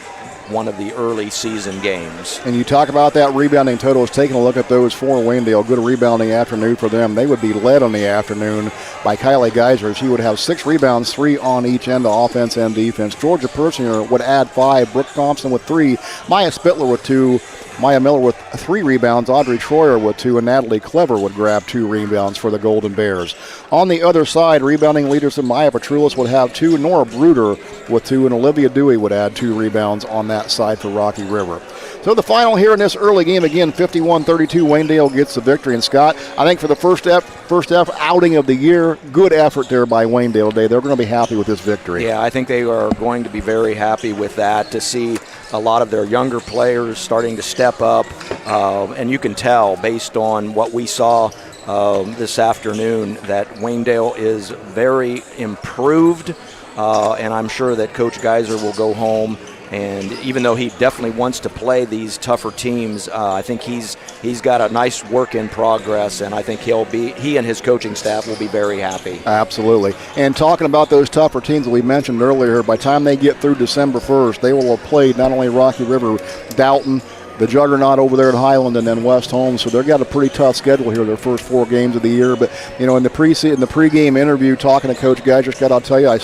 one of the early season games. And you talk about that rebounding totals, taking a look at those for Waynedale. Good rebounding afternoon for them. They would be led on the afternoon by Kylie Geiser. She would have 6 rebounds, 3 on each end, offense and defense. Georgia Persinger would add 5. Brooke Thompson with 3. Maya Spittler with 2. Maya Miller with 3 rebounds, Audrey Troyer with 2, and Natalie Clever would grab 2 rebounds for the Golden Bears. On the other side, rebounding leaders in Maya Petroulis would have 2, Nora Bruder with 2, and Olivia Dewey would add 2 rebounds on that side for Rocky River. So the final here in this early game, again, 51-32, Waynedale gets the victory. And Scott, I think for the first outing of the year, good effort there by Waynedale today. They're going to be happy with this victory. Yeah, I think they are going to be very happy with that, to see a lot of their younger players starting to step up. And you can tell, based on what we saw this afternoon, that Waynedale is very improved. And I'm sure that Coach Geiser will go home. And even though he definitely wants to play these tougher teams, I think he's got a nice work in progress, and I think he and his coaching staff will be very happy. Absolutely. And talking about those tougher teams that we mentioned earlier, by the time they get through December 1st, they will have played not only Rocky River, Dalton, the juggernaut over there at Highland, and then West Holmes. So they've got a pretty tough schedule here, their first 4 games of the year. But, in the pregame interview, talking to Coach Geiser, Scott, I'll tell you, I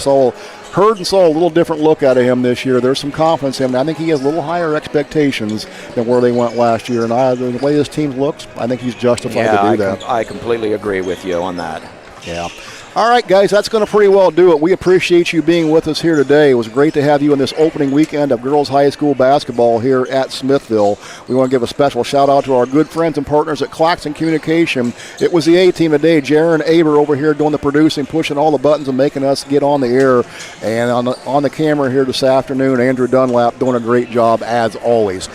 heard and saw a little different look out of him this year. There's some confidence in him. I think he has a little higher expectations than where they went last year. And the way this team looks, I think he's justified to do that. I completely agree with you on that. Yeah. All right, guys, that's going to pretty well do it. We appreciate you being with us here today. It was great to have you on this opening weekend of girls high school basketball here at Smithville. We want to give a special shout-out to our good friends and partners at Claxon Communication. It was the A-team today. Jaron, Aber over here doing the producing, pushing all the buttons and making us get on the air. And on the camera here this afternoon, Andrew Dunlap doing a great job as always.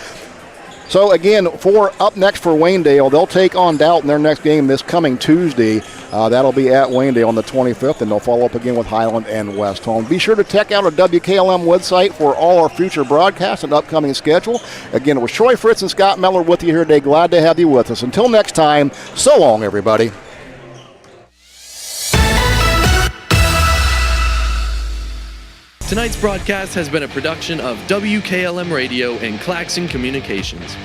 So, again, up next for Waynedale, they'll take on Dalton their next game this coming Tuesday. That'll be at Waynedale on the 25th, and they'll follow up again with Highland and West Holmes. Be sure to check out our WKLM website for all our future broadcasts and upcoming schedule. Again, it was Troy Fritz and Scott Miller with you here today. Glad to have you with us. Until next time, so long, everybody. Tonight's broadcast has been a production of WKLM Radio and Claxon Communications.